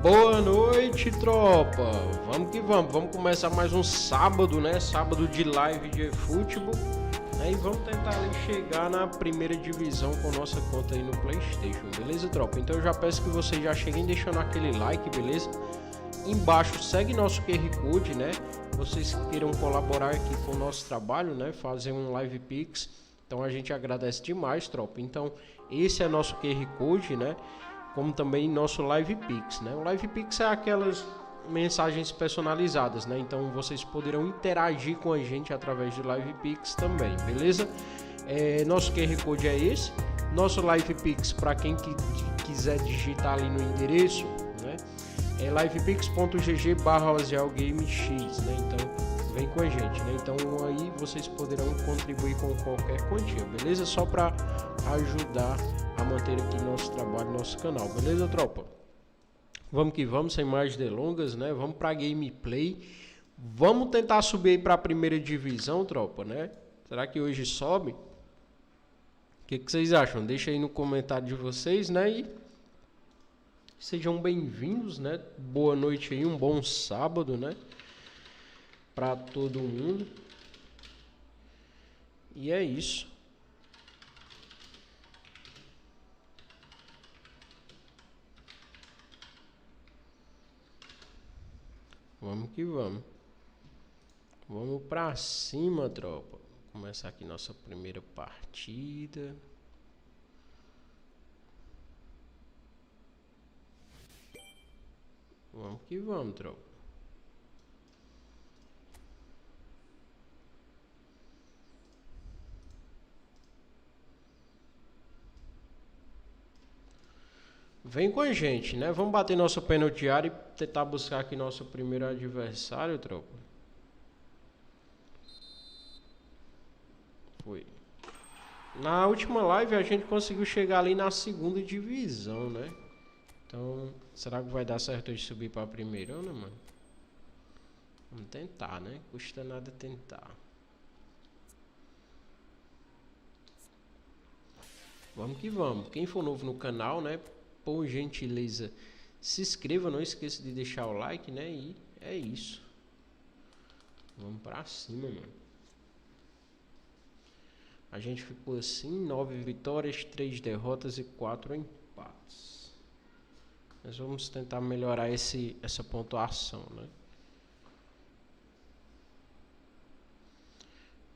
Boa noite, tropa. Vamos que vamos. Vamos começar mais um sábado, né? Sábado de live de eFootball. E vamos tentar ali chegar na primeira divisão com nossa conta aí no PlayStation, beleza, tropa? Então eu já peço que vocês já cheguem deixando aquele like, beleza? Embaixo segue nosso QR Code, né? Vocês queiram colaborar aqui com o nosso trabalho, né? Fazer um live pix. Então a gente agradece demais, tropa. Então esse é nosso QR Code, né? Como também nosso live pix, né? O live pix é aquelas mensagens personalizadas, né? Então vocês poderão interagir com a gente através do live pix também, beleza? Nosso QR Code é esse. Nosso live pix, para quem quiser digitar ali no endereço, né? É livepix.gg/OzielgamerX, né? Então vem com a gente, né? Então aí vocês poderão contribuir com qualquer quantia, beleza? Só para ajudar a manter aqui nosso trabalho, nosso canal, beleza, tropa? Vamos que vamos, sem mais delongas, né? Vamos para gameplay. Vamos tentar subir aí para a primeira divisão, tropa, né? Será que hoje sobe? O que vocês acham? Deixa aí no comentário de vocês, né? E sejam bem-vindos, né? Boa noite aí, um bom sábado, né? Para todo mundo. E é isso. Vamos que vamos. Vamos pra cima, tropa. Vou começar aqui nossa primeira partida. Vamos que vamos, tropa. Vem com a gente, né? Vamos bater nosso pênalti diário e tentar buscar aqui nosso primeiro adversário, tropa. Foi. Na última live a gente conseguiu chegar ali na segunda divisão, né? Então, será que vai dar certo hoje subir para a primeira, né, mano? Vamos tentar, né? Custa nada tentar. Vamos que vamos. Quem for novo no canal, né? Por gentileza, se inscreva, não esqueça de deixar o like, né? E é isso. Vamos pra cima, mano. A gente ficou assim, 9 vitórias, 3 derrotas e 4 empates. Mas vamos tentar melhorar essa pontuação, né?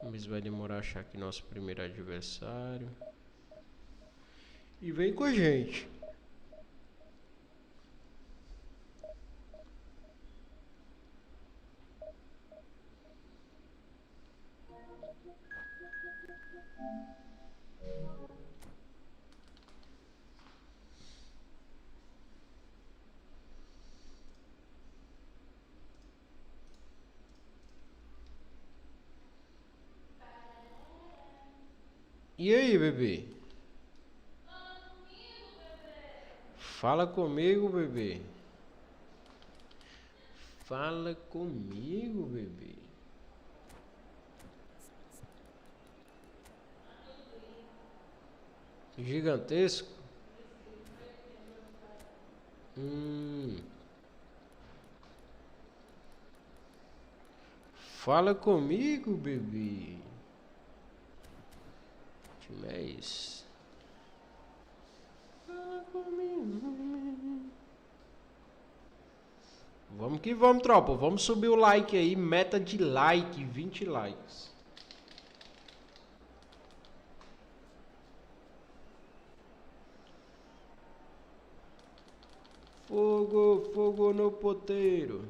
Mas vai demorar a achar aqui nosso primeiro adversário. E vem com a gente. E aí, bebê? Fala comigo, bebê. Fala comigo, bebê. Gigantesco. Fala comigo, bebê. Que time é esse? Fala comigo. Vamos que vamos, tropa. Vamos subir o like aí. Meta de like, 20 likes. Fogo, fogo no poteiro.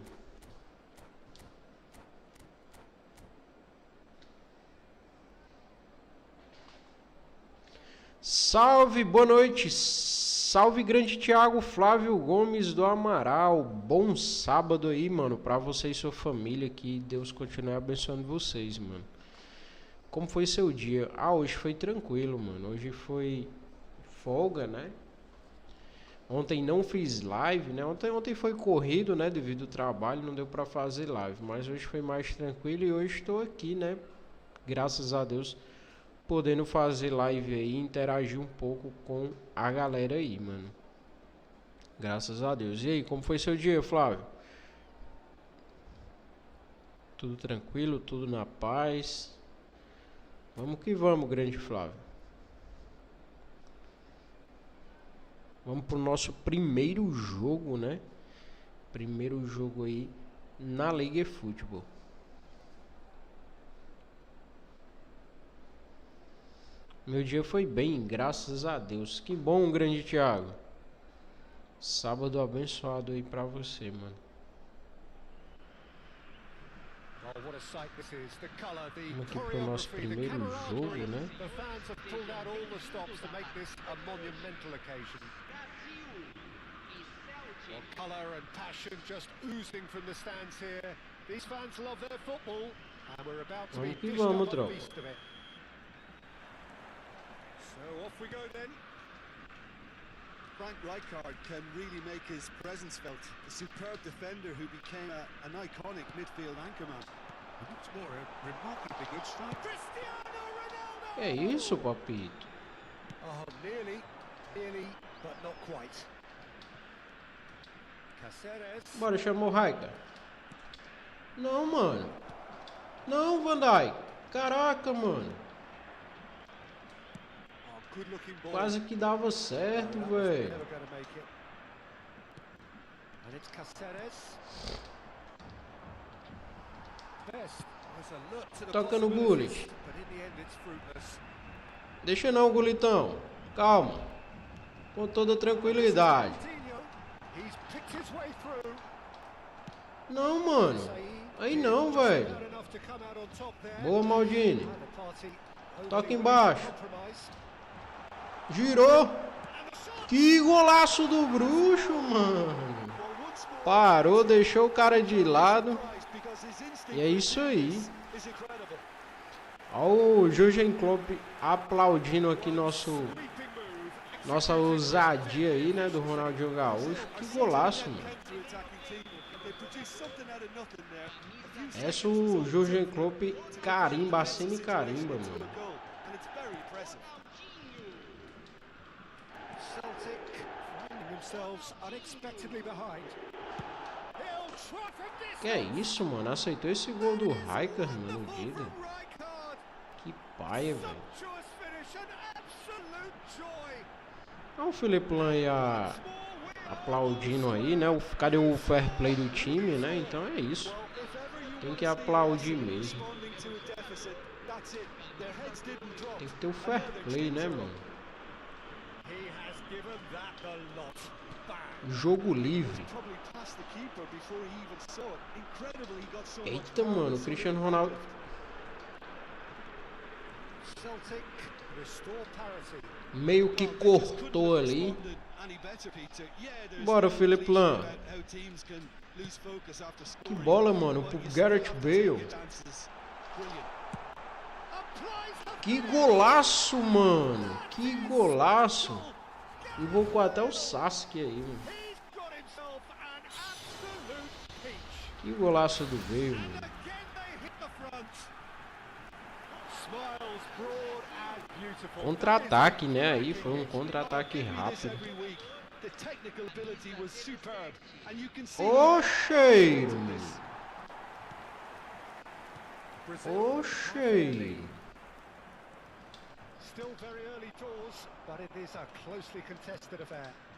Salve, boa noite. Salve, grande Thiago Flávio Gomes do Amaral. Bom sábado aí, mano, pra você e sua família. Que Deus continue abençoando vocês, mano. Como foi seu dia? Ah, hoje foi tranquilo, mano. Hoje foi folga, né? Ontem não fiz live, né? Ontem foi corrido, né? Devido ao trabalho, não deu pra fazer live. Mas hoje foi mais tranquilo e hoje estou aqui, né? Graças a Deus, podendo fazer live aí, interagir um pouco com a galera aí, mano. Graças a Deus. E aí, como foi seu dia, Flávio? Tudo tranquilo, tudo na paz. Vamos que vamos, grande Flávio. Vamos pro nosso primeiro jogo, né? Primeiro jogo aí na Liga eFootball. Meu dia foi bem, graças a Deus. Que bom, grande Thiago. Sábado abençoado aí pra você, mano. Vamos aqui pro nosso primeiro jogo, né? Vamos que vamos, tropa. So off we go then. Frank Rijkaard can really make his presence felt. A superb defender who became an iconic midfield anchorman. It's more a remarkably good strike. Cristiano Ronaldo! É isso, papito. Oh, nearly, but not quite. Caceres. Bora, chamou o Raika. Não, mano. Não, Van Dijk. Caraca, mano. Quase que dava certo, velho. Toca no Gullit. Deixa não, Gulitão. Calma. Com toda tranquilidade. Não, mano. Aí não, velho. Boa, Maldini. Toca embaixo. Girou. Que golaço do bruxo, mano. Parou, deixou o cara de lado. E é isso aí. Olha o Jürgen Klopp aplaudindo aqui nossa ousadia aí, né, do Ronaldinho Gaúcho. Que golaço, mano. Essa o Jürgen Klopp carimba, assim carimba, mano. Que é isso, mano? Aceitou esse gol do Rijkaard, mano, Dida. Que paia, velho. Olha o Felipe Lan aí aplaudindo aí, né? Cadê o fair play do time, né? Então é isso. Tem que aplaudir mesmo. Tem que ter o fair play, né, mano? Jogo livre. Eita, mano, o Cristiano Ronaldo. Meio que cortou ali. Bora, Felipe Lan. Que bola, mano, pro Gareth Bale. Que golaço, mano. Que golaço. Invocou até o Sasuke aí, mano. Que golaço do Bale, mano. Contra-ataque, né? Aí foi um contra-ataque rápido. Ô, cheiro! Ô, cheiro!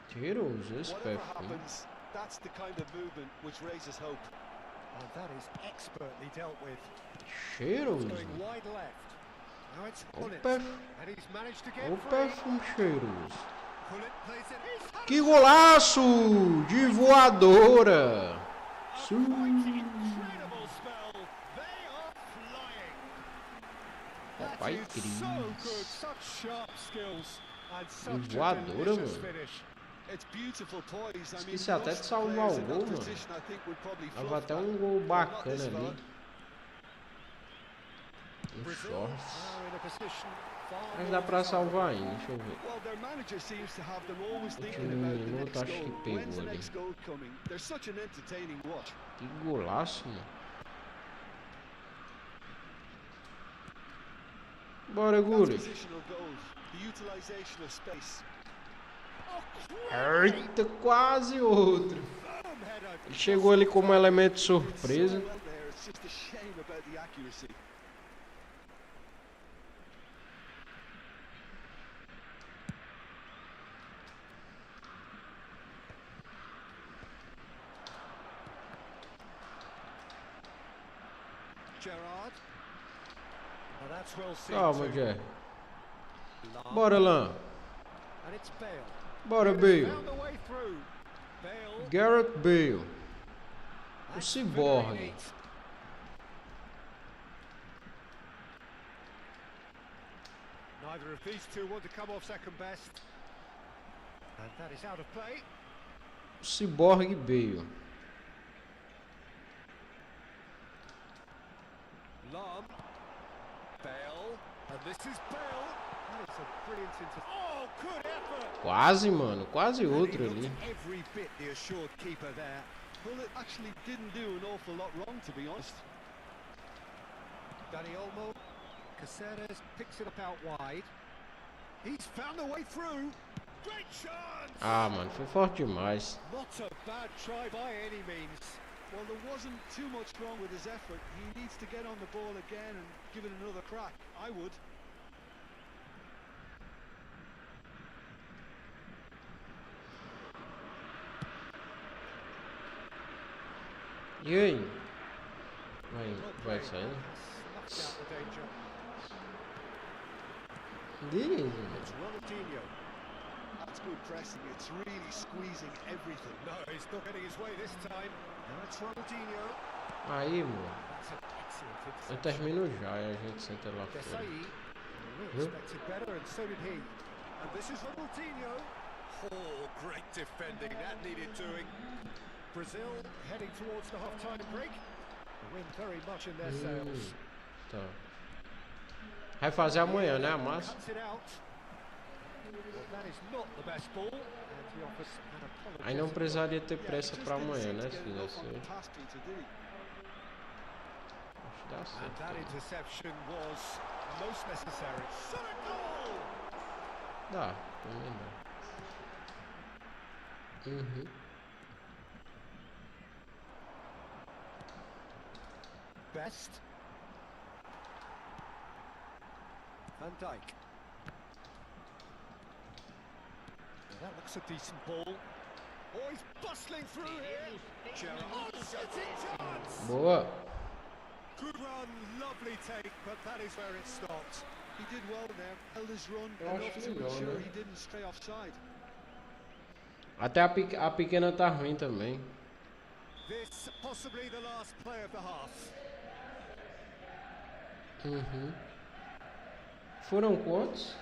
Cheiroso esse perfume. Cheiroso. O perfume cheiroso. Que golaço de voadora. Papai Cris. Que voadora, mano. Esqueci até de salvar o gol, mano. Tava até um gol bacana ali. Um shorts. Mas dá pra salvar ainda, deixa eu ver. Último minuto, acho que pegou ali. Que golaço, mano. Bora, Guri. Eita, quase outro. Ele chegou ali como elemento surpresa. Calma, Jé. Bora lá. Bora, Bale. Gareth Bale. O ciborgue. Neither of these two want to come off second best. And that is out of play. O ciborgue Bale. Lam. Bale. And this is Bale. That is a brilliant oh, good effort. Quase, mano. Quase outro ali. Every bit the assured keeper there. Well, it actually didn't do an awful lot wrong, to be honest. Dani Olmo. Caceres picks it up out wide. He's found a way through. Great chance. Ah, mano, foi forte demais. Not a bad try by any means. Well, there wasn't too much wrong with his effort. He needs to get on the ball again and give it another crack. I would. E aí? Vai sair? It's Ronaldinho. That's good pressing. It's really squeezing everything. No, he's not getting his way this time. And that's Ronaldinho. Aí, mano. That's an excellent Eu termino já e a gente senta lá fora. Expected better, and so did he. And this is Ronaldinho. Oh, great defending. That needed doing. Brazil heading towards the half-time break. The wind very much in their sails. Tá. Vai fazer amanhã, né, a massa? Aí não precisaria ter pressa pra amanhã, né, se fizesse hoje. Acho que dá certo. Dá, também dá. Uhum. Best. Van Dijk. That looks a decent ball. Oh, he's bustling through here. Gerrard. Chance. Boa. Good run, lovely take, but that is where it stopped. He did well there, held his run enough to ensure he didn't stray offside. Até a pequena tá ruim também. This possibly the last play of the half. Uhum. Foram quantos?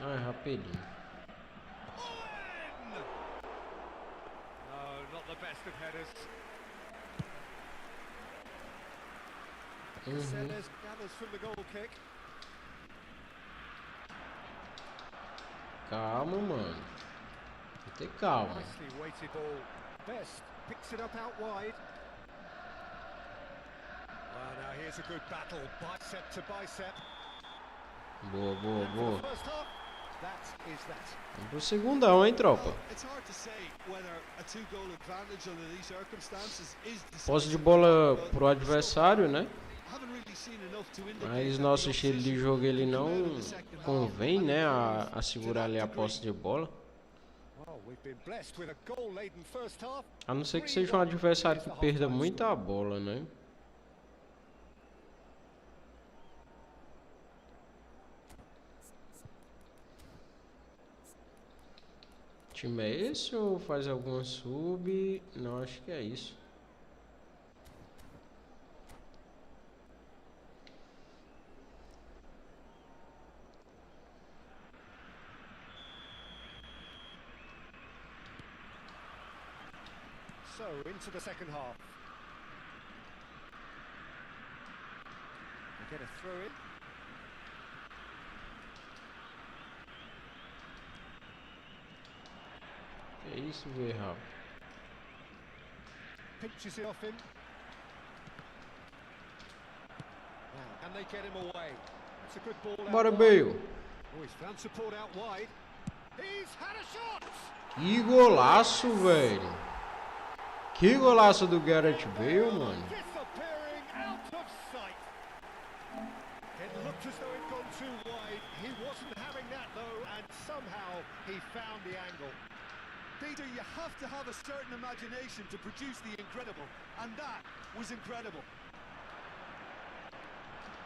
Ah, rapidinho. No, not the best of headers. Seja gathers from the goal kick. Calma, mano. Tem que ter calma. Nicely weighted ball. Best picks it up out wide. Now here's a good battle, bicep to bicep. Boa, boa, boa. Vamos pro segundão, hein, tropa. Posse de bola pro adversário, né? Mas nosso estilo de jogo ele não convém, né, a segurar ali a posse de bola. A não ser que seja um adversário que perda muita bola, né? Time é esse ou faz alguma sub? Não, acho que é isso. So into the second half. We get a throw in. É isso, Verral. Pinches it off him. Can they get him away? It's a good ball. Bora, Bale. Oh, he's found support out wide. He's had a shot. Que golaço, velho. Que golaço do Gareth Bale, mano. Disappearing out of sight. It looked as though it'd gone too wide. He wasn't having that though, and somehow he found the angle. Peter, you have to have a certain imagination to produce the incredible, and that was incredible.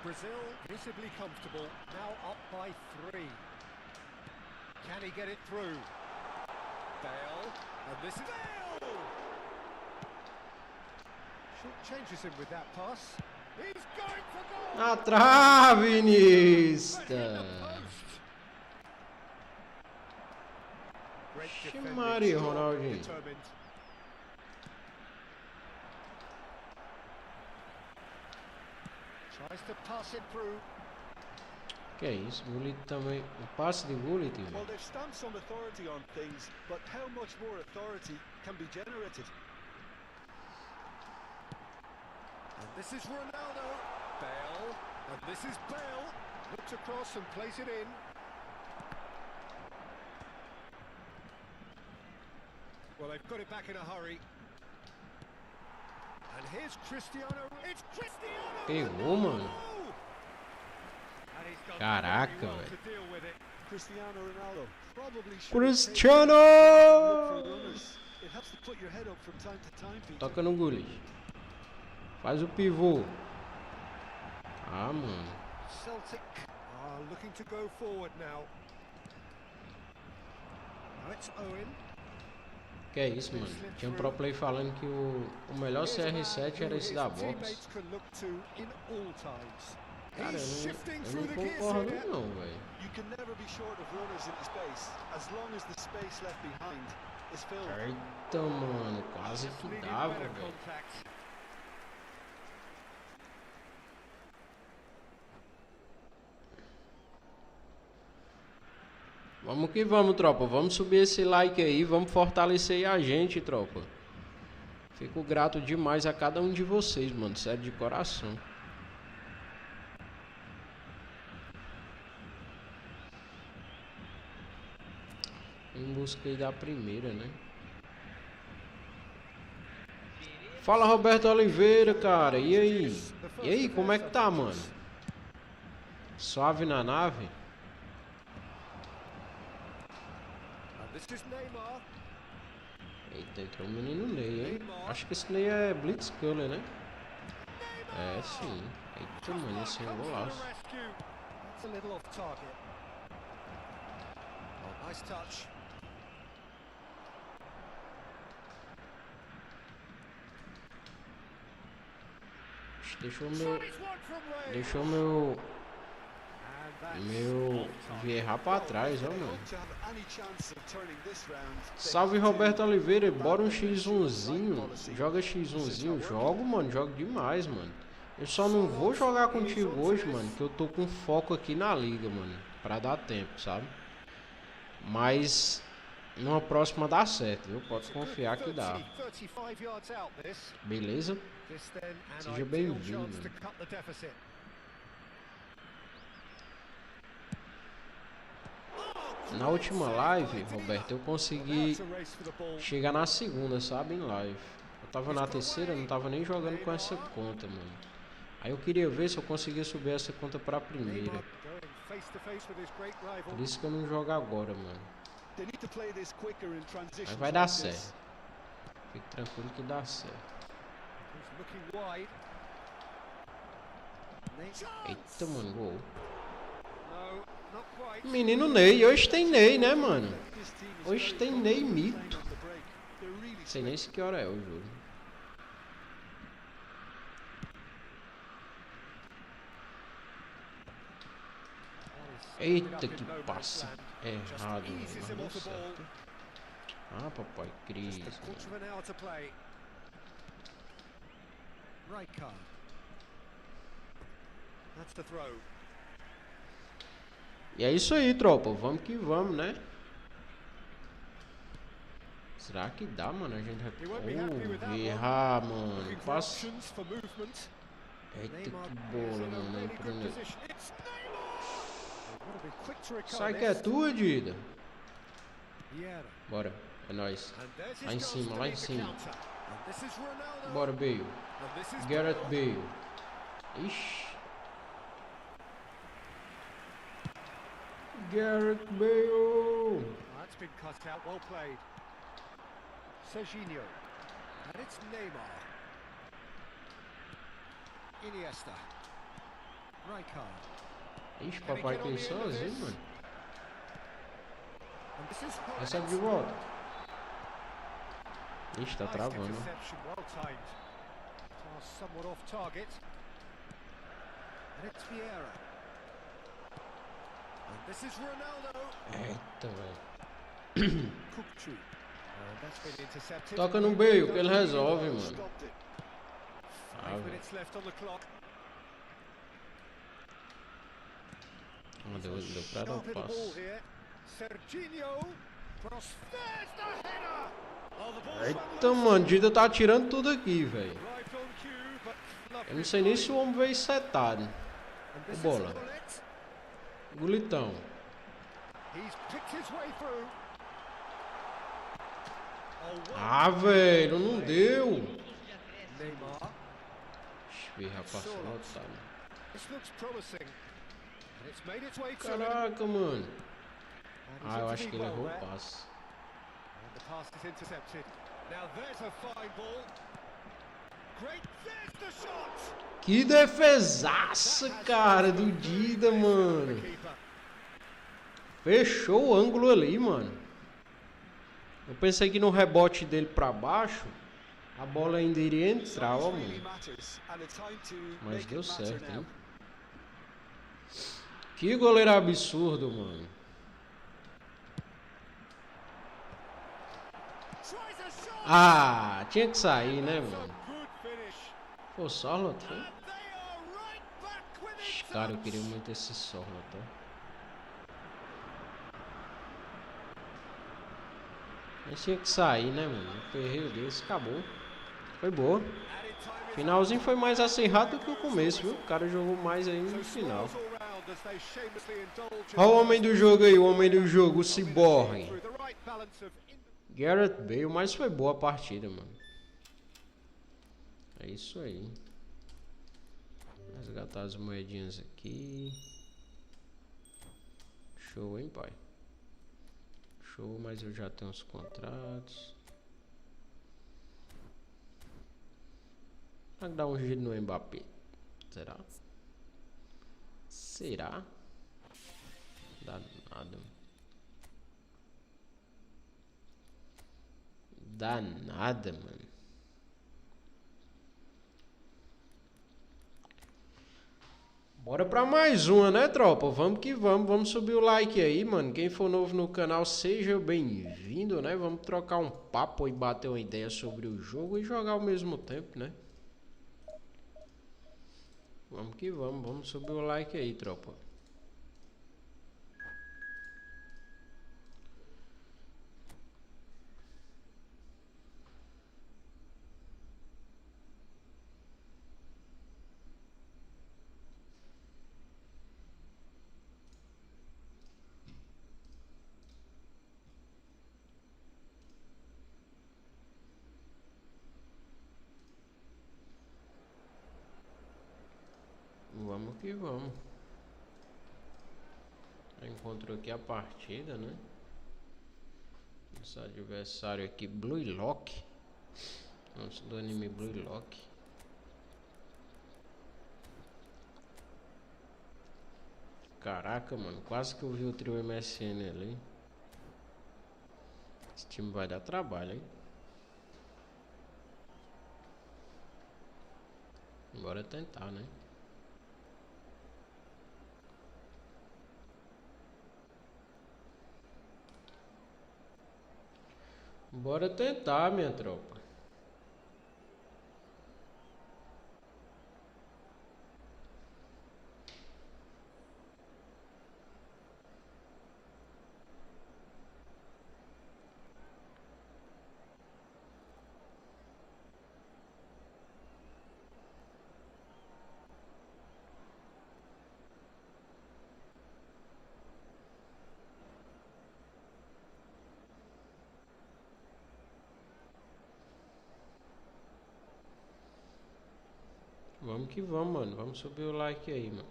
Brazil visibly comfortable, now up by 3. Can he get it through? Bale, and this is Bale! Short changes him with that pass. He's going for goal! Na trave, Nista. Great Ixi, defending, Maria, strong, Ronaldinho. determined. Tries to pass it through. Que é isso, Gullit também. O passe de Gullit, Well, velho. they've stamped some authority on things, but how much more authority can be generated? And this is Ronaldo. Bale. And this is Bale. Looks across and plays it in. Well, they've got it back in a hurry. And here's Cristiano. It's Cristiano! Pegou, mano. And he's done Caraca, very well velho. to deal with it. Cristiano Ronaldo probably should Cristiano! look for runners. It helps to put your head up from time to time, Peter. Toca no Gullit. Faz o pivô. Ah, mano. Celtic are looking to go forward now. Now it's Owen. Que é isso, mano. Tinha um pro play falando que o melhor CR7 era esse da box. Cara, eu não concordo não, velho. You can never be short of runners in space, as long as the space left behind is filled. Eita, mano. Quase que dava, velho. Vamos que vamos, tropa. Vamos subir esse like aí. Vamos fortalecer aí a gente, tropa. Fico grato demais a cada um de vocês, mano. Sério, de coração. Em busca aí da primeira, né? Fala, Roberto Oliveira, cara. E aí? E aí, como é que tá, mano? Suave na nave? Eita, entrou o menino Ney, hein? Acho que esse Ney é Blitzkiller, né? É, sim. Eita, mano, esse é um golaço. It's a little off target. Oh, nice touch. Deixou meu Vieira pra trás, ó, mano. Salve, Roberto Oliveira. Bora um X1zinho. Joga X1zinho. Jogo, mano. Jogo demais, mano. Eu só não vou jogar contigo hoje, mano, que eu tô com foco aqui na liga, mano. Pra dar tempo, sabe? Mas numa próxima dá certo, viu? Pode confiar que dá. Beleza? Seja bem-vindo. Na última live, Roberto, eu consegui chegar na segunda, sabe? Em live. Eu tava na terceira, não tava nem jogando com essa conta, mano. Aí eu queria ver se eu conseguia subir essa conta pra primeira. Por isso que eu não jogo agora, mano. Mas vai dar certo. Fique tranquilo que dá certo. Eita, mano, gol. Menino Ney, hoje tem Ney, né, mano? Hoje tem Ney mito. Sei nem se que hora é, eu juro. Eita, que passe errado, mas deu certo. Ah, papai, Cris. E é isso aí, tropa. Vamos que vamos, né? Será que dá, mano? A gente vai... errar, mano. Passa... Eita, que bola, mano. Sai que é tua, Dida. Vieira. Bora, é nóis. And there's Lá em his goals cima, to lá em lead the cima. counter. And this is Ronaldo. Bora, Bale. And this is Gareth Bale. Bale. Ixi. Gareth Bale. That's been cut out, well played. Serginho. And it's Neymar. Iniesta. Rijkaard. Ixi, papai tem sozinho, mano. And this is Recebe de volta. Ixi, tá Nice travando. interception, well timed. Pass somewhat off target. And it's Vieira. And this is Ronaldo. Eita, velho. Kukçu. And that's been intercepted. Toca no Bale que ele resolve, mano. Stopped it. Ah, 5 velho. minutes left on the clock. Ah, deu pra dar Sharp um little ball passo. here. Serginho. Cross. There's the header. Oh, the ball's Eita, mano, Dida tá tirando tudo aqui, velho. right on cue, but Eu não sei nem se o homem veio setado. And this is bola. a bullet. Gulitão. He's picked his way through. Oh, well. Ah, velho, não deu. Neymar. Ixi, rapaz, otário. This looks promising. And it's made its way through. Caraca, mano. And he's Ah, eu acho que ele intervened errou well o there. passe. And the pass is intercepted. Now there's a fine ball. Great, there's the shot. Que defesaça, cara, do Dida, mano. Keeper. Fechou o ângulo ali, mano. Eu pensei que no rebote dele pra baixo, a bola ainda iria entrar, ó, mano. Mas deu certo, hein? Que goleiro absurdo, mano. Tries a shot. Ah, tinha que sair, né, That's a mano? good finish. Pô, Sorlot, foi? And they are right back Ixi, within cara, eu touch. queria muito esse Sorlot, ó. Mas tinha que sair, né, mano? Um ferreiro desse, acabou. Foi boa. Added time is Finalzinho foi mais acirrado do que o começo, viu? O cara jogou mais aí no so final. scores all round as they shamelessly indulge in Olha o homem do jogo aí, o homem do jogo, o Ciborgue. through the right balance of Gareth Bale, mas foi boa a partida, mano. É isso aí. Resgatar as moedinhas aqui. Show, hein, pai? Show, mas eu já tenho os contratos. Vai dar um giro no Mbappé. Será? Será? Danado. Danada, mano. Bora pra mais uma, né, tropa? Vamos que vamos. Vamos subir o like aí, mano. Quem for novo no canal, seja bem-vindo, né? Vamos trocar um papo e bater uma ideia sobre o jogo e jogar ao mesmo tempo, né? Vamos que vamos. Vamos subir o like aí, tropa. Vamos que vamos. Encontrou aqui a partida, né? Nosso adversário aqui, Blue Lock. Nosso do anime Blue Lock. Caraca, mano, quase que eu vi o trio MSN ali. Esse time vai dar trabalho, hein? Bora tentar, né? Bora tentar, minha tropa. Vamos que vamos, mano. Vamos subir o like aí, mano.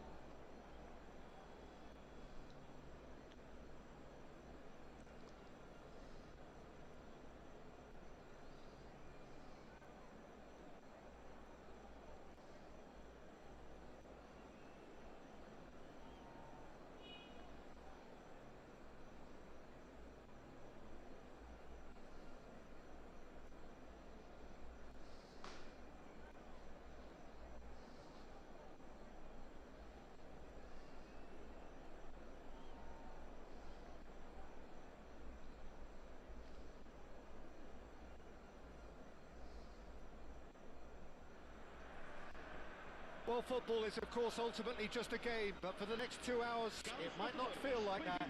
Well, football is, of course, ultimately just a game, but for the next 2 hours, it might not feel like that.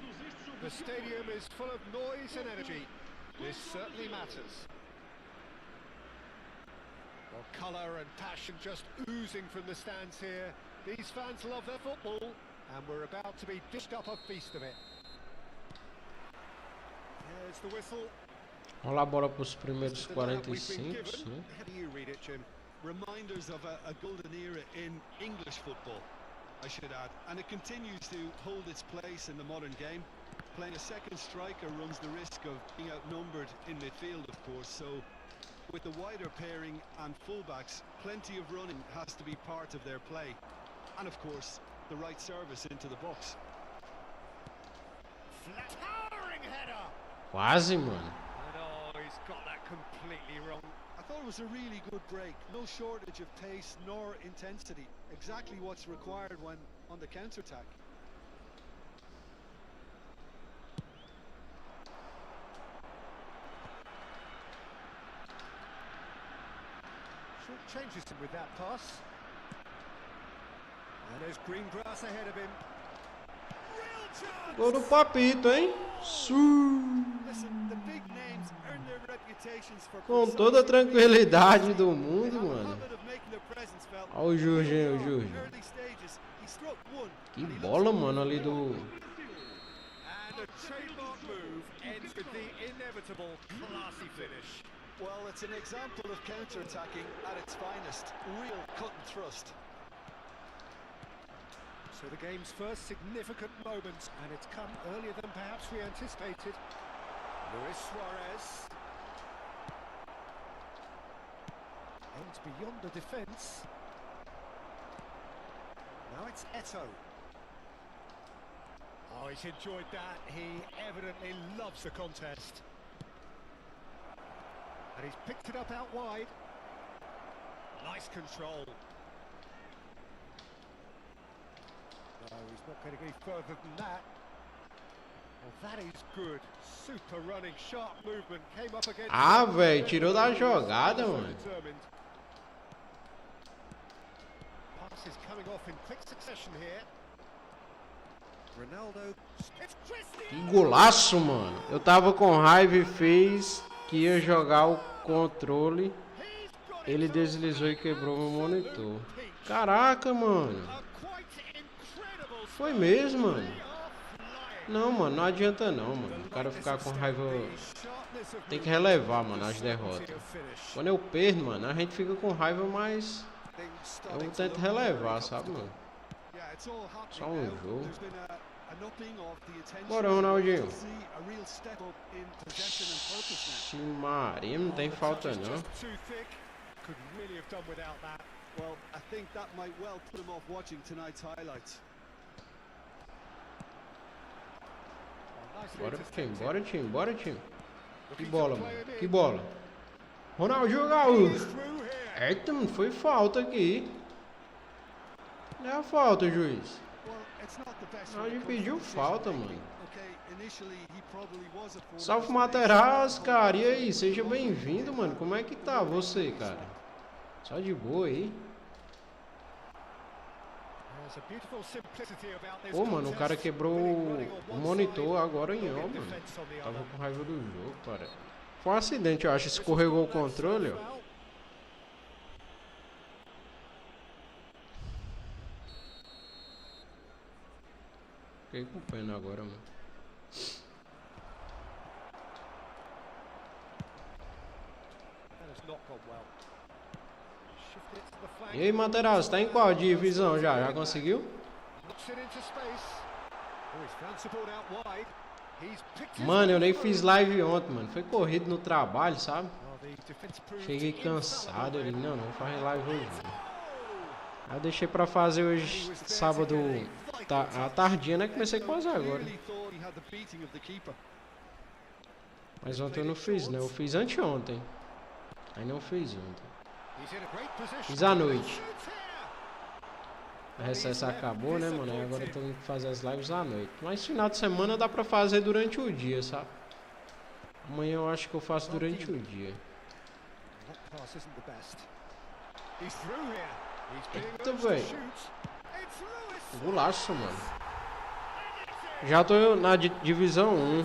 The stadium is full of noise and energy. This certainly matters. Well, colour and passion just oozing from the stands here. These fans love their football, and we're about to be dished up a feast of it. There's the whistle. Vamos lá, bora para os primeiros 45, né? How do you read it, Jim? Reminders of a golden era in English football, I should add, and it continues to hold its place in the modern game. Playing a second striker runs the risk of being outnumbered in midfield, of course, so with the wider pairing and fullbacks, plenty of running has to be part of their play, and of course the right service into the box. Towering header! Quase, mano. And oh, he's got that completely wrong. I thought it was a really good break, no shortage of pace nor intensity, exactly what's required when on the counter-attack. Short changes him with that pass. And there's green grass ahead of him. Real chance! Gol do Papito, hein? Listen, the big names earn their reputations for Com toda a tranquilidade do mundo, mano. habit of making their presence felt. Olha o Jorginho, o Jorginho. Early stages, he struck one. Que bola, mano, ali do... And a trademark move ends with the inevitable classy finish. Well, it's an example of counter-attacking at its finest. Real cut and thrust. So the game's first significant moment, and it's come earlier than perhaps we anticipated. Luis Suarez. Aims beyond the defence. Now it's Eto'o. Oh, he's enjoyed that. He evidently loves the contest. And he's picked it up out wide. Nice control. No, he's not getting any further than that. Well, that is good. Super running, sharp movement. Came up against... Ah, velho, tirou da jogada, mano. Passes coming off in quick succession here. Ronaldo. It's Que golaço, mano. Eu tava com raiva e fez que ia jogar o controle. Ele deslizou e quebrou meu monitor. Caraca, mano. Foi mesmo, mano. Não, mano, não adianta não, mano. O cara ficar com raiva... Tem que relevar, mano, as derrotas. Quando eu perdo, mano, a gente fica com raiva, mas... Eu tento relevar, sabe, mano? Só um jogo. Bora, Ronaldinho. Maria, não tem falta não. Well, I think that might well put him off watching tonight's highlights. Bora, time, bora, time, bora, time. Que bola, mano, que bola. Ronaldinho Gaúcho. Eita, mano, foi falta aqui. Não é a falta, juiz. Ronaldinho pediu falta, mano. Salve Materazzi, cara. E aí, seja bem-vindo, mano. Como é que tá você, cara? Só de boa aí. Pô, mano, o cara quebrou o monitor agora em ó, mano. Tava com raiva do jogo, cara. Foi um acidente, eu acho. Escorregou o controle, ó. Fiquei com pena agora, mano. E aí, Materazzi, tá em qual divisão já? Já conseguiu? Mano, eu nem fiz live ontem, mano. Foi corrido no trabalho, sabe? Cheguei cansado. Eu digo, não vou fazer live hoje. Aí eu deixei pra fazer hoje, sábado, à tardinha, né? Comecei quase agora. Mas ontem eu não fiz, né? Eu fiz anteontem. Aí não fiz ontem. Fiz à noite. A recesso acabou, né, mano? Aí agora eu tô indo fazer as lives à noite. Mas final de semana dá pra fazer durante o dia, sabe? Amanhã eu acho que eu faço durante o dia. Eita, velho. Golaço, mano. Já tô na divisão 1.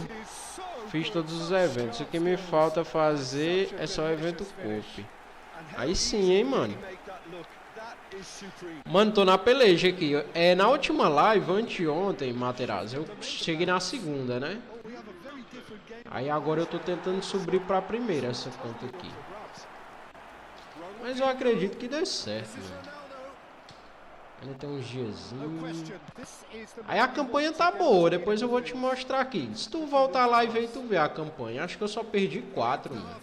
Fiz todos os eventos. O que me falta fazer é só o evento Coop. Aí sim, hein, mano. Mano, tô na peleja aqui. Na última live, anteontem, Materazzi, eu cheguei na segunda, né? Aí agora eu tô tentando subir pra primeira essa conta aqui. Mas eu acredito que dê certo, mano. Ainda tem uns diazinhos. Aí a campanha tá boa, depois eu vou te mostrar aqui. Se tu voltar a live aí, tu vê a campanha. Acho que eu só perdi 4, mano.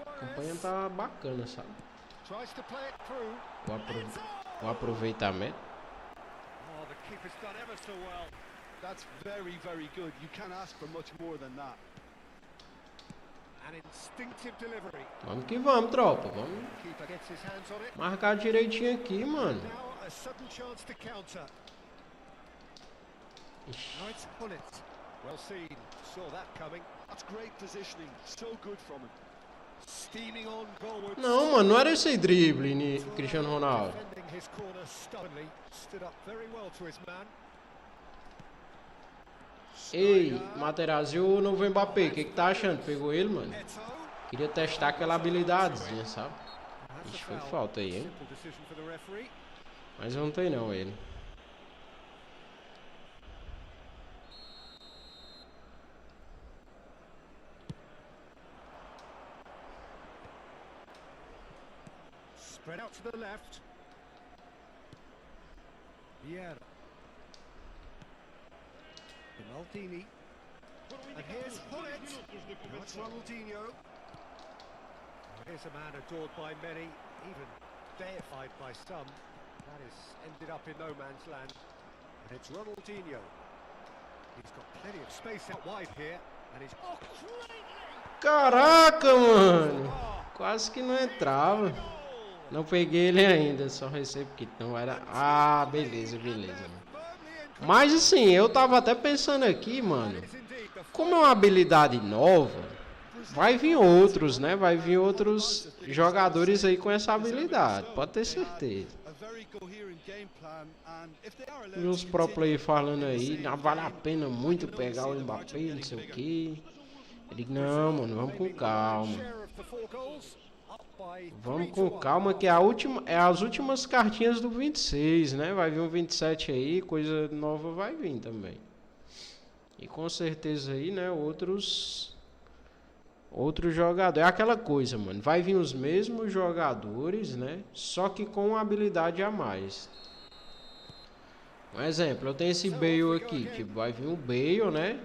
A campanha tá bacana, sabe? O aproveitamento. Vamos que vamos, tropa. Vamos marcar direitinho aqui, mano. Ixi. Não, mano, não era esse aí drible, Cristiano Ronaldo. Ei, Materazzi, o novo Mbappé, o que tá achando? Pegou ele, mano? Queria testar aquela habilidadezinha, sabe? Ixi, foi falta aí, hein? Mas não tem não, ele. Spread out to the left. Vieira. Maldini. And here's Hullet. Now it's Ronaldinho. Here's a man adored by many, even deified by some. That has ended up in no man's land. And it's Ronaldinho. He's got plenty of space out wide here. And he's... Caraca, mano! Quase que não entrava. Não peguei ele ainda, só recebo que não era... Ah, beleza, beleza, mano. Mas assim, eu tava até pensando aqui, mano. Como é uma habilidade nova, vai vir outros, né? Vai vir outros jogadores aí com essa habilidade, pode ter certeza. E os pro play falando aí, não vale a pena muito pegar o Mbappé, não sei o que. Eu digo, não, mano, vamos com calma. Vamos com calma que as últimas cartinhas do 26, né? Vai vir um 27 aí, coisa nova vai vir também. E com certeza aí, né, outros jogadores. É aquela coisa, mano. Vai vir os mesmos jogadores, né? Só que com uma habilidade a mais. Um exemplo, eu tenho esse Bale aqui. Tipo, vai vir um Bale, né?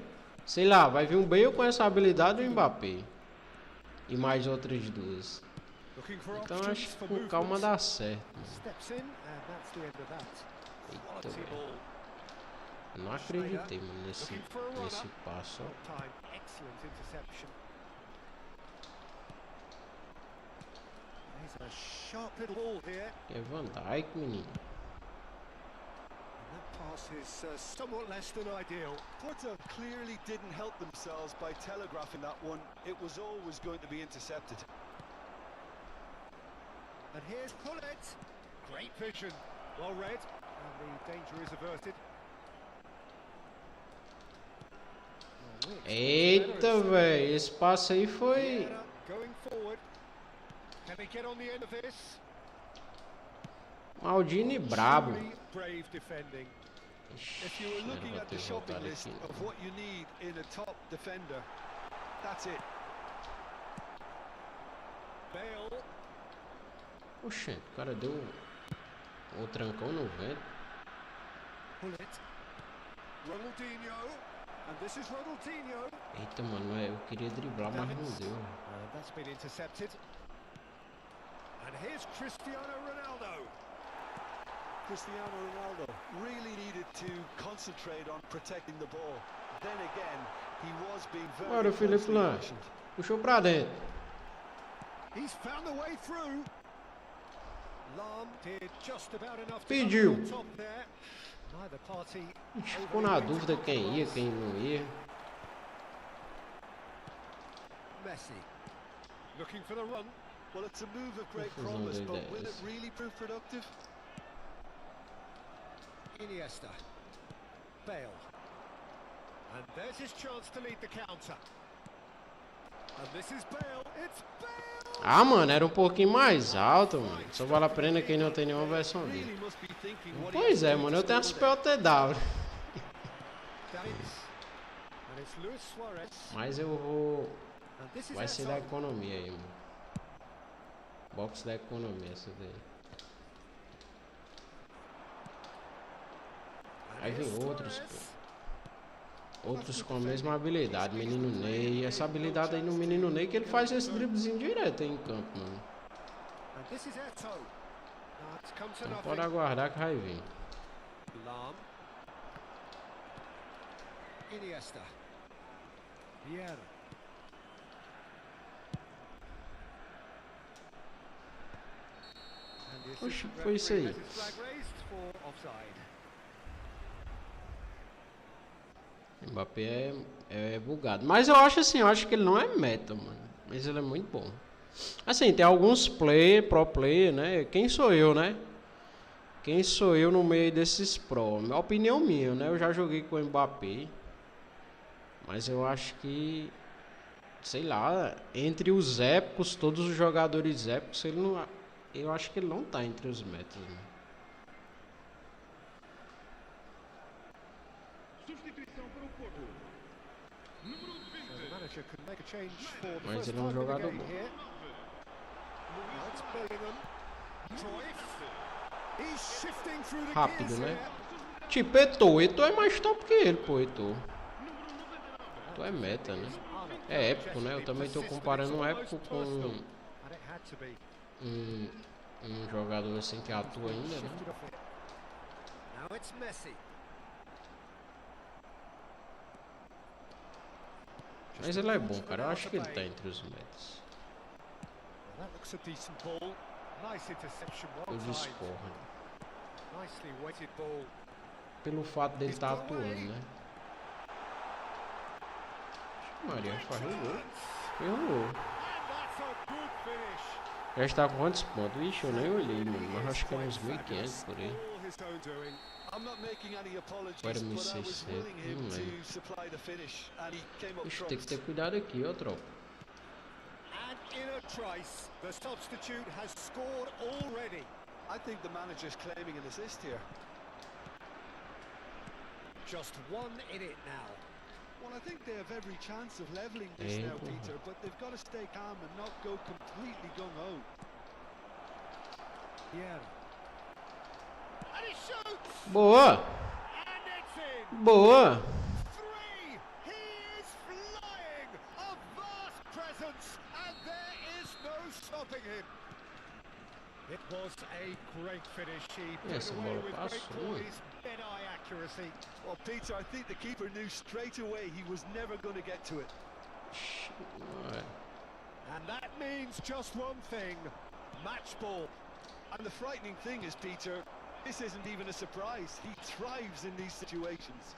Sei lá, vai vir um Bale com essa habilidade do Mbappé. E mais outras duas. Então acho que com calma dá certo. Eita, velho. Não acreditei, mano, nesse passo. É Van Dijk, menino. Somewhat less than ideal. Porto clearly didn't help themselves by telegraphing that one. It was always going to be intercepted. And here's Hullet. Great vision. Well read. And the danger is averted. Eita, velho. Esse passo aí foi... Maldini brabo. If you were looking at the shopping list of what you need in a top defender, that's it. Bale. Oxente, o cara deu o trancão no vento. Bullet. Ronaldinho. And this is Ronaldinho. Eita, mano, eu queria driblar, mas não deu. That's been intercepted. And here's Cristiano Ronaldo. Cristiano Ronaldo really needed to concentrate on protecting the ball. Then again, he was being very Bora, Felipe closely Lan. positioned. Puxou pra dentro. He's found the way through. Lam did just about enough to Pediu. come on top there. Neither party Ficou na dúvida quem ia, quem não ia. Messi looking for the run. Well, it's a move of great Confusão promise, de but will it ideias. really prove productive? Iniesta. Bale. And there's his chance to lead the counter. And this is Bale. It's Bale. Ah, mano, era um pouquinho mais alto, mano. Só vale a pena quem não tem nenhuma versão dele. Really must be thinking what he Pois has é, to do mano, to eu tenho as score there. POTW. Davies. And it's Luis Suarez. Mas eu vou... And this is Vai ser da Eto'o. economia aí, mano. Box da economia, essa daí. And Aí vem here's outros, Suarez. outros com a mesma habilidade. Menino Ney. Essa habilidade aí no Menino Ney que ele faz esse driblezinho direto aí em campo, mano. And this is Eto'o. Now it's come to Então nothing. pode aguardar que vai vir. Lam. Iniesta. Vieira. And the Oxe, assistant foi isso aí. referee has his flag raised for offside. Mbappé é bugado. Mas eu acho assim, eu acho que ele não é meta, mano. Mas ele é muito bom. Assim, tem alguns pro player, né? Quem sou eu, né? Quem sou eu no meio desses pro? Minha opinião minha, né? Eu já joguei com o Mbappé. Mas eu acho que... Sei lá, entre os épicos, todos os jogadores épicos, ele não... Eu acho que ele não tá entre os metas, né? So the manager could make a change for the Mas first ele é um time in the jogador game bom. here. Now it's Bellingham. Cruyff. He's shifting through the Rápido, gears né? here. Tipo, Eto'o é mais top que ele, pô, Eto'o. Eto'o é meta, né? É épico, né? Eu também tô comparando um épico com And it had to be. um jogador assim que atua ainda, né? Shifted off it. Now it's Messi. Mas ele é bom, cara. Eu acho que ele tá entre os metas. Well, that looks a decent ball. Nice interception, Eu well timed. discordo. Nicely weighted ball. Pelo fato dele estar atuando, né? Maria, faz um gol. Errou. And that's a good finish. Já está com quantos pontos? Ixi, eu nem olhei, mano. Mas acho que é uns 1.500 por aí. All his own doing. I'm not making any apologies, Agora but I was 1.600, willing him não lembro. to supply the finish, and he came up Ixi, tem que trumps. ter cuidado aqui, ó, tropa. And in a trice, the substitute has scored already. I think the manager's claiming an assist here. Just one in it now. Well, I think they have every chance of levelling this now, Peter, but they've got to stay calm and not go completely gung-ho. Yeah. And he shoots! Boa! And it's in! Boa! Three! He is flying! A vast presence! And there is no stopping him! It was a great finish. He put Essa it away bola with great passou. poise, dead-eye accuracy. Well, Peter, I think the keeper knew straight away he was never going to get to it. Ué. And that means just one thing. Match ball. And the frightening thing is, Peter, this isn't even a surprise. He thrives in these situations.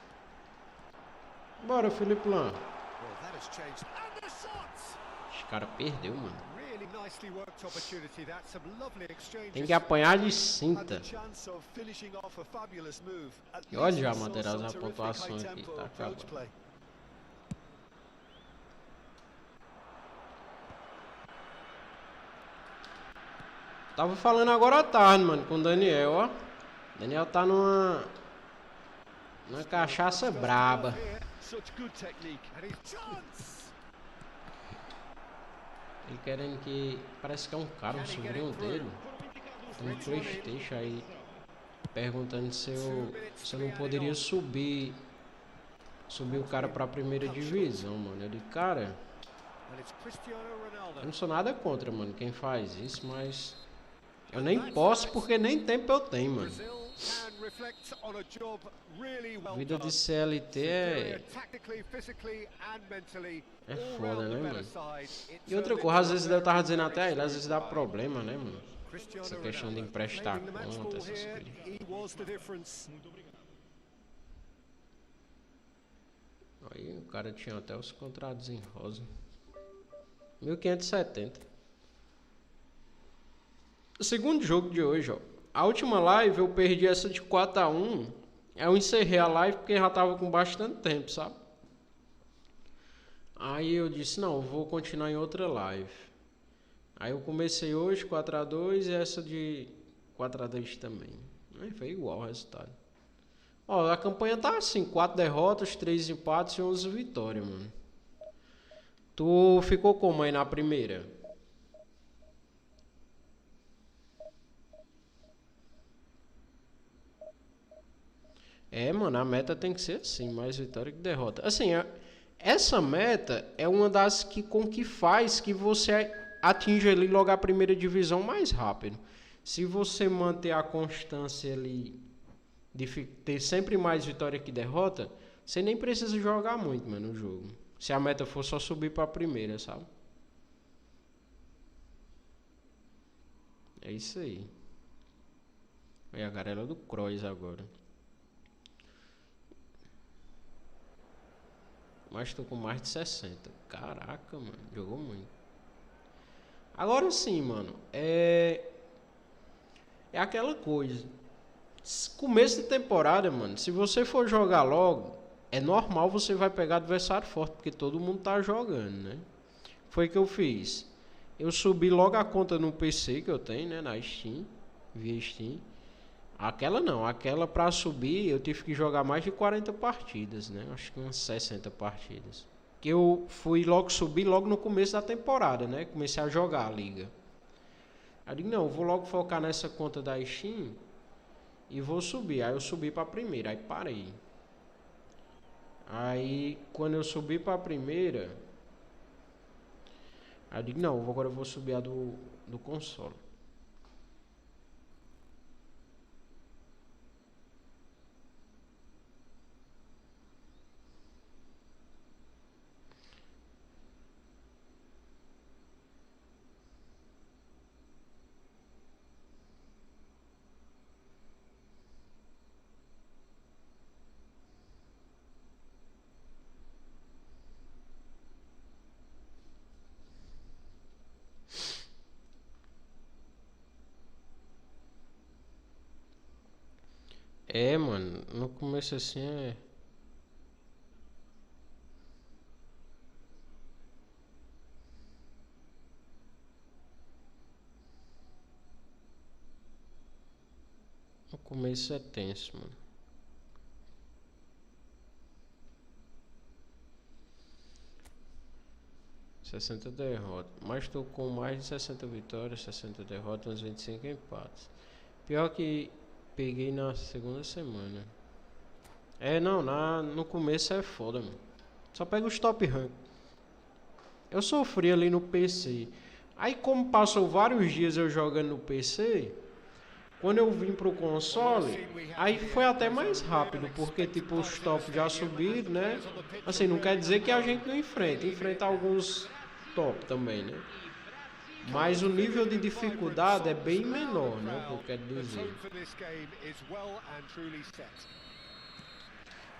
Bora, Felipe Lan. Well, that has changed. And the shots! Esse cara perdeu, mano. Really nicely worked opportunity. That's some lovely exchanges. Tem que apanhar de Had the cinta. chance of finishing off a fabulous move. At E olha least já, we saw Matheus, some a terrific pontuação aqui, high-tempo tá approach acabando. play. Tava falando agora à tarde, mano, com o Daniel, ó. O Daniel tá numa cachaça braba. Such good technique. And his chance! Ele querendo que... Parece que é um cara, um sobrinho dele. Tem um PlayStation aí. Perguntando se eu não poderia subir o cara pra primeira divisão, mano. Eu digo, cara, eu não sou nada contra, mano, quem faz isso, mas eu nem posso porque nem tempo eu tenho, mano. Vida de CLT é foda, né, mano? E outra coisa, às vezes eu tava dizendo até ele, às vezes dá problema, né, mano? Essa questão de emprestar conta, essas coisas. Aí o cara tinha até os contratos em rosa. 1570. O segundo jogo de hoje, ó. A última live eu perdi essa de 4-1. Eu encerrei a live porque já tava com bastante tempo, sabe? Aí eu disse, não, eu vou continuar em outra live. Aí eu comecei hoje 4-2 e essa de 4-2 também. Aí foi igual o resultado. Ó, a campanha tá assim, 4 derrotas, 3 empates e 11 vitórias, mano. Tu ficou como aí na primeira? É, mano, a meta tem que ser assim, mais vitória que derrota. Assim, essa meta é uma das com que faz que você atinja ali logo a primeira divisão mais rápido. Se você manter a constância ali de ter sempre mais vitória que derrota, você nem precisa jogar muito, mano, no jogo. Se a meta for só subir pra primeira, sabe? É isso aí. É a galera do Cross agora. Mas tô com mais de 60. Caraca, mano. Jogou muito. Agora sim, mano. É aquela coisa. Começo de temporada, mano. Se você for jogar logo, é normal você vai pegar adversário forte. Porque todo mundo tá jogando, né? Foi o que eu fiz. Eu subi logo a conta no PC que eu tenho, né? Na Steam. Via Steam. Aquela não, aquela pra subir eu tive que jogar mais de 40 partidas, né? Acho que umas 60 partidas. Que eu fui logo subir logo no começo da temporada, né? Comecei a jogar a liga. Aí eu digo, não, eu vou logo focar nessa conta da Steam e vou subir. Aí eu subi pra primeira, aí parei. Aí quando eu subi pra primeira, aí eu digo, não, agora eu vou subir a do console. É, mano, no começo assim é... No começo é tenso, mano. ...60 derrotas. Mas tô com mais de 60 vitórias, 60 derrotas, uns 25 empates. Pior que peguei na segunda semana. É, não, no começo é foda, mano. Só pega os top rank. Eu sofri ali no PC. Aí como passou vários dias eu jogando no PC... Quando eu vim pro console, aí foi até mais rápido, porque tipo os top já subiram, né? Assim, não quer dizer que a gente não enfrenta alguns top também, né? Mas o nível de dificuldade é bem menor, né? O que eu quero dizer.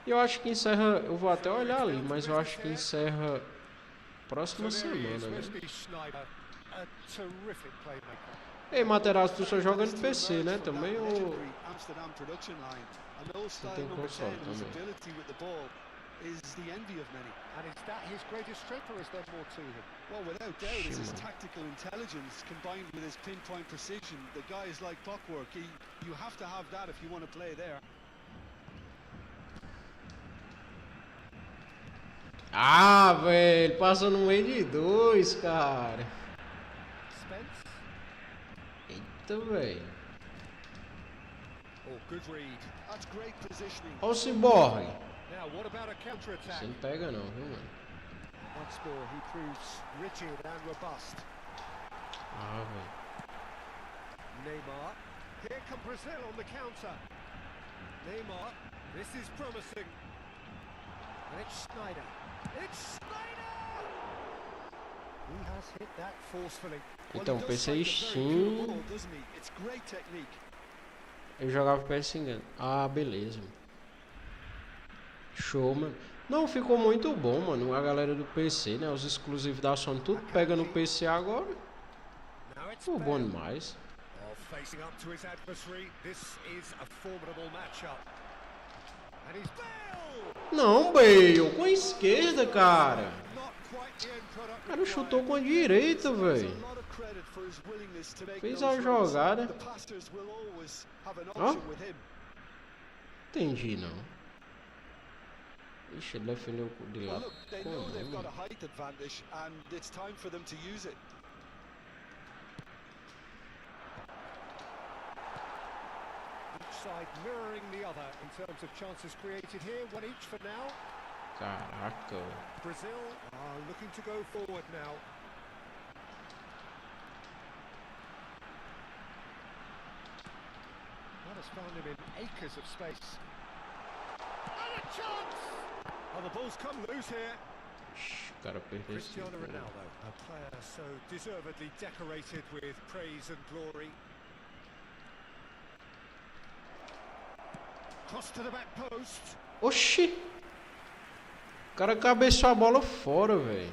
E eu acho que encerra, eu vou até olhar ali, mas eu acho que encerra próxima semana, né? Ei, Materazzo, tu só joga no PC, né? Também ou... Você tem console também. Is the envy of many. And is that his greatest strength, or is there more to him? Well, without doubt, it's his tactical intelligence combined with his pinpoint precision. The guy is like clockwork. You have to have that if you want to play there. Ah, velho, passou no meio de dois, cara. defense. Eita, velho. Oh, good read. That's great positioning. Olha o ciborgue. Now, what about a counter-attack? Você não pega não, viu, mano? Once more, he proves rigid and robust. Ah, velho. Neymar. Here come Brazil on the counter. Neymar. This is promising. And it's Schneider. It's Schneider! He has hit that forcefully. Então, Well, he does PC strike a very good Steam. ball, doesn't he? It's great technique. Eu jogava PS5. Ah, beleza. Show, mano. Não, ficou muito bom, mano. A galera do PC, né? Os exclusivos da Sony, tudo pega no PC agora. Now it's Ficou bom Bale. demais. Oh, facing up to his adversary. This is a formidable matchup. And he's Bale! Não, Bale, com a esquerda, cara. Not quite the end product O cara chutou required. com a direita, There's velho. a lot of credit for his willingness to make Fez those a runs. jogada. The passers will always have an Ó. option with him. Entendi, não. Ixi, ele defendeu de Well, lado. look, they Como, know they've got a mano? height advantage, and it's time for them to use it. Each side mirroring the other in terms of chances created here. One each for now. Caraca, velho. Brazil are looking to go forward now. That has found him in acres of space. And a chance! Oh, the ball's come loose here. Ixi, o cara perdeu esse Cristiano gol. Ronaldo, a player so deservedly decorated with praise and glory. Cross to the back post. Oxi! O cara cabeceou a bola fora, velho.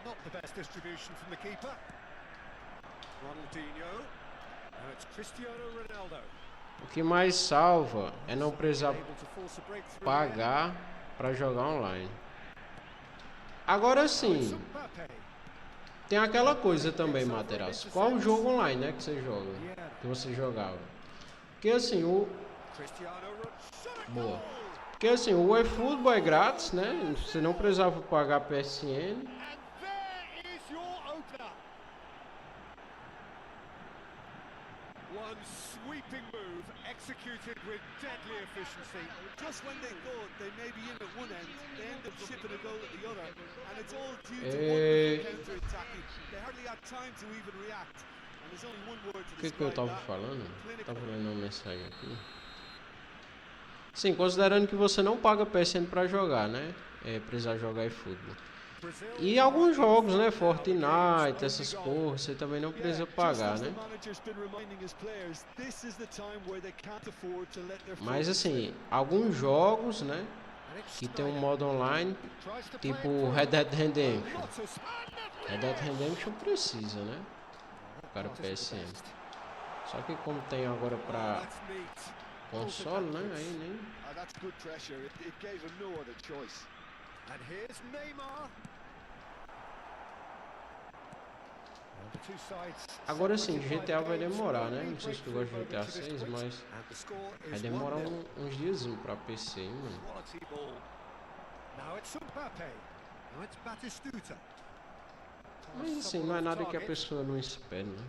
Not the best distribution from the keeper. Ronaldinho. Now it's Cristiano Ronaldo. O que mais salva é não precisar Able to force a breakthrough pagar pra jogar online. Agora here. sim, Mbappe. tem aquela coisa também, Materas. Qual o jogo online, né, que você joga? Que você jogava? Porque assim, o... Cristiano Ronaldo. Boa. Porque assim, o eFootball é grátis, né? Você não precisava pagar PSN. And there is your opener. One sweeping move executed with deadly efficiency. Just when they thought they may be in at one end, they end up shipping a goal at the other, and it's all due to wonderful counter-attacking. They hardly had time to even react, and there's only one word to O que eu describe tava that. falando? Tava lendo uma mensagem aqui. Sim, considerando que você não paga PSN pra jogar, né? É, precisar jogar eFootball. Brazil E alguns jogos, né? Fortnite, essas porras, você também não precisa pagar, né? Mas assim, alguns jogos, né? Que tem um modo online, tipo Red Dead Redemption. Red Dead Redemption precisa, né? Para o PSN. Só que como tem agora pra console, né? Aí nem... That's good pressure. It gave him no other choice. And here's Neymar. And the two sides Agora sim, GTA vai demorar, né? Não sei se tu gosta de GTA 6, mas and the score vai is demorar 1-0. uns diazinhos pra PC, hein, mano? Quality ball. Now it's Mbappe. Now it's Batistuta. Mas assim, não é nada que a pessoa não espere, né?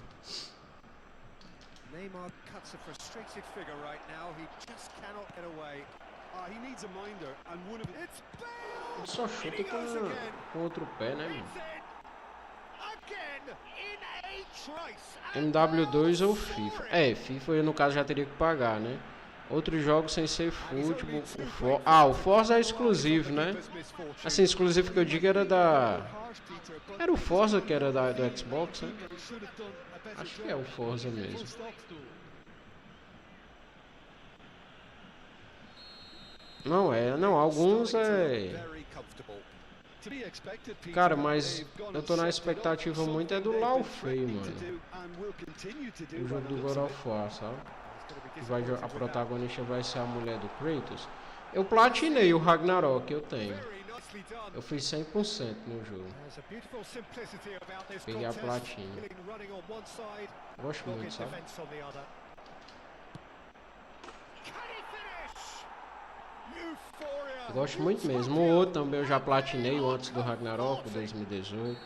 Neymar cuts a frustrated figure right now. He just cannot get away. He needs a minder, and one of it. It's Bale! Ele só chuta com o outro pé, né, mano? It's in! Again in a trice. MW2 ou FIFA. É, FIFA no caso já teria que pagar, né? Outros jogos sem ser futebol. O Forza é exclusivo, né? Assim, exclusivo que eu digo era da... Era o Forza que era do Xbox, né? Acho que é o Forza mesmo. Não é, não, alguns é... Cara, mas eu tô na expectativa muito é do Laufey, mano. O jogo do God of War, sabe? A protagonista vai ser a mulher do Kratos. Eu platinei o Ragnarok, eu tenho. Eu fiz 100% no jogo. Peguei a platina. Gosto muito, sabe? Eu gosto muito mesmo. O outro também eu já platinei, o antes do Ragnarok, 2018.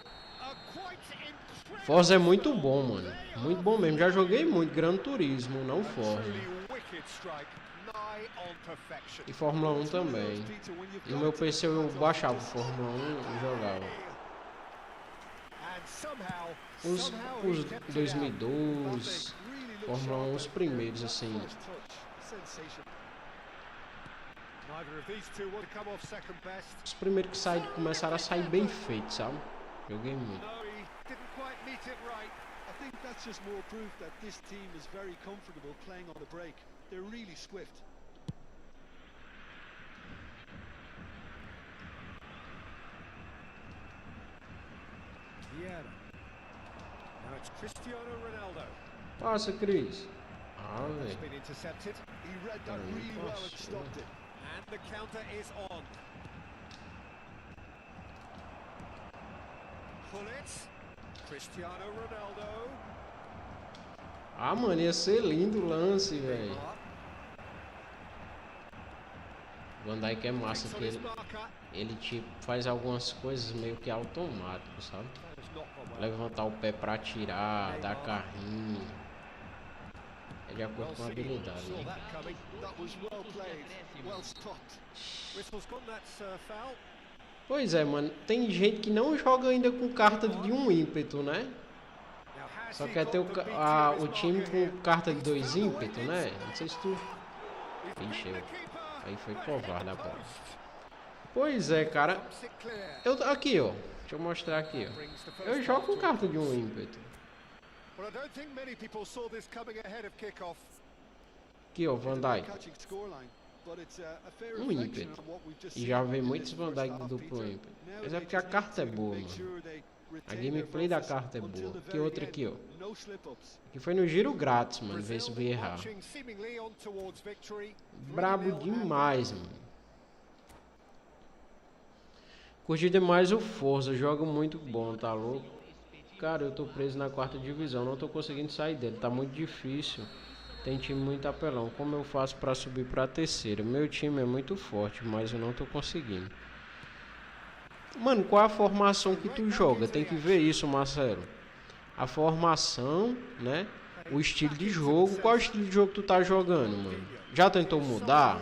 Forza é muito bom, mano. Muito bom mesmo. Já joguei muito Gran Turismo, não Forza. E Fórmula 1 também. No meu PC eu baixava Fórmula 1 e jogava. Os 2012, Fórmula 1, os primeiros, assim. Os primeiros que começaram a sair bem feitos, sabe? Joguei muito. I think that's just more proof that this team is very comfortable playing on the break. They're really swift. Now it's Cristiano Ronaldo. Passa, Cris. Ah, It's velho. been intercepted. He read that really well and stopped it. And the counter is on. Pull it. Cristiano Ronaldo. Ah, mano, ia ser lindo o lance, velho. O Van Dijk é massa, que ele tipo faz algumas coisas meio que automático, sabe? Levantar o pé pra atirar, dar carrinho. É de acordo com a habilidade, né? Pois é, mano. Tem gente que não joga ainda com carta de um ímpeto, né? Só quer ter o time com carta de 2 ímpetos, né? Não sei se tu... Ixi, aí foi covarde a bola. Pois é, cara. Aqui, ó. Deixa eu mostrar aqui, ó. Eu jogo com carta de 1 ímpeto. Aqui, ó, Van Dijk. 1 ímpeto. E já vem muitos Van Dijk de duplo ímpeto. Mas é porque a carta é boa, mano. A gameplay da carta é boa. Que outra aqui, ó. Que foi no giro grátis, mano. Vê se eu vou errar. Brabo demais, mano. Curti demais o Forza. Jogo muito bom, tá louco? Cara, eu tô preso na 4ª divisão. Não tô conseguindo sair dele. Tá muito difícil. Tem time muito apelão. Como eu faço pra subir pra 3ª? Meu time é muito forte, mas eu não tô conseguindo. Mano, qual é a formação que tu joga? Tem que ver isso, Marcelo. A formação, né? O estilo de jogo. Qual é o estilo de jogo que tu tá jogando, mano? Já tentou mudar?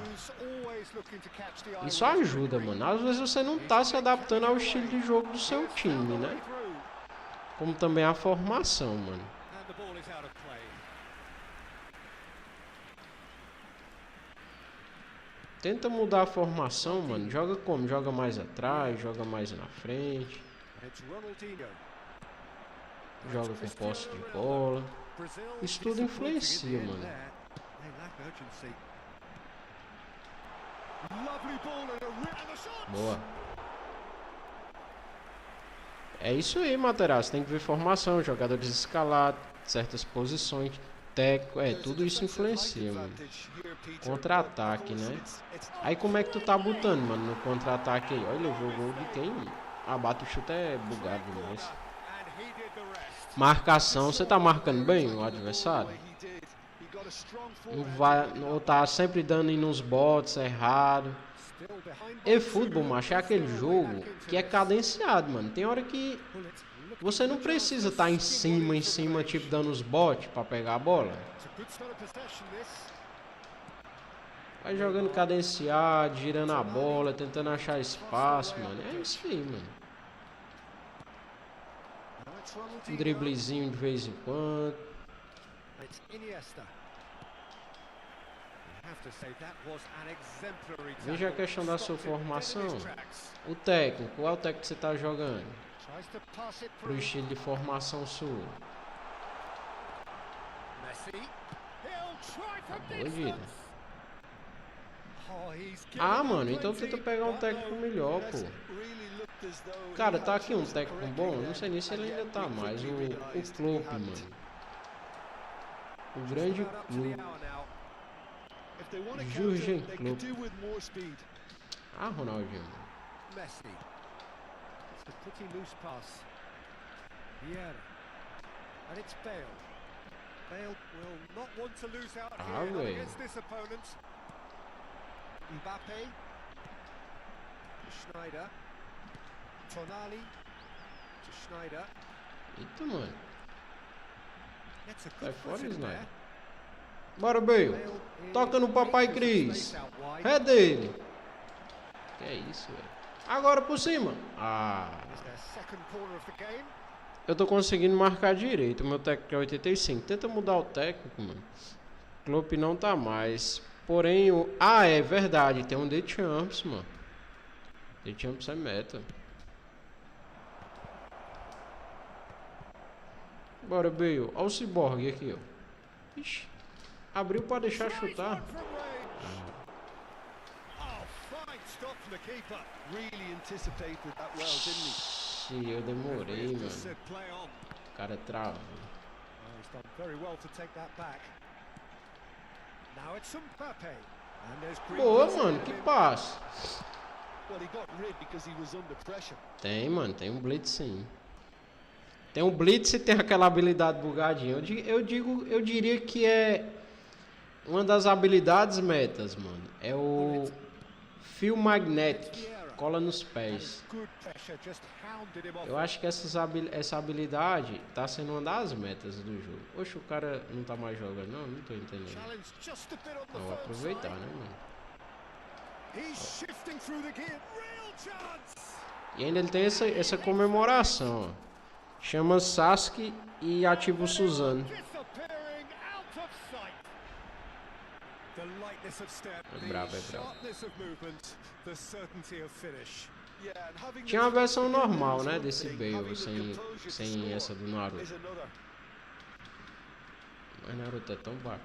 Isso ajuda, mano. Às vezes você não tá se adaptando ao estilo de jogo do seu time, né? Como também a formação, mano. Tenta mudar a formação, mano. Joga como? Joga mais atrás, joga mais na frente. Joga com posse de bola. Isso tudo influencia, mano. Boa. É isso aí, Materazzi. Tem que ver formação, jogadores escalados, certas posições. Técnico, tudo isso influencia, mano. Contra-ataque, né? Aí como é que tu tá botando, mano, no contra-ataque aí? Olha, levou o gol de quem? Ah, bate o chute é bugado demais. Marcação, você tá marcando bem o adversário? Não vai, ou tá sempre dando em uns bots errado. eFootball, macho, é aquele jogo que é cadenciado, mano. Tem hora que você não precisa estar em cima, tipo, dando os botes pra pegar a bola. Vai jogando cadenciado, girando a bola, tentando achar espaço, mano. É isso aí, mano. Um driblezinho de vez em quando. Veja a questão da sua formação. O técnico, qual é o técnico que você tá jogando? Pro estilo de formação sua. Boa vida. Ah, mano, então tenta pegar um técnico melhor, pô. Cara, tá aqui um técnico bom. Não sei nem se ele ainda tá mais. O Klopp, mano. O grande Klopp. Jurgen Klopp. Ah, Ronaldinho. Ah, velho. Schneider. Tonali to Schneider. Eita, mano. Gets a Sai good fora, foot in Snyder. there. Bora, Bale. Toca no papai Cris. É dele. Que é isso, velho. Agora por cima. Ah. It's their second corner of the game. Eu tô conseguindo marcar direito. O meu técnico é 85. Tenta mudar o técnico, mano. O Klopp não tá mais. Porém, o... Ah, é verdade. Tem um The Champs, mano. The Champs é meta. Bora, Bale. Olha o Cyborg aqui, ó. Ixi. Abriu pra deixar chutar. Ixi, eu demorei, mano. O cara travou. Boa, mano. Que passe. Tem, mano. Tem um blitz, sim. Tem um blitz e tem aquela habilidade bugadinha. Eu diria que é uma das habilidades metas, mano. É o fio magnético. Cola nos pés. Eu acho que essa habilidade tá sendo uma das metas do jogo. Oxe, o cara não tá mais jogando, não? Não tô entendendo. Não, vou aproveitar, né, mano? E ainda ele tem essa comemoração, ó. Chama Sasuke e ativa o Suzano. É brabo, é brabo. Tinha uma versão normal, né, desse Bale, sem essa do Naruto. Mas Naruto é tão bacana.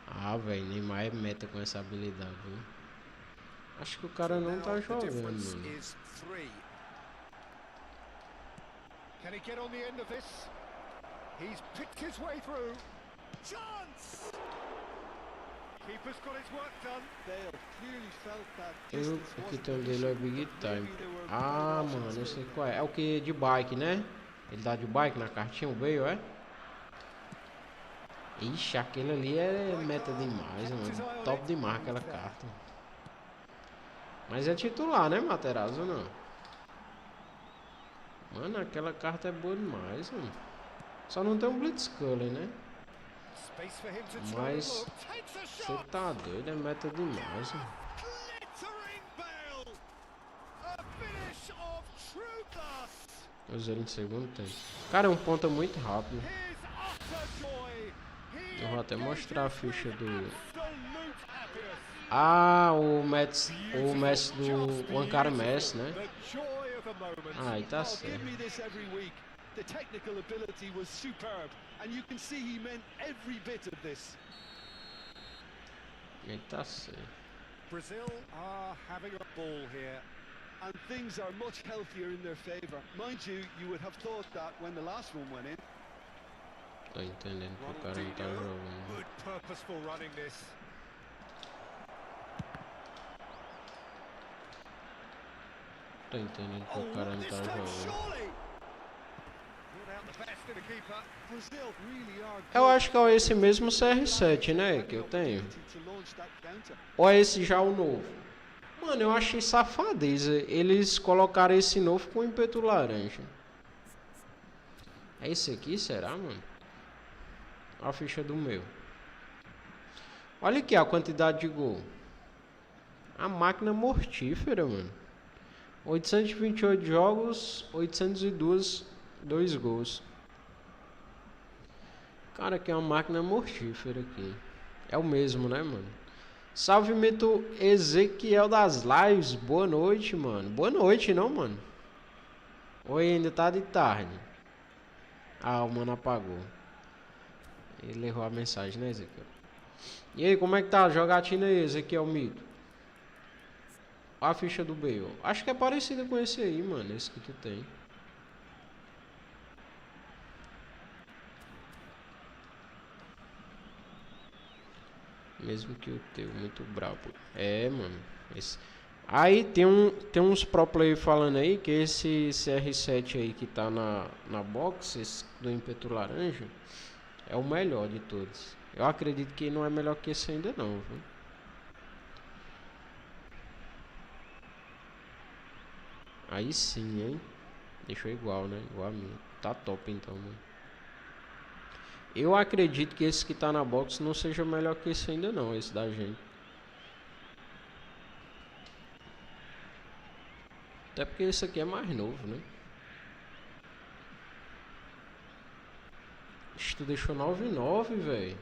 Ah, velho, Neymar é meta com essa habilidade, viu? Acho que o cara não tá jogando, mano. Can he get on the end of this? He's picked his way through. Chance! Keeper's got his work done. Dale clearly felt that distance. O quitão dele é Big Time. Ah, mano, eu sei qual é. É o que de bike, né? Ele dá de bike na cartinha, o Bale, é? Ixi, aquele ali é meta demais, mano. Top demais aquela carta. Mas é titular, né, Materazzo, ou não? Mano, aquela carta é boa demais, mano. Só não tem um Blitzscully, né? Mas você tá doido, é meta demais, mano. Usando em segundo tempo. Cara, é um ponta muito rápido. Eu vou até mostrar a ficha do... Ah, o Messi do Ankara Messi, né? Ah, aí tá certo. The technical ability was superb, and you can see he meant every bit of this. Aí tá certo. Brazil are having a ball here, and things are much healthier in their favor. Mind you, you would have thought that when the last one went in. Tô entendendo que o cara não tá jogando. Good purposeful running this. Tô entendendo que o cara não tá jogando. Eu acho que é esse mesmo CR7, né, que eu tenho. Ou é esse já o novo? Mano, eu achei safadeza eles colocaram esse novo com ímpeto laranja. É esse aqui, será, mano? A ficha do meu. Olha aqui a quantidade de gol. A máquina mortífera, mano. 828 jogos, 802 gols. Cara, que é uma máquina mortífera aqui. É o mesmo, né, mano? Salve, mito Ezequiel das lives. Boa noite, mano. Boa noite, não, mano? Oi, ainda tá de tarde. Ah, o mano apagou. Ele errou a mensagem, né, Ezequiel? E aí, como é que tá a jogatina aí, Ezequiel Mito? A ficha do Bale. Acho que é parecida com esse aí, mano. Esse que tu tem. Mesmo que o teu, muito brabo. É, mano. Esse... Aí tem uns pro player falando aí que esse CR7 aí que tá na box, esse do ímpeto laranja, é o melhor de todos. Eu acredito que não é melhor que esse ainda não, viu? Aí sim, hein? Deixou igual, né? Igual a minha. Tá top então, mano. Eu acredito que esse que tá na box não seja melhor que esse ainda não, esse da gente. Até porque esse aqui é mais novo, né? Tu deixou 9,9, velho.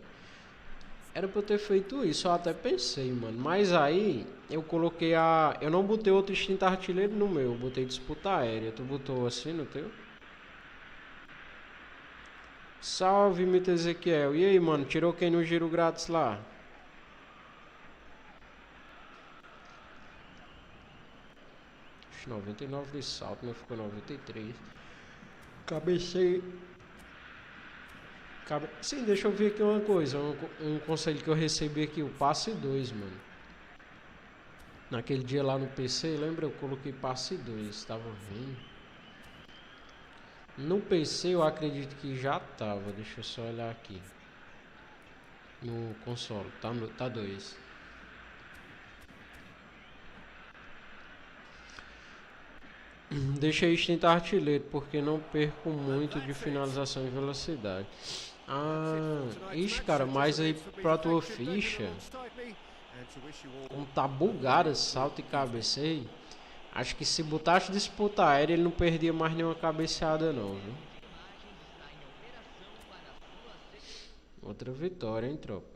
Era pra eu ter feito isso, eu até pensei, mano. Mas aí, eu coloquei a... Eu não botei outro instinto artilheiro no meu. Eu botei disputa aérea. Tu botou assim no teu? Salve, Mito Ezequiel. E aí, mano? Tirou quem no giro grátis lá? Oxe, 99 de salto, mas ficou 93. Cabecei... Sim, deixa eu ver aqui uma coisa. Um conselho que eu recebi aqui. O passe 2, mano. Naquele dia lá no PC, lembra? Eu coloquei passe 2. Tava vendo. No PC eu acredito que já tava. Deixa eu só olhar aqui. No console. Tá 2. Deixei extinto artilheiro, porque não perco muito de finalização e velocidade. Ah, ixi, cara, mas aí pra tua ficha, como tá bugada, salto e cabeceio, acho que se botasse disputa aérea, ele não perdia mais nenhuma cabeceada não, viu? Outra vitória, hein, tropa?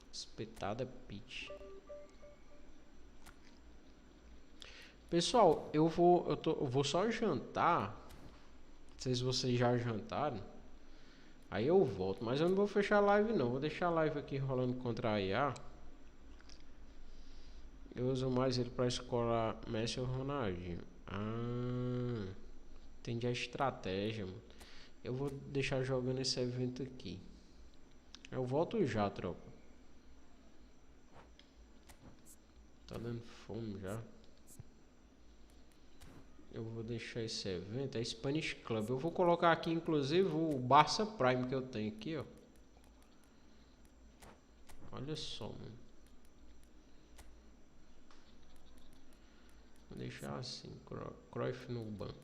Espetada pitch. Pessoal, eu vou só jantar. Não sei se vocês já jantaram. Aí eu volto, mas eu não vou fechar a live não. Vou deixar a live aqui rolando contra a IA. Eu uso mais ele para escolar Messi ou Ronaldinho. Ah, entendi a estratégia, mano. Eu vou deixar jogando esse evento aqui. Eu volto já, tropa. Tá dando fome já. Eu vou deixar esse evento. É Spanish Club. Eu vou colocar aqui, inclusive, o Barça Prime que eu tenho aqui, ó. Olha só, mano. Vou deixar assim, Cruyff no banco.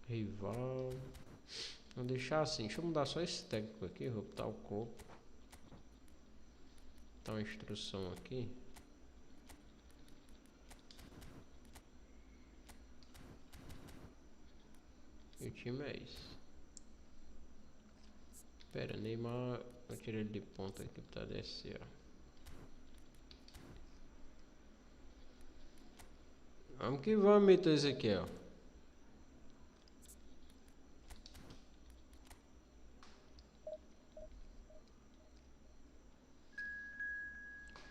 Rival. Vou deixar assim. Deixa eu mudar só esse técnico aqui. Vou botar o corpo. Tá uma instrução aqui. E o time é isso. Pera, Neymar. Eu tirei ele de ponta aqui pra descer, ó. Vamos que vamos, Mito Ezequiel.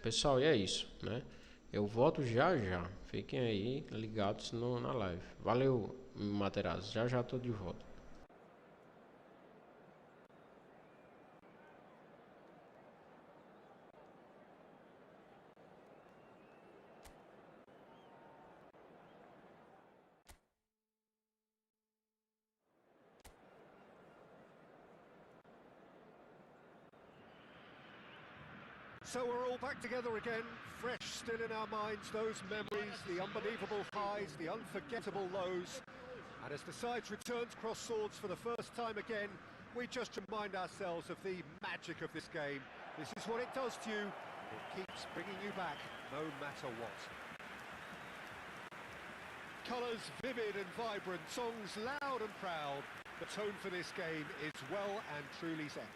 Pessoal, e é isso, né? Eu volto já já. Fiquem aí ligados na live. Valeu, Materazzi. Já já tô de volta. So we're all back together again, fresh still in our minds, those memories, the unbelievable highs, the unforgettable lows. And as the sides return to cross swords for the first time again, we just remind ourselves of the magic of this game. This is what it does to you. It keeps bringing you back, no matter what. Colours vivid and vibrant, songs loud and proud. The tone for this game is well and truly set.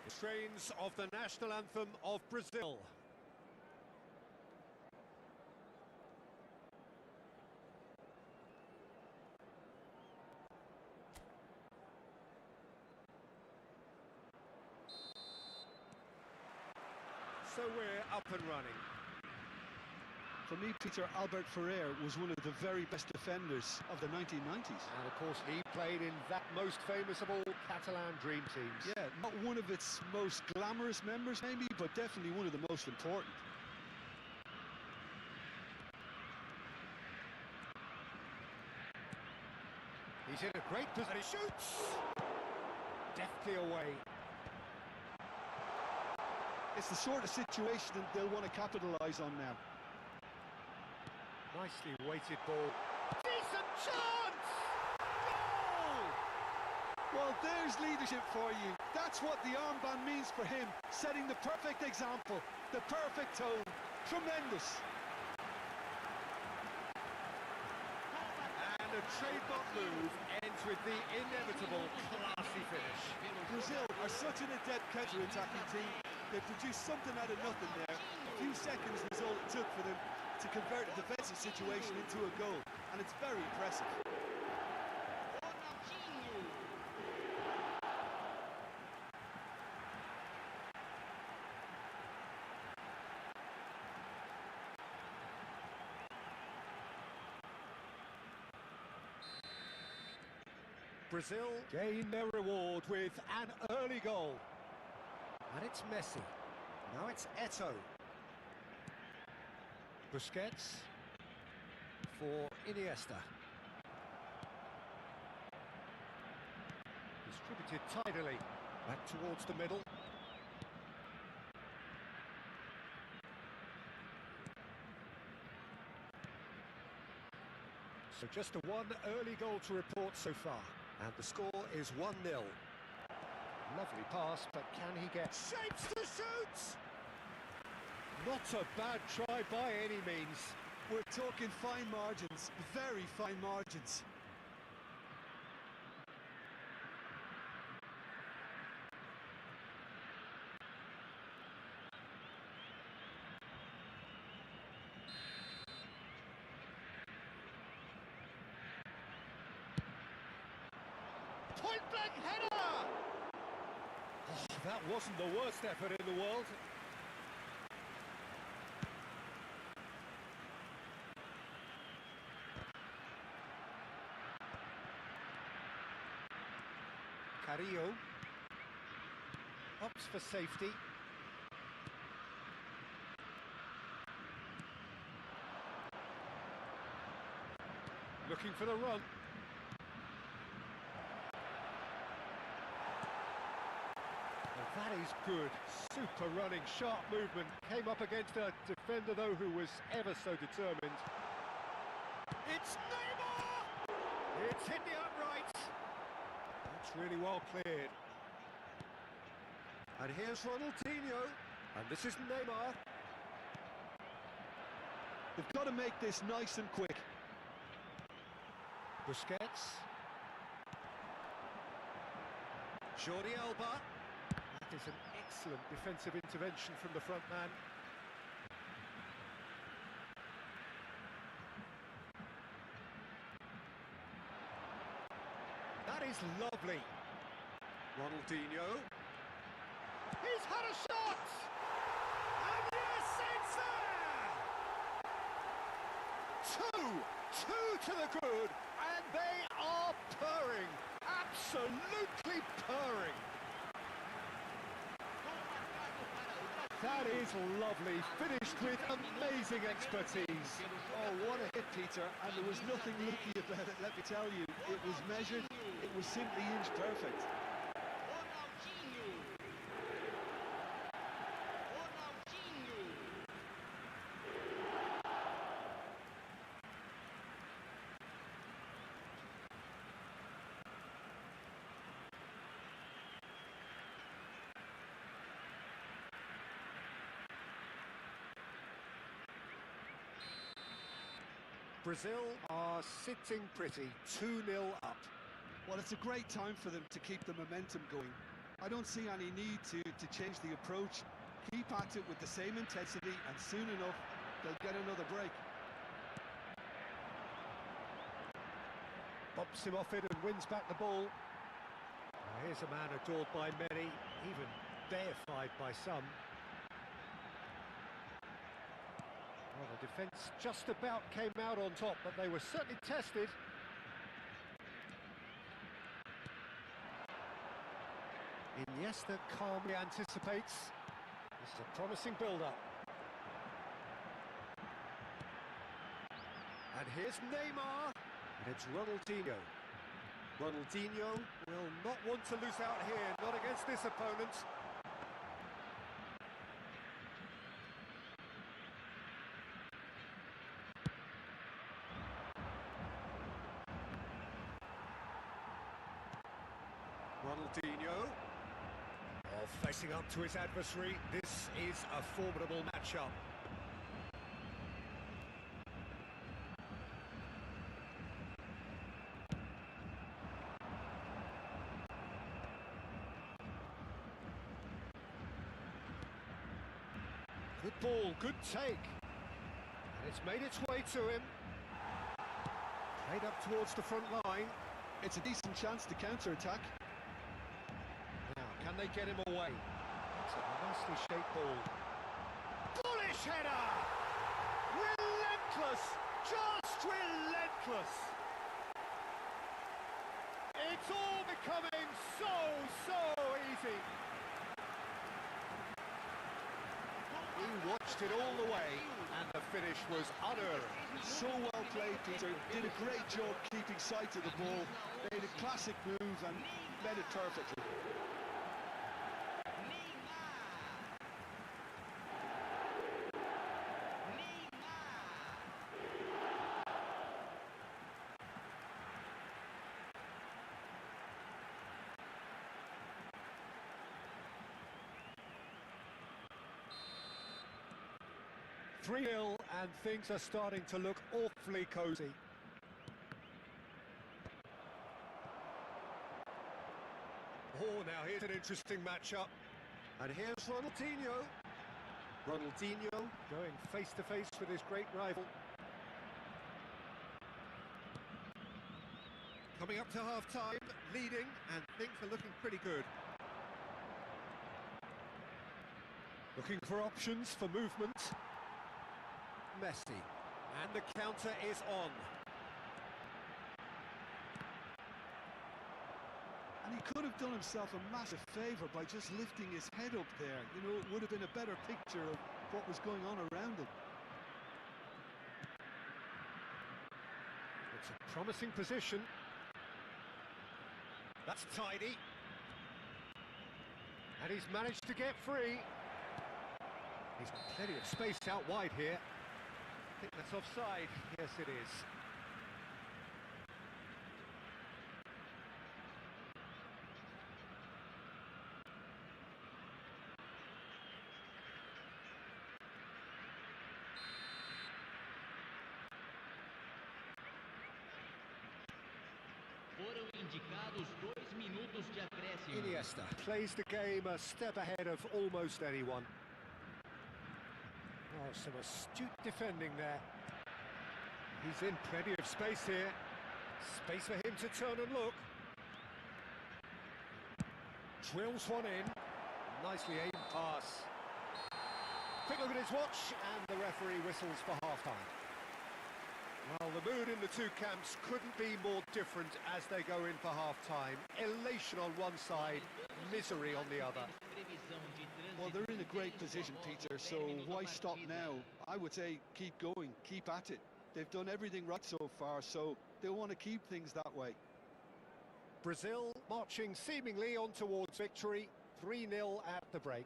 The strains of the national anthem of Brazil. So we're up and running. For me, Peter Albert Ferrer was one of the very best defenders of the 1990s. And of course he played in that most famous of all Catalan dream teams. Yeah, not one of its most glamorous members maybe, but definitely one of the most important. He's in a great position, he shoots! Deftly away. It's the sort of situation that they'll want to capitalise on now. Nicely weighted ball. Decent chance! Goal! Well, there's leadership for you. That's what the armband means for him, setting the perfect example, the perfect tone. Tremendous. And a trademark move ends with the inevitable classy finish. Brazil are such an adept counter-attacking team. They produced something out of nothing there. A few seconds was all it took for them to convert a defensive situation into a goal, and it's very impressive. Brazil gain their reward with an early goal. And it's Messi. Now it's Eto'o. Busquets for Iniesta. Distributed tidily. Back towards the middle. So just a one early goal to report so far. And the score is 1-0. Lovely pass, but can he get shapes to shoot? Not a bad try by any means. We're talking fine margins, very fine margins. Point blank header! Oh, that wasn't the worst effort in the world. Carrillo opts for safety. Looking for the run. That is good. Super running, sharp movement. Came up against a defender, though, who was ever so determined. It's Neymar! It's hit the uprights. That's really well cleared. And here's Ronaldinho. And this is Neymar. They've got to make this nice and quick. Busquets. Jordi Alba. That is an excellent defensive intervention from the front man. That is lovely. Ronaldinho. He's had a shot! And yes, it's there! Two to the good, and they are purring. Absolutely purring. That is lovely, finished with amazing expertise. Oh, what a hit, Peter, and there was nothing lucky about it, let me tell you. It was measured, it was simply inch perfect. Brazil are sitting pretty, 2-0 up. Well, it's a great time for them to keep the momentum going. I don't see any need to change the approach. Keep at it with the same intensity, and soon enough, they'll get another break. Bumps him off it and wins back the ball. Now here's a man adored by many, even deified by some. Well, the defence just about came out on top, but they were certainly tested. Iniesta calmly anticipates. This is a promising build-up. And here's Neymar. And it's Ronaldinho. Ronaldinho will not want to lose out here, not against this opponent. Ronaldinho. Oh, facing up to his adversary, this is a formidable matchup. Good ball, good take. And it's made its way to him. Played up towards the front line. It's a decent chance to counter-attack. Now, can they get him away? It's a nicely shaped ball. Bullish header! Relentless! Just relentless! It's all becoming so easy. He watched it all the way, and the finish was unerring. So well played, Peter. Did a great job keeping sight of the ball. Made a classic move and made it perfectly. 3-0, and things are starting to look awfully cosy. Oh, now here's an interesting matchup. And here's Ronaldinho. Ronaldinho going face-to-face with his great rival. Coming up to half-time, leading, and things are looking pretty good. Looking for options for movement. Messi, and the counter is on. And he could have done himself a massive favour by just lifting his head up there. You know, it would have been a better picture of what was going on around him. It's a promising position. That's tidy. And he's managed to get free. He's got plenty of space out wide here. I think that's offside. Yes, it is. Foram indicados 2 minutos de acréscimo. Iniesta plays the game a step ahead of almost anyone. Oh, some astute defending there. He's in plenty of space here. Space for him to turn and look. Drills one in. Nicely aimed pass. Quick look at his watch, and the referee whistles for half-time. Well, the mood in the two camps couldn't be more different as they go in for half-time. Elation on one side, misery on the other. Well, they're in a great position, Peter, so why stop now? I would say keep going, keep at it. They've done everything right so far, so they'll want to keep things that way. Brazil marching seemingly on towards victory, 3-0 at the break.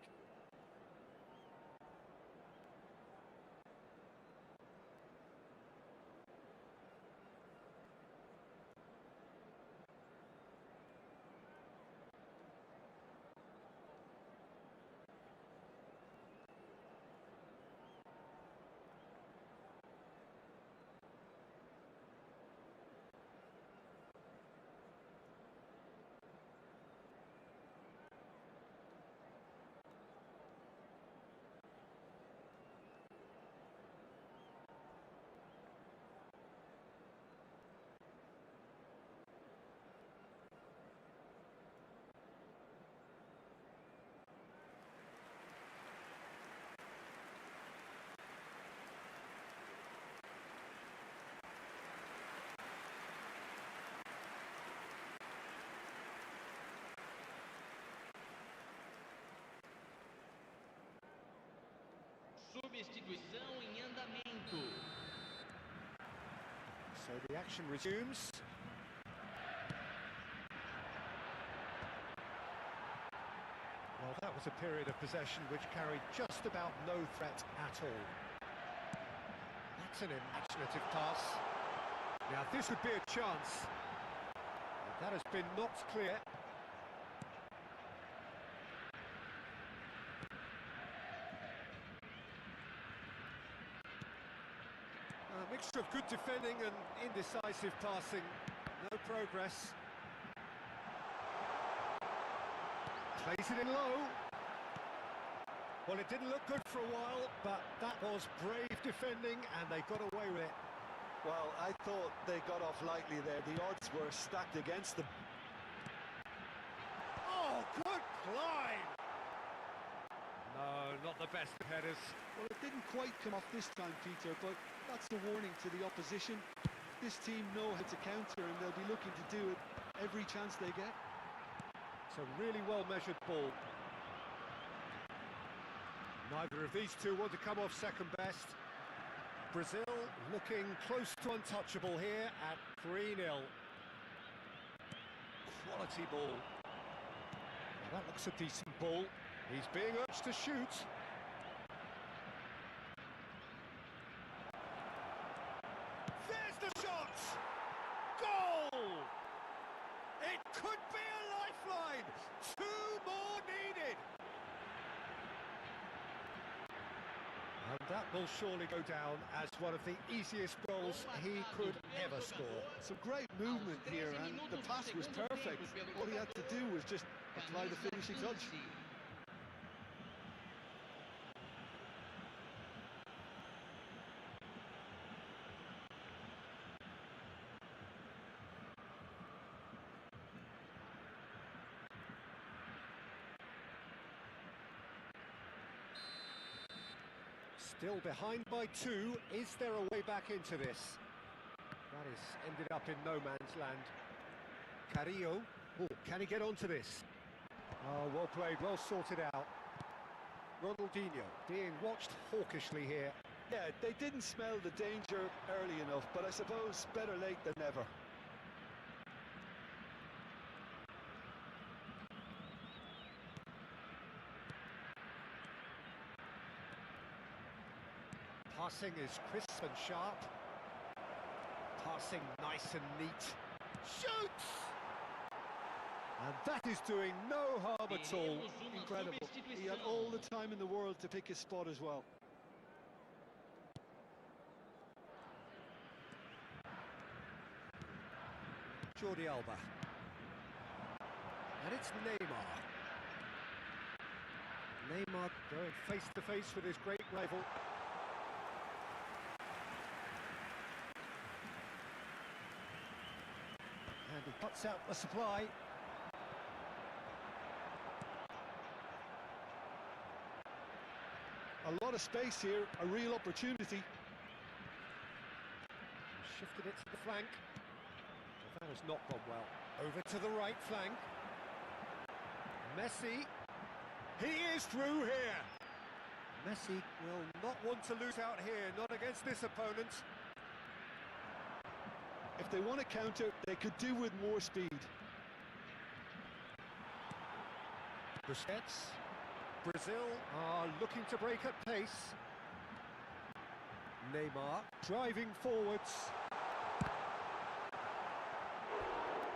Substituição em andamento. So the action resumes. Well, that was a period of possession which carried just about no threat at all. That's an imaginative pass. Now this would be a chance. But that has been knocked clear. Mixture of good defending and indecisive passing. No progress. Plays it in low. Well, it didn't look good for a while, but that was brave defending and they got away with it. Well, I thought they got off lightly there. The odds were stacked against them. Oh, good climb! No, not the best of headers. Well, it didn't quite come off this time, Peter, but that's the warning to the opposition. This team know how to counter and they'll be looking to do it every chance they get. It's a really well-measured ball. Neither of these two want to come off second best. Brazil looking close to untouchable here at 3-0. Quality ball. Now that looks a decent ball. He's being urged to shoot. There's the shot! Goal! It could be a lifeline! 2 more needed! And that will surely go down as one of the easiest goals he could ever score. Some great movement here, and the pass was perfect. All he had to do was just apply the finishing touch. Still behind by 2. Is there a way back into this? That is ended up in no man's land. Carrillo. Oh, can he get onto this? Oh, well played, well sorted out. Ronaldinho being watched hawkishly here. Yeah, they didn't smell the danger early enough, but I suppose better late than never. Passing is crisp and sharp. Passing nice and neat. Shoots! And that is doing no harm at all. Incredible. He had all the time in the world to pick his spot as well. Jordi Alba. And it's Neymar. Neymar going face to face with his great rival. And he cuts out the supply. A lot of space here, a real opportunity. Shifted it to the flank. That has not gone well. Over to the right flank. Messi. He is through here. Messi will not want to lose out here, not against this opponent. If they want to counter, they could do with more speed. Busquets. Brazil are looking to break at pace. Neymar driving forwards.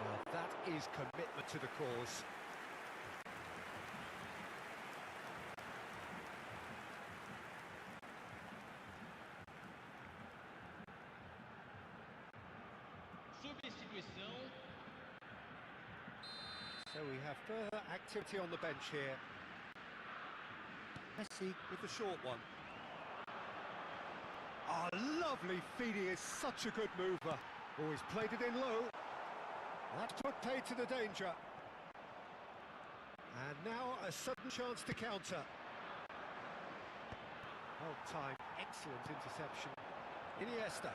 Now that is commitment to the cause. Substituição. So we have further activity on the bench here. Messi with the short one. Oh, lovely feed. He is such a good mover. Oh, he's played it in low. That put paid to the danger. And now a sudden chance to counter. Well timed, excellent interception. Iniesta.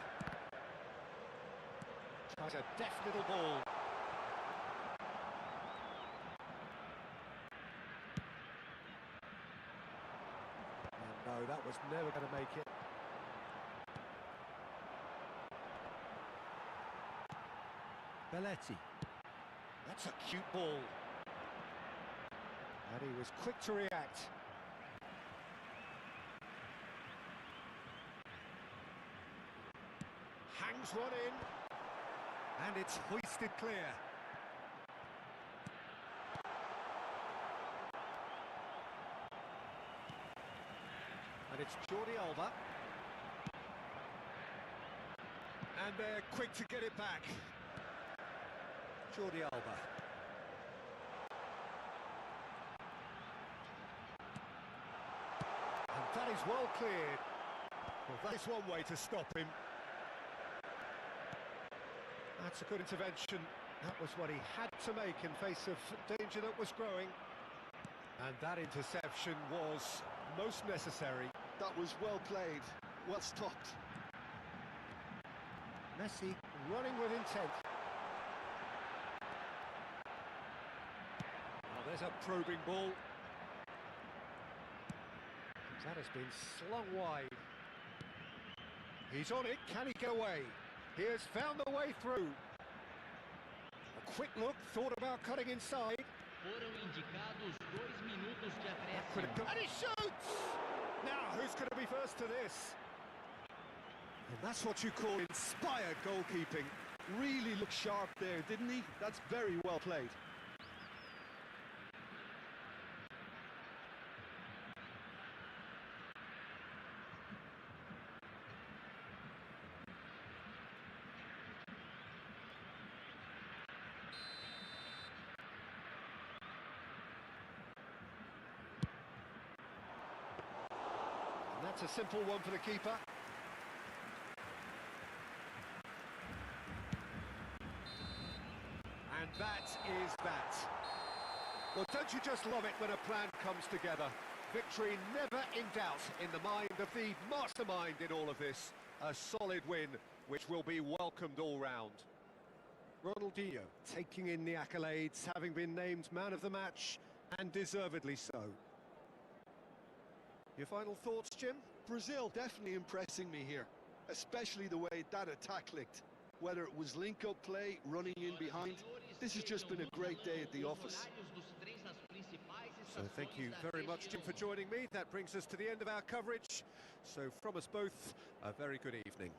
Tries a deft little ball. No, that was never going to make it. Belletti. That's a cute ball. And he was quick to react. Hangs one in. And it's hoisted clear. And it's Jordi Alba. And they're quick to get it back. Jordi Alba. And that is well cleared. Well, that is one way to stop him. That's a good intervention. That was what he had to make in face of danger that was growing. And that interception was most necessary. That was well played, well stopped. Messi running with intent. Oh, there's a probing ball. That has been slung wide. He's on it, can he get away? He has found the way through. A quick look, thought about cutting inside. Foram indicados 2 minutos de acréscimo. And he shoots! Now, who's going to be first to this? And that's what you call inspired goalkeeping. Really looked sharp there, didn't he? That's very well played. And that's a simple one for the keeper. And that is that. Well, don't you just love it when a plan comes together? Victory never in doubt in the mind of the mastermind in all of this. A solid win, which will be welcomed all round. Ronaldinho taking in the accolades, having been named man of the match, and deservedly so. Your final thoughts, Jim? Brazil definitely impressing me here, especially the way that attack clicked. Whether it was link-up play, running in behind, this has just been a great day at the office. So thank you very much, Jim, for joining me. That brings us to the end of our coverage. So from us both, a very good evening.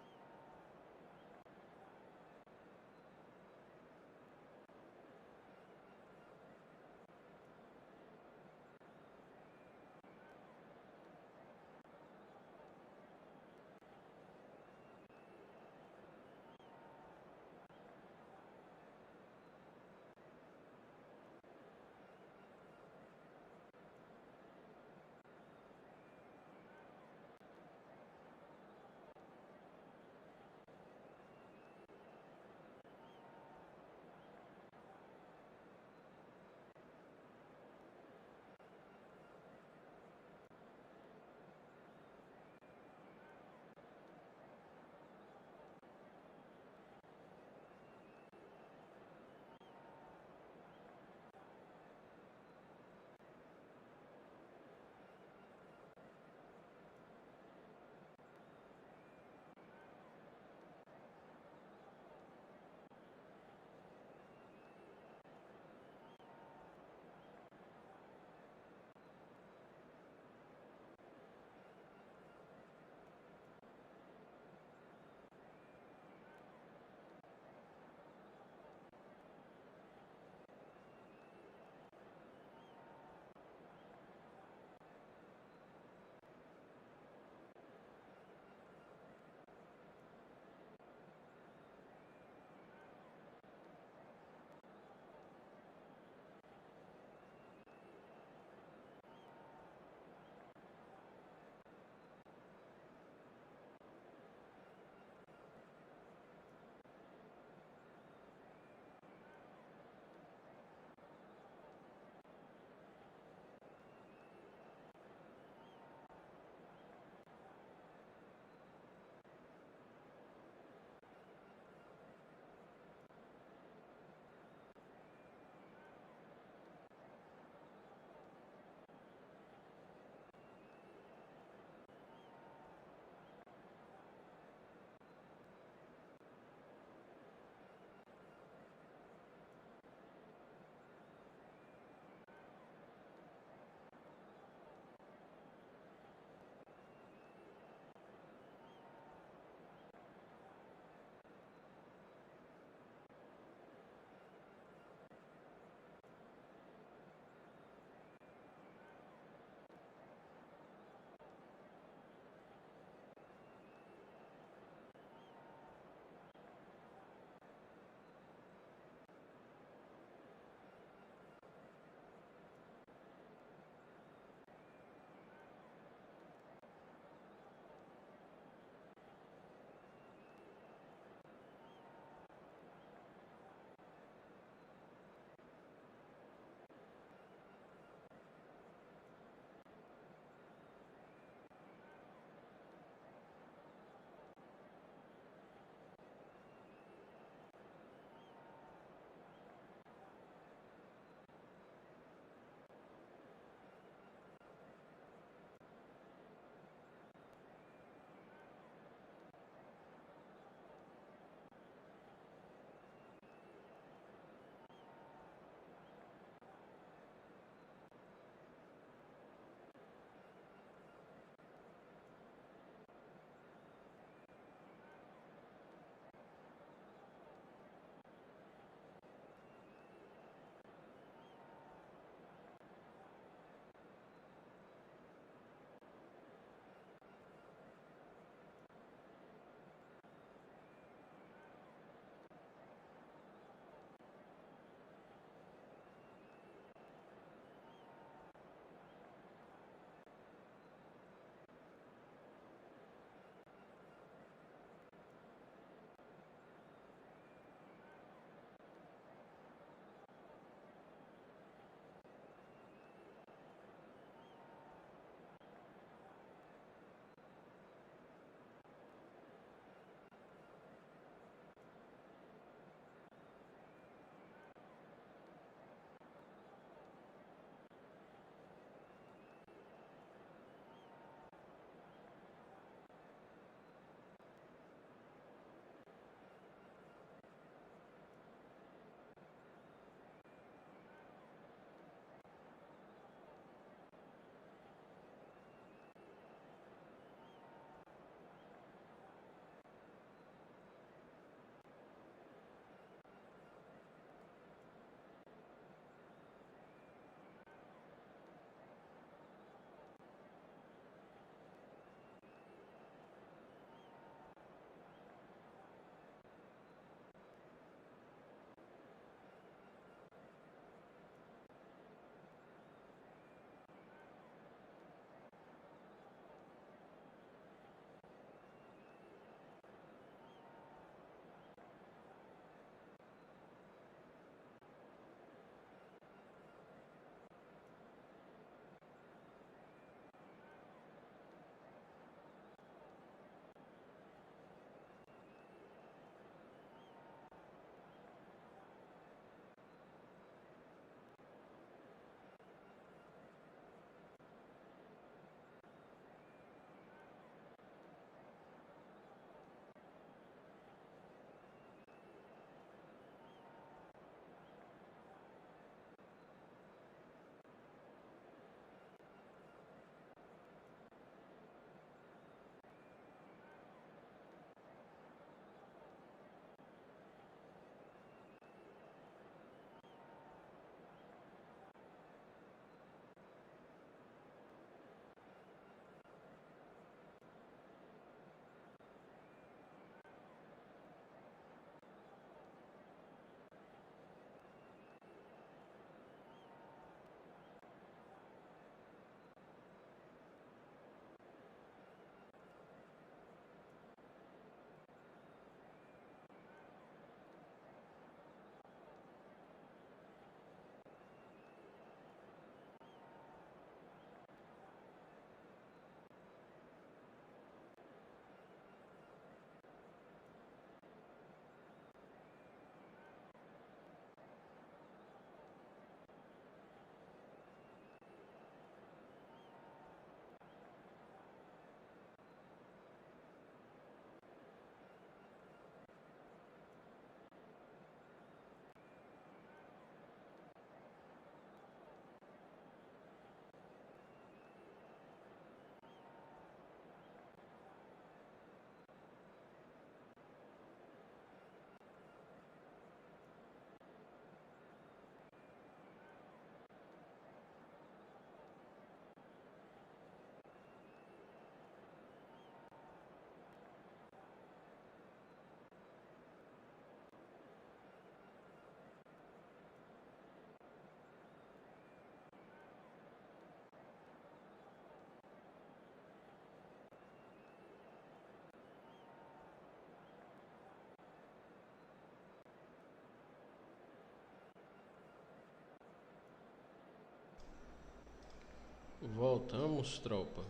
Voltamos, tropa.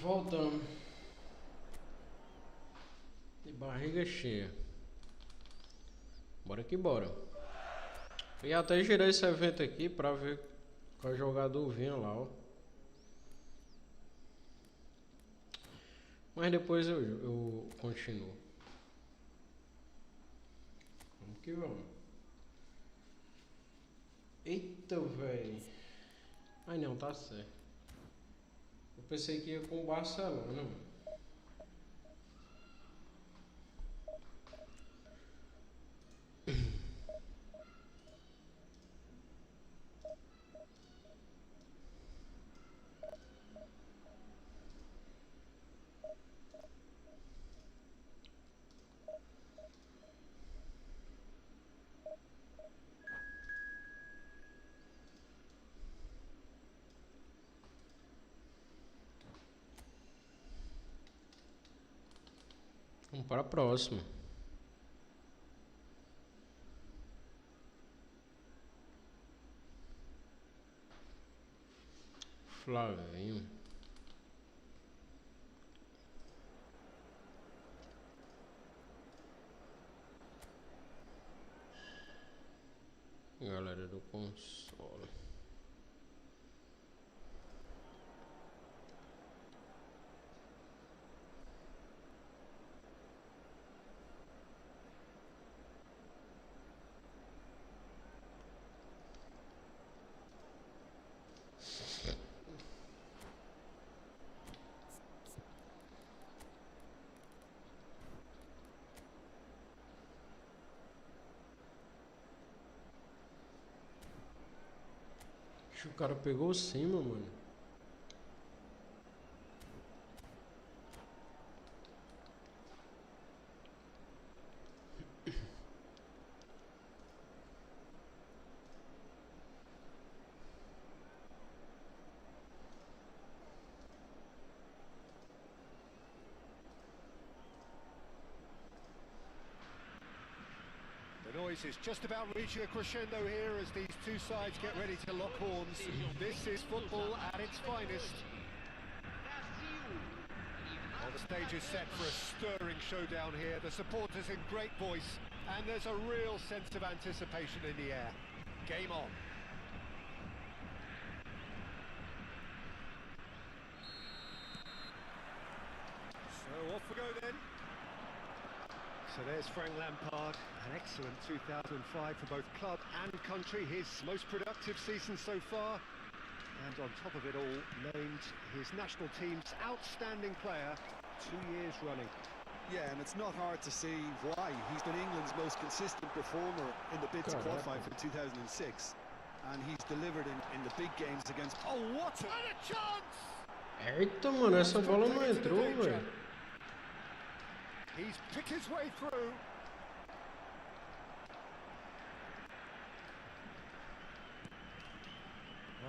Voltamos. De barriga cheia. Bora que bora. E até girar esse evento aqui pra ver qual jogador vinha lá, ó. Mas depois eu continuo. Vamos que vamos. Eita, velho. Ai não, tá certo. Eu pensei que ia com o Barcelona, mano. Vamos para a próxima. Flavinho. Galera do console. O cara pegou cima, mano. The noise is just about reaching a crescendo here as these two sides get ready to lock horns. This is football at its finest. Well, the stage is set for a stirring showdown here. The supporters in great voice, and there's a real sense of anticipation in the air. Game on. So off we go then. So there's Frank Lampard, an excellent 2005 for both club and country, his most productive season so far. And on top of it all, named his national team's outstanding player 2 years running. Yeah, and it's not hard to see why. He's been England's most consistent performer in the bid to qualify for 2006. And he's delivered in the big games against... Oh, what a chance! Eita, mano, essa bola não entrou, velho. He's picked his way through.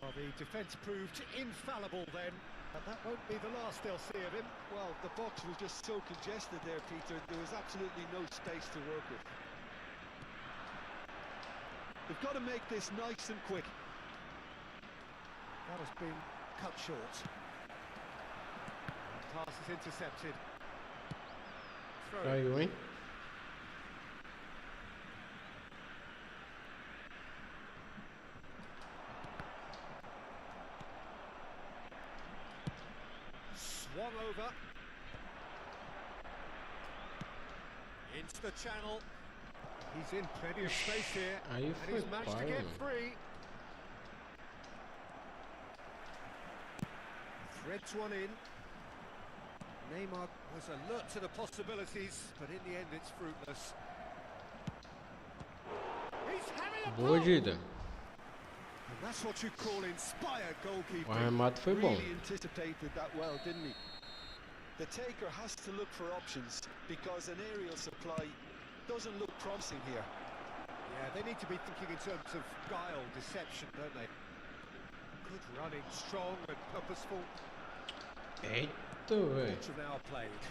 Well, the defence proved infallible then, but that won't be the last they'll see of him. Well, the box was just so congested there, Peter. There was absolutely no space to work with. They've got to make this nice and quick. That has been cut short. Pass is intercepted. Caiu, hein? Swung over. Into the channel. He's in plenty of space here. Aí And foi he's managed to pai, get mano. free. Threads one in. Neymar was alert to the possibilities, but in the end it's fruitless. He's having a Boa, goal! Dida. And that's what you call inspired O goalkeeping. arremate foi bom. Really anticipated that well, didn't he? The taker has to look for options because an aerial supply doesn't look promising here. Yeah, they need to be thinking in terms of guile, deception, don't they? Good running, strong and purposeful. Eita, velho. Quarter of an hour played.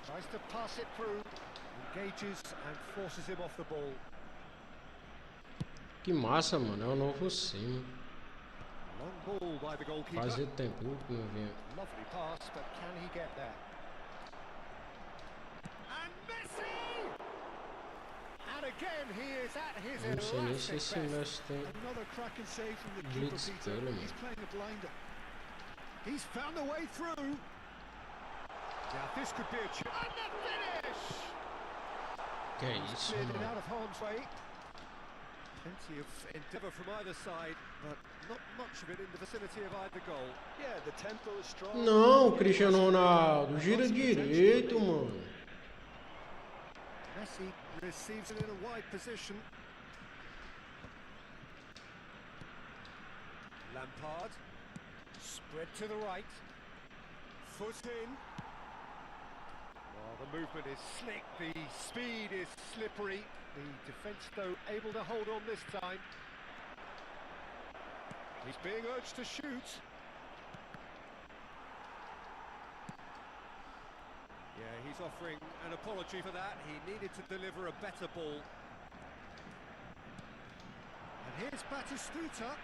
Tries to pass it through, engages and forces him off the ball. Que massa, mano. É o novo sim. Long ball by the goalkeeper. Fazia tempo que não vinha. Lovely pass, but can he get there? And Messi! And again he is at his Não sei nem se elastic esse best. Messi tem Another cracking save from the keeper, blitz Peter. dele, mano. He's playing a blinder. He's found a way through. Now this could be a chance. And the finish! Que é isso, Cleared it mano. out of harm's way. Plenty of endeavour from either side, but not much of it in the vicinity of either goal. Yeah, the tempo is strong. Não, Cristiano Ronaldo. Gira direito, mano. Messi receives it in a wide position. Lampard, spread to the right, foot in. Well, the movement is slick, the speed is slippery. The defence, though, able to hold on this time. He's being urged to shoot. Yeah, he's offering an apology for that. He needed to deliver a better ball. And here's Batistuta.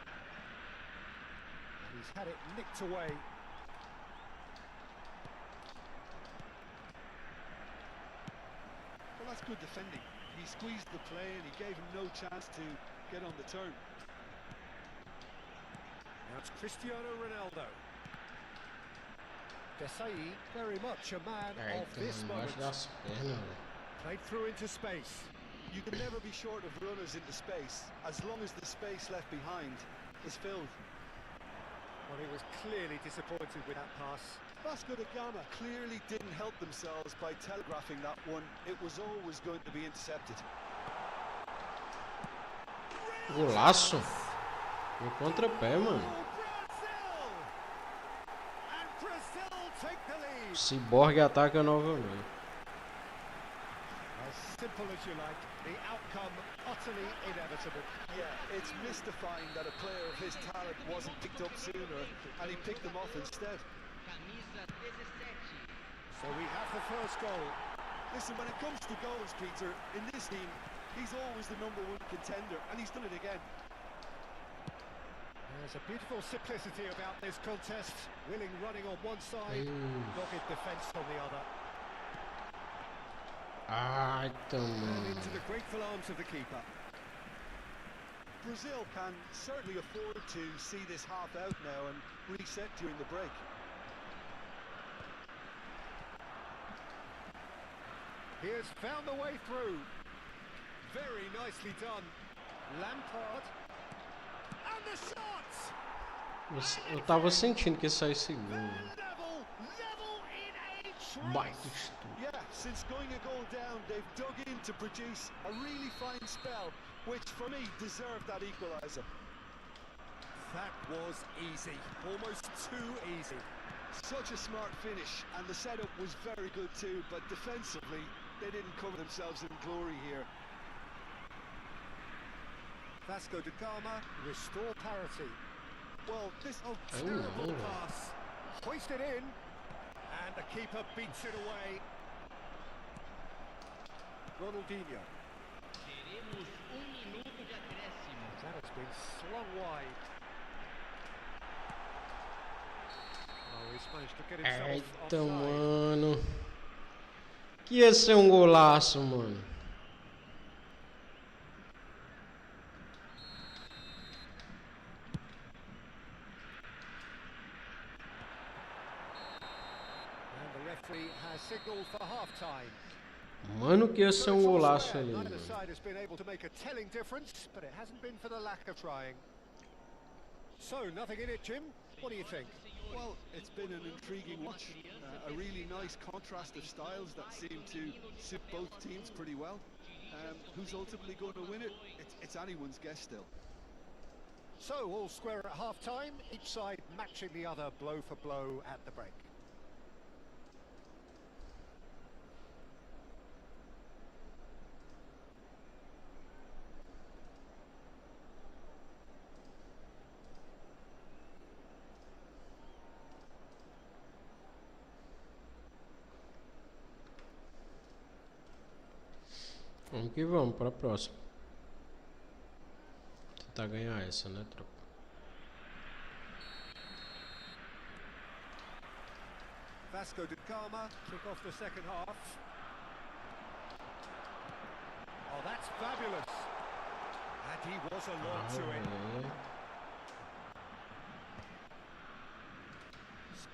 And he's had it nicked away. Well, that's good defending. He squeezed the play and he gave him no chance to get on the turn. Now it's Cristiano Ronaldo. Desai, very much a man Eita, of this mano, moment. embaixo das pernas, velho. Played through into space. You can never be short of runners into space, as long as the space left behind is filled. Well, he was clearly disappointed with that pass. Vasco da Gama clearly didn't help themselves by telegraphing that one. It was always going to be intercepted. Golaço. No contrapé, mano. Brazil! And Brazil take the lead. Cyborg ataca novamente. As simple as you like, the outcome utterly inevitable. Yeah, it's mystifying that a player of his talent wasn't picked up sooner, and he picked them off instead. Camisa 17. So we have the first goal. Listen, when it comes to goals, Peter, in this team, he's always the #1 contender, and he's done it again. There's a beautiful simplicity about this contest. Willing running on one side, dogged defence on the other. Ai, And mano. into the grateful arms of the keeper. Brazil can certainly afford to see this half out now and reset during the break. He has found the way through. Very nicely done. Lampard. And the shot! Eu tava sentindo que ia sair segundo. Level in a Baita trice. estudo. Yeah, since going a goal down, they've dug in to produce a really fine spell, which for me deserved that equaliser. That was easy. Almost too easy. Such a smart finish, and the setup was very good too, but defensively, they didn't cover themselves in glory here. Vasco da Gama restore parity. Well, this Terrible pass. Hoisted in. And the keeper beats it away. Ronaldinho. Teremos minuto de acréscimo. That has been slung wide. Oh, he's managed to get himself Eita, offside. mano. Que ia ser golaço, mano. And the referee has signalled for half-time. Mano, que ia ser So it's all golaço square. ali, Neither mano. side has been able to make a telling difference, but it hasn't been for the lack of trying. So, nothing in it, Jim? What do you think? Well, it's been an intriguing watch. A really nice contrast of styles that seem to suit both teams pretty well. Who's ultimately going to win it? It's anyone's guess still. So, all square at half-time, each side matching the other blow for blow at the break. Vamos que vamos para a próxima. tentar ganhar essa, né, tropa? Vasco da Gama kick off the second half. Oh, that's fabulous. And he was alert to it.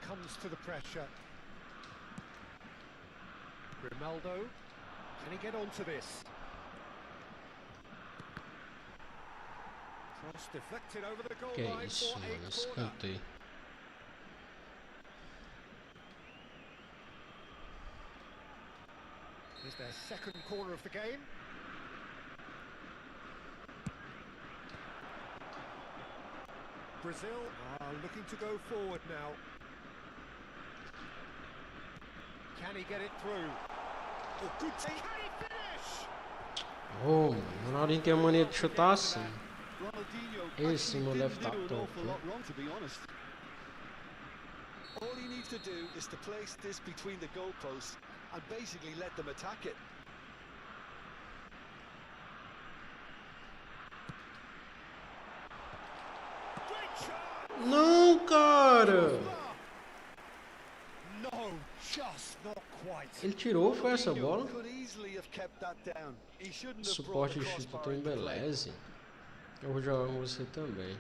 Comes to the pressure. Grimaldo, can he get onto this? Cross deflected over the goal Que line isso, for mano, a corner. escanteio. Is their second corner of the game. Brazil are looking to go forward now. Can he get it through? Oh, good take. Can he finish? Oh, Ronaldinho tem a mania de chutar assim. Ronaldinho Esse actually moleque didn't tá do an top, awful né? lot wrong, to be honest. All he needs to do is to place this between the goalposts and basically let them attack it. Great shot! Não, cara! No, just not quite. Ele tirou, foi essa bola? Could easily have kept that down. He shouldn't have Suporte brought de the chute crossbar tão into play. embeleze. Eu vou jogar com você também.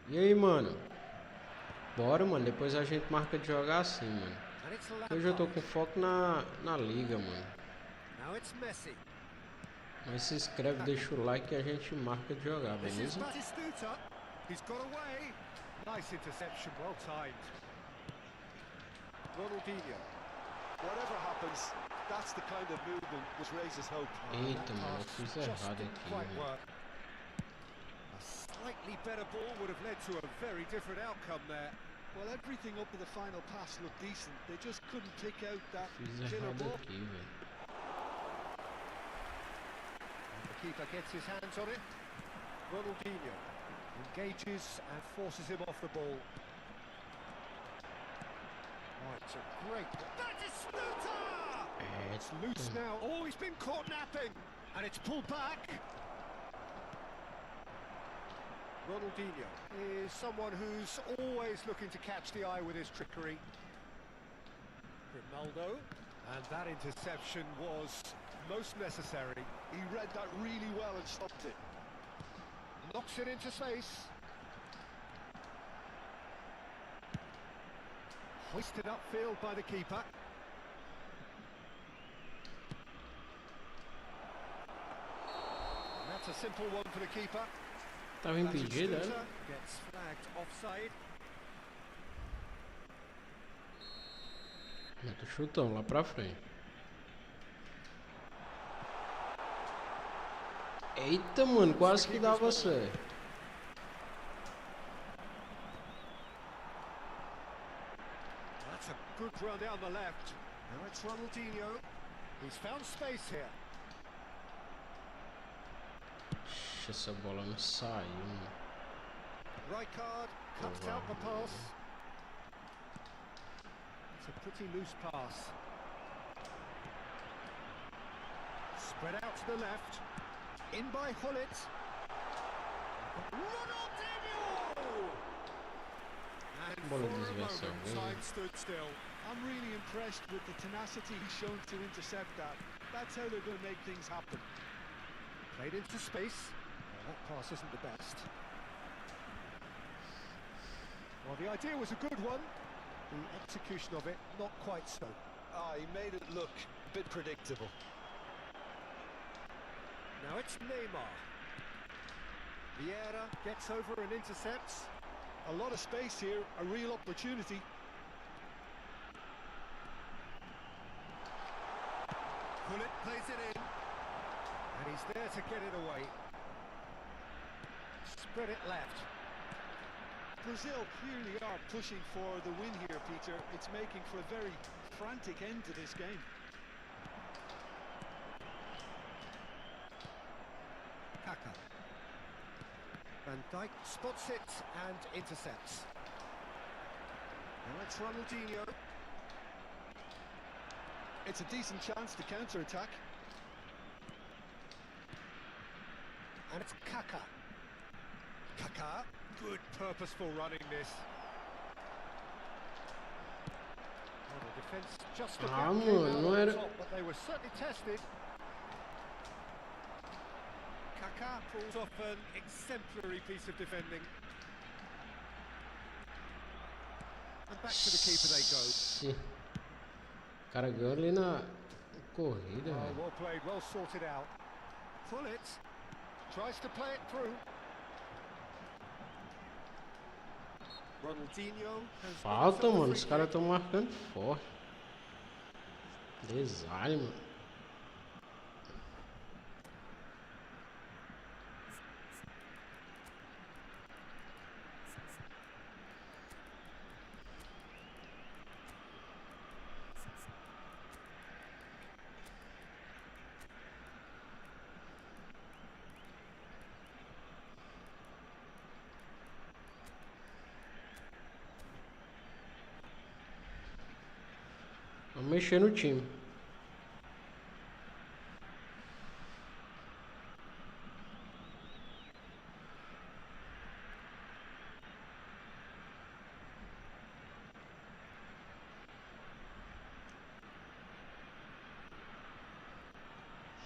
E aí, mano? Bora, mano. Depois a gente marca de jogar assim, mano. And it's Hoje eu tô Lampard. com foco na liga, mano. Now it's Messi. Mas se inscreve, deixa o like e a gente marca de jogar, This is beleza? Batistuta. He's got away. Nice interception, well timed. Ronaldinho. Whatever happens, that's the kind of movement which raises hope. Eita, mano, eu fiz Just errado didn't aqui, quite mano. work. A slightly better ball would have led to a very different outcome there. Well, everything up to the final pass looked decent. They just couldn't pick out that Fiz killer errado ball. aqui, velho. And the keeper gets his hands on it. Ronaldinho engages and forces him off the ball. Oh, it's a great... Batistuta! It's loose now. Oh, he's been caught napping. And it's pulled back. Ronaldinho is someone who's always looking to catch the eye with his trickery. Grimaldo. And that interception was most necessary. He read that really well and stopped it. Knocks it into space. Hoisted upfield by the keeper. And that's a simple one for the keeper. Tava impedido, né? Batistuta gets flagged offside. Mete o chutão lá pra frente. Eita, mano, quase que dava certo. That's a good run down the left. Now it's Ronaldinho. He's found space here. Ixi, essa bola não saiu, mano. Rijkaard cuts out the pass. It's a pretty loose pass. Spread out to the left. In by Hullet. Ronaldinho! And for Bola a desviação, moment, bem. time stood still. I'm really impressed with the tenacity he's shown to intercept that. That's how they're going to make things happen. Played into space. Well, that pass isn't the best. Well, the idea was a good one. The execution of it, not quite so. He made it look a bit predictable. Now it's Neymar. Vieira gets over and intercepts. A lot of space here, a real opportunity. Hullet plays it in. And he's there to get it away. Spread it left. Brazil clearly are pushing for the win here, Peter. It's making for a very frantic end to this game. Kaka. Van Dijk spots it and intercepts. Now it's Ronaldinho. It's a decent chance to counter-attack. And it's Kaka. Kaká, good purposeful running this. Well, the defense just about came out não on era. top, but they were certainly tested. Kaká pulls off an exemplary piece of defending. And back to the keeper they go. O cara ganhou ali na corrida, Oh, velho. well played, well sorted out. Pullet tries to play it through. Ronaldinho has Falta, mano. Os caras estão marcando forte. Design, mano. Vamos mexer no time.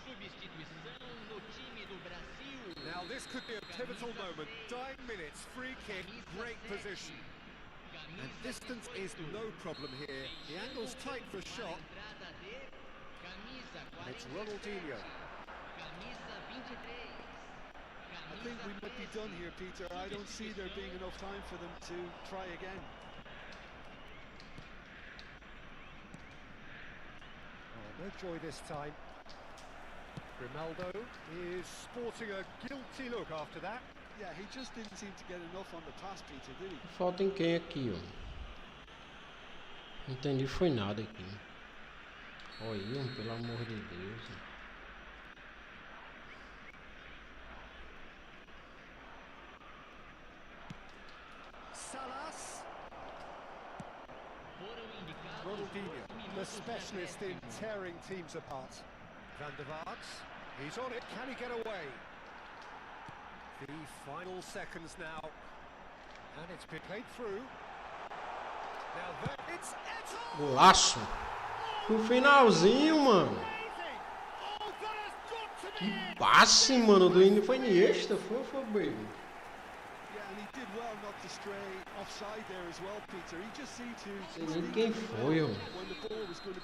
Substituição no time do Brasil. Now this could be a pivotal moment. Dying minutes, free kick, great position. And distance is no problem here. The angle's tight for a shot. And it's Ronaldinho. I think we might be done here, Peter. I don't see there being enough time for them to try again. Oh, no joy this time. Ronaldo is sporting a guilty look after that. Yeah, he just didn't seem to get enough on the pass, Peter, did he? Falta em quem aqui, ó? Não entendi foi nada aqui. Olha, pelo amor de Deus. Salas. Ronaldinho, the specialist in tearing teams apart. Van der Vaart, he's on it, can he get away? The final seconds now. And it's been played through. Now there, it's Eto'o! Golaço. No finalzinho, mano. Oh, that has got to be Que it! passe, mano, do Iniesta. Foi Iniesta, foi baby. Yeah, and he did well not to stray offside there as well, Peter. He just seemed to Sei nem quem foi, ó. when the ball was going to.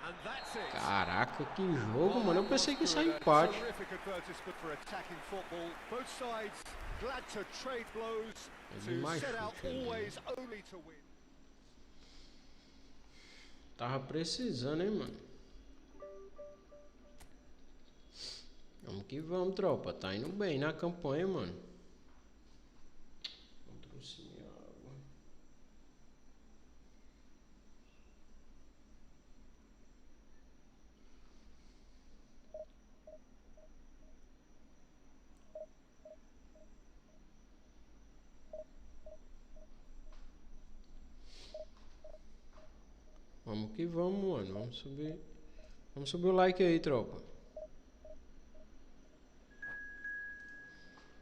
And that's it. Caraca, que jogo, mano. Eu pensei que ia sair empate. Terrific advertisement for attacking football. Both sides glad to trade blows, to set out always only to win. Tava precisando, hein, mano. Vamos que vamos, tropa. Tá indo bem na campanha, mano. Não trouxe minha água. Vamos que vamos, mano. Vamos subir. Vamos subir o like aí, tropa.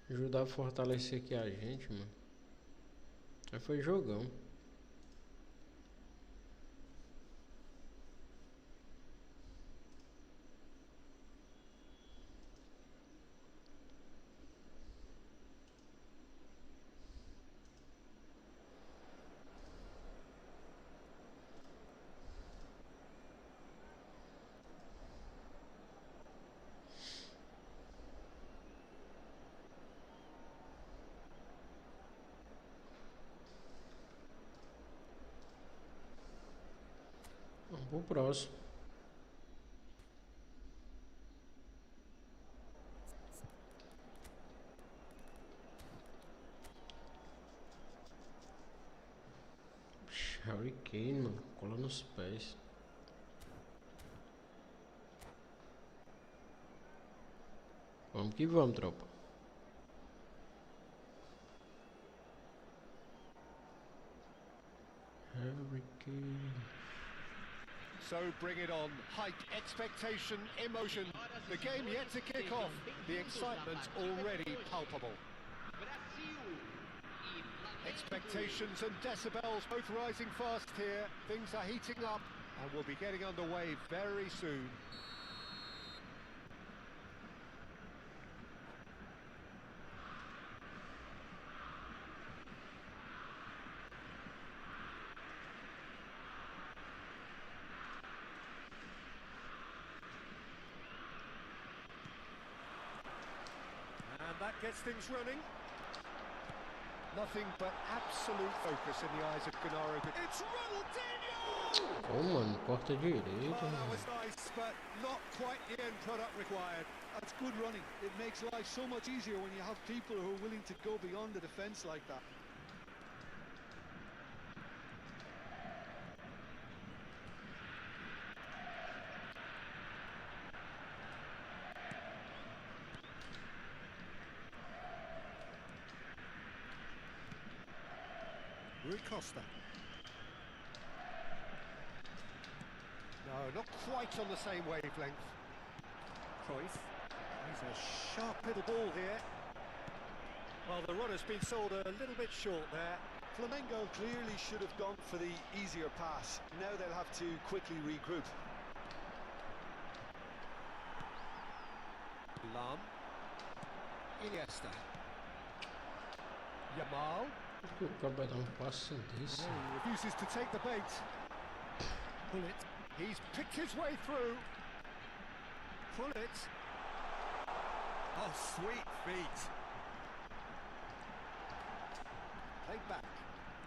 Ajudar a fortalecer aqui a gente, mano. Aí foi jogão. Vamos pro próximo. Harry Kane, mano. Cola nos pés. Vamos que vamos, tropa. Harry Kane. So bring it on. Hype, expectation, emotion. The game yet to kick off. The excitement already palpable. Expectations and decibels both rising fast here. Things are heating up and we'll be getting underway very soon. And that gets things running. Nothing but absolute focus in the eyes of Gennaro. It's Ronaldinho! Oh, mano, porta direita. Oh, that was nice, but not quite the end product required. That's good running. It makes life so much easier when you have people who are willing to go beyond the defence like that. Rui Costa. No, not quite on the same wavelength. Cruyff. He's a sharp little ball here. Well, the runner's been sold a little bit short there. Flamengo clearly should have gone for the easier pass. Now they'll have to quickly regroup. Lam. Iniesta. Yamal. Por que o cara vai dar um passo desse? He refuses to take the bait. Pull it. He's picked his way through. Pull it. Oh, sweet feet. Played back.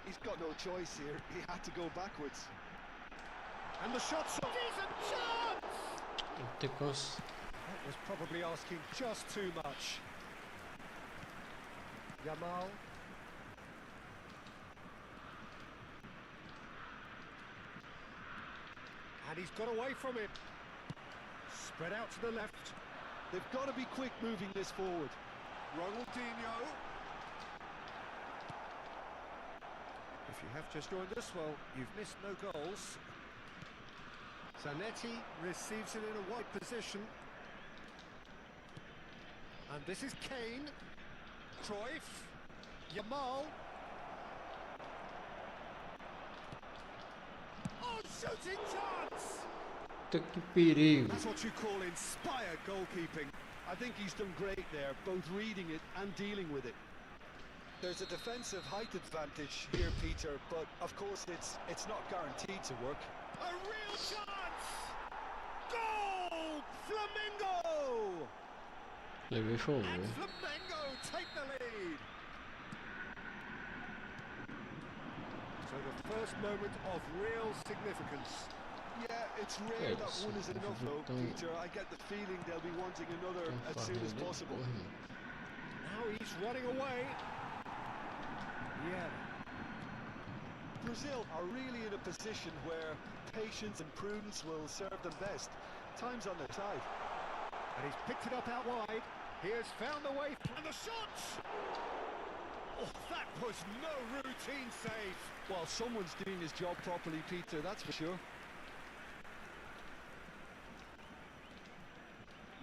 He's got no choice here. He had to go backwards. And the shot's a decent chance! Tem que cons... That was probably asking just too much. Yamal. And he's got away from it. Spread out to the left. They've got to be quick moving this forward. Ronaldinho. If you have just joined us, well, you've missed no goals. Zanetti receives it in a wide position. And this is Kane. Cruyff. Yamal. Oh, shooting chance! Puta que perigo. That's what you call inspired goalkeeping. I think he's done great there, both reading it and dealing with it. There's a defensive height advantage here, Peter, but of course it's not guaranteed to work. A real chance! Goal! Flamengo! Levei fogo. And Flamengo take the lead. So the first moment of real significance. Yeah, it's rare that one is enough though, Peter. I get the feeling they'll be wanting another as soon as possible. Now he's running away. Yeah. Brazil are really in a position where patience and prudence will serve them best. Time's on their side. And he's picked it up out wide. He has found the way. And the shot! Oh, that was no routine save. Well, someone's doing his job properly, Peter, that's for sure.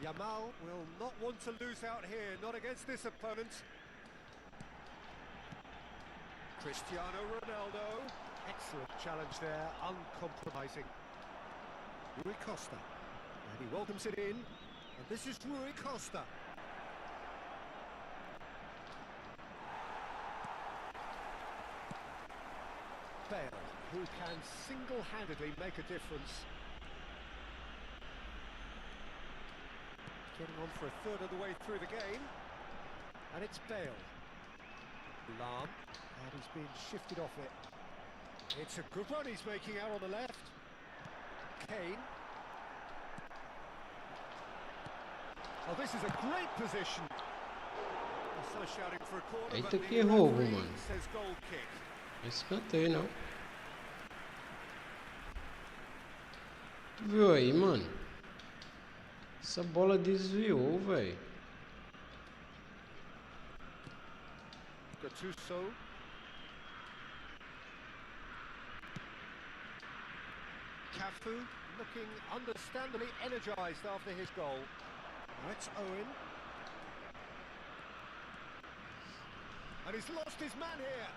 Yamal will not want to lose out here, not against this opponent. Cristiano Ronaldo. Excellent challenge there, uncompromising. Rui Costa. And he welcomes it in. And this is Rui Costa. Bale, who can single-handedly make a difference. Getting on for a third of the way through the game. And it's Bale. Lam. And he's been shifted off it. It's a good run he's making out on the left. Kane. Oh, this is a great position. Still shouting for a corner, Eita, but que the roubo, referee mano. says goal kick. Escanteio, não. Tu viu aí, mano? Essa bola desviou, velho. Gattuso. Cafu looking understandably energised after his goal. Now it's Owen. And he's lost his man here.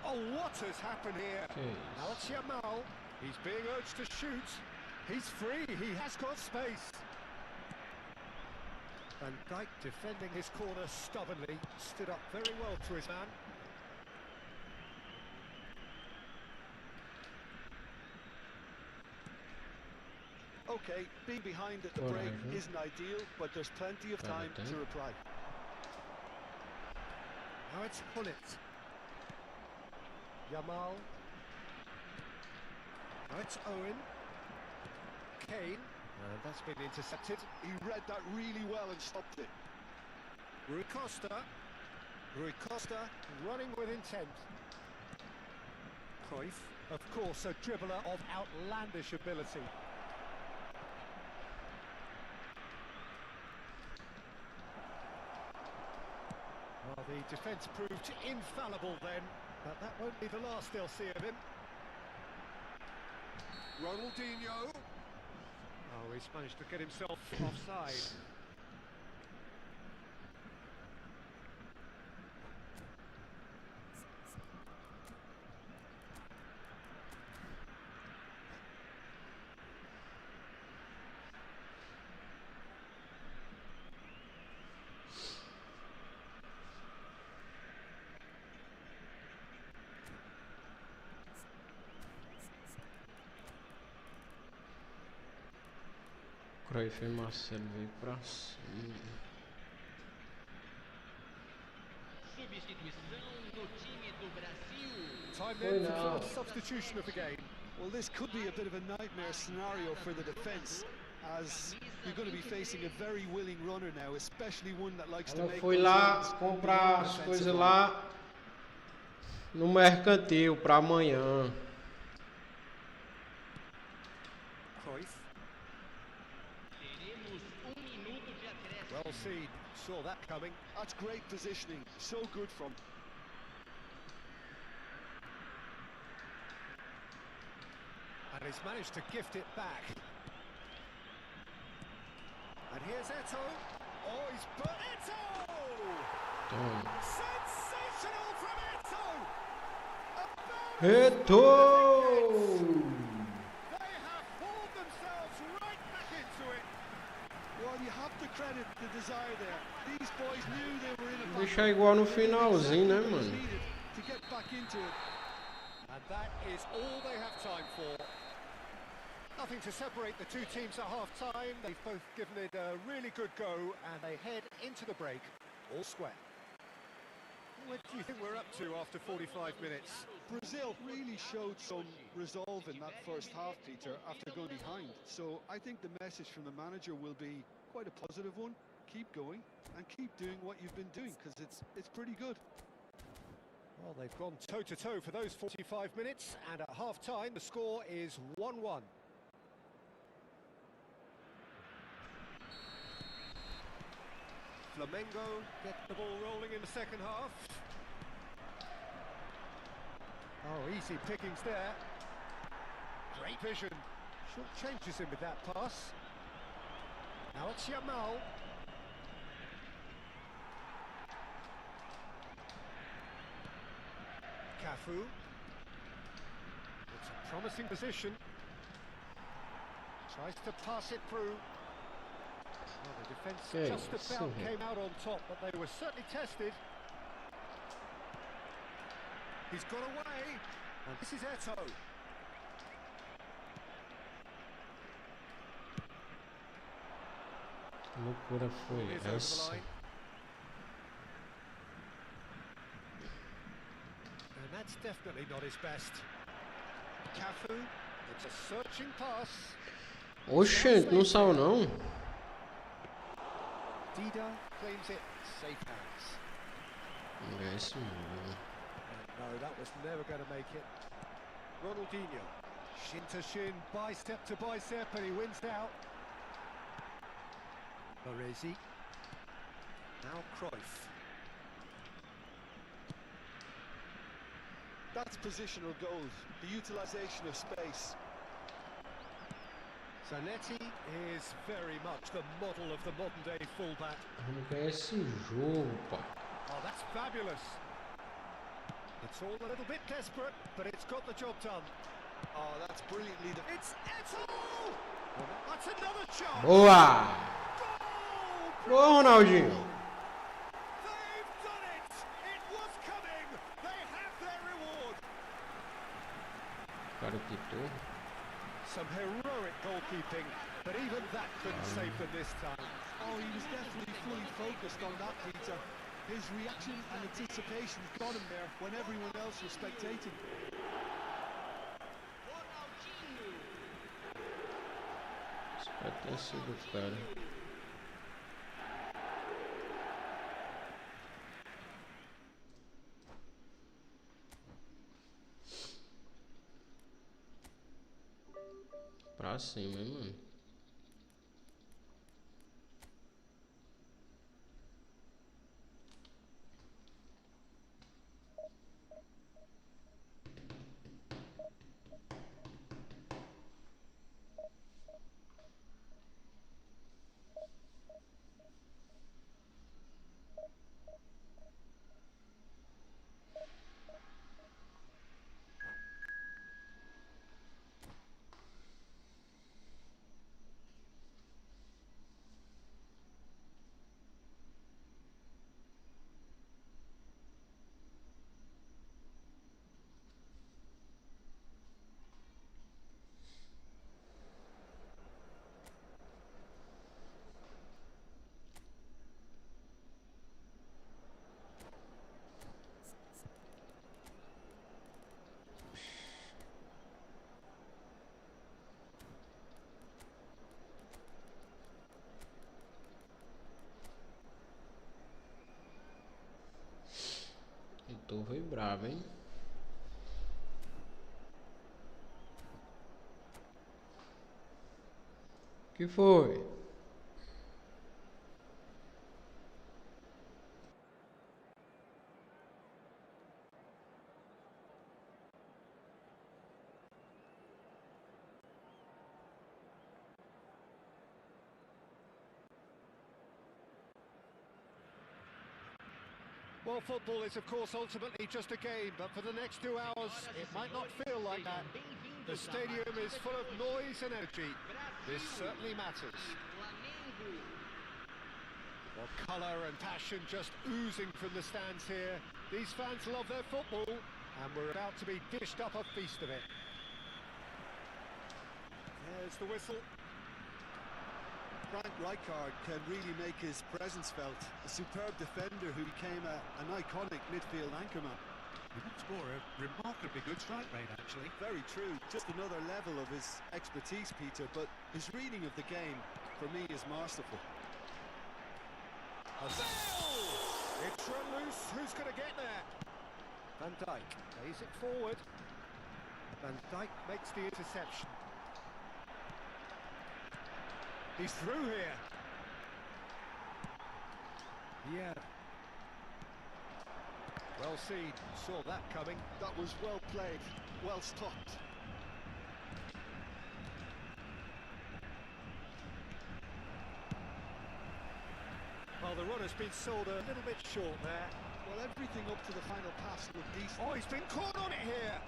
Oh, what has happened here? Now it's Yamal. He's being urged to shoot. He's free. He has got space. Van Dijk defending his corner stubbornly. Stood up very well to his man. Okay, being behind at the break isn't ideal, but there's plenty of time to reply. Now it's Hullet. Yamal. Now it's Owen. Kane. And that's been intercepted. He read that really well and stopped it. Rui Costa. Rui Costa running with intent. Cruyff, of course, a dribbler of outlandish ability. Well, the defence proved infallible then, but that won't be the last they'll see of him. Ronaldinho. Oh, he's managed to get himself offside. Cruyff e Marcelo veio pra cima. Substituição no time do Brasil. Time then for the substitution of the game. Well, this could be a bit of a nightmare scenario for the defence, as you're going to be facing a very willing runner now, especially one that likes to Ela make foi those lá runs comprar as beyond coisas defensive lá no mercantil pra amanhã. Cruyff. Teremos minuto de acréscimo. Well seen. Saw that coming. That's great positioning, so good from. And he's managed to gift it back. And here's Eto'o. Oh, he's put Eto'o! Sensational from Eto'o! Eto'o! They have pulled themselves right back into it. Well, you have to credit the desire there. These boys knew they were in a battle. Deixar igual no finalzinho, né, mano? To get back into it. And that is all they have time for. Nothing to separate the two teams at half-time. They've both given it a really good go, and they head into the break all square. What do you think we're up to after 45 minutes? Brazil really showed some resolve in that first half, Peter, after going behind. So I think the message from the manager will be quite a positive one. Keep going and keep doing what you've been doing, because it's pretty good. Well, they've gone toe-to-toe for those 45 minutes, and at half-time the score is 1-1. Flamengo get the ball rolling in the second half. Oh, easy pickings there. Great vision. Short changes him with that pass. Now it's Yamal. Cafu. It's a promising position. Tries to pass it through. Well, the defence just about came out on top, but they were certainly tested. He's got away, and this is Eto'o. Loucura foi essa. And that's definitely not his best. Cafu, it's a searching pass. Oxente, não saiu não. Dida claims it, safe hands. É isso mesmo. No, that was never going to make it. Ronaldinho, shin to shin, bicep to bicep, and he wins out. Baresi. Now Cruyff. That's positional goals, the utilisation of space. Zanetti is very much the model of the modern-day fullback. Vamos ganhar esse jogo, pá. Oh, that's fabulous. It's all a little bit desperate, but it's got the job done. Oh, that's brilliantly done. It's Eto'o! Well, that's another chance. Boa! Goal! Boa, Ronaldinho. They've done it! It was coming! They have their reward! Cara, quitou. Some heroic goalkeeping, but even that couldn't save them this time. Oh, he was definitely fully focused on that, Peter. His reaction and anticipation got him there when everyone else was spectating. Isso vai ter sido, cara. Pra cima, hein, mano. Então foi bravo, hein? Que foi? Well, football is, of course, ultimately just a game, but for the next 2 hours, it might not feel like that. The stadium is full of noise and energy. This certainly matters. Well, colour and passion just oozing from the stands here. These fans love their football, and we're about to be dished up a feast of it. There's the whistle. Frank Rijkaard can really make his presence felt. A superb defender who became an iconic midfield anchorman. He looks more a remarkably good strike rate, actually. Very true. Just another level of his expertise, Peter, but his reading of the game, for me, is masterful. It's run loose. Who's going to get there? Van Dijk plays it forward. Van Dijk makes the interception. He's through here. Yeah. Well seen. Saw that coming. That was well played, well stopped. Well, the run has been sold a little bit short there. Well, everything up to the final pass looked decent. Oh, he's been caught on it here.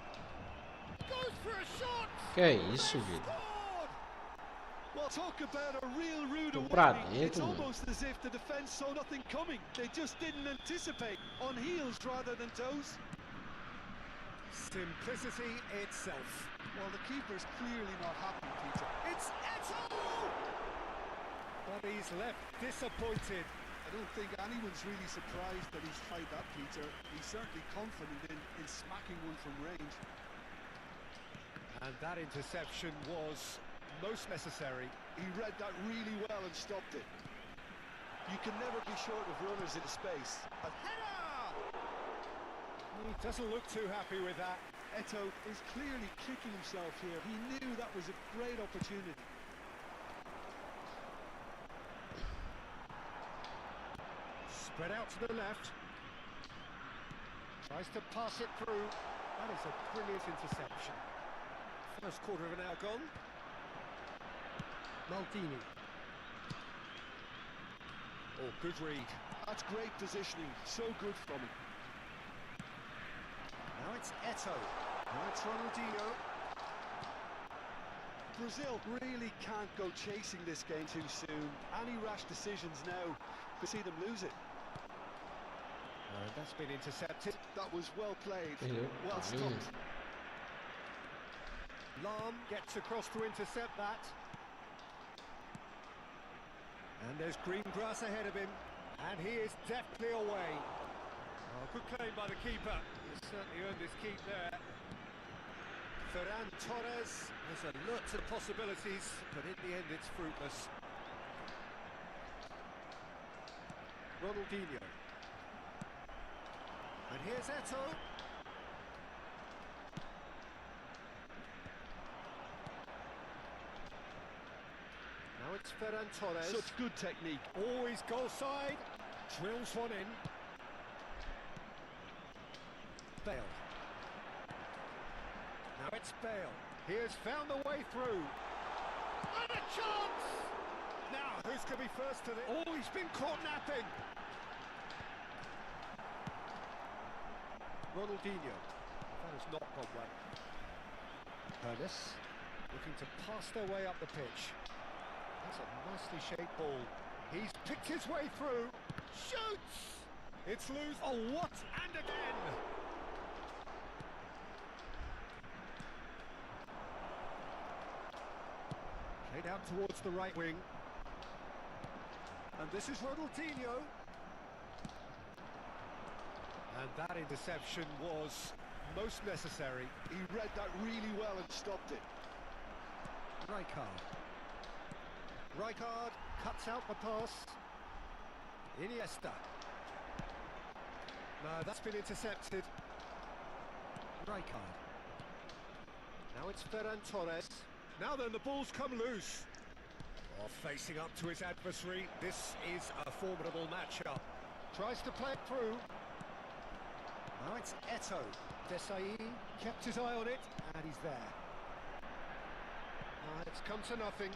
Goes for a shot. Que é isso, Vitor? Well, talk about a real rude Tô pra awakening. dentro, It's mano. almost as if the defence saw nothing coming. They just didn't anticipate. On heels rather than toes. Simplicity itself. Well, the keeper's clearly not happy, Peter. It's Eto'o! But he's left disappointed. I don't think anyone's really surprised that he's tried that, Peter. He's certainly confident in smacking one from range. And that interception was most necessary. He read that really well and stopped it. You can never be short of runners in space. A header! He doesn't look too happy with that. Eto'o is clearly kicking himself here. He knew that was a great opportunity. Spread out to the left. Tries to pass it through. That is a brilliant interception. First quarter of an hour gone. Maldini. Oh, good read. That's great positioning. So good from him. it's Eto'o. Now it's Ronaldinho. Brazil really can't go chasing this game too soon. Any rash decisions now could see them lose it. And that's been intercepted. That was well played, Yeah, well stopped. Lam gets across to intercept that. And there's green grass ahead of him. And he is deftly away. Oh, good claim by the keeper. He's certainly earned his keep there. Ferran Torres has a lot of possibilities, but in the end it's fruitless. Ronaldinho. And here's Eto'o. Now it's Ferran Torres. Such good technique. Always goal side. Drills one in. Bale. Now it's Bale. He has found the way through. And a chance! Now, who's going to be first to the... Oh, he's been caught napping. Ronaldinho. That has not gone well. Pernis looking to pass their way up the pitch. That's a nicely shaped ball. He's picked his way through. Shoots! It's loose. Oh, what? And again! Played out towards the right wing. And this is Ronaldinho. And that interception was most necessary. He read that really well and stopped it. Rijkaard cuts out the pass. Iniesta. No, that's been intercepted. Rijkaard. Now it's Ferran Torres. Now then, the ball's come loose. Oh, facing up to his adversary. This is a formidable matchup. Tries to play it through. Now it's Eto'o. Desai kept his eye on it, and he's there. It's come to nothing.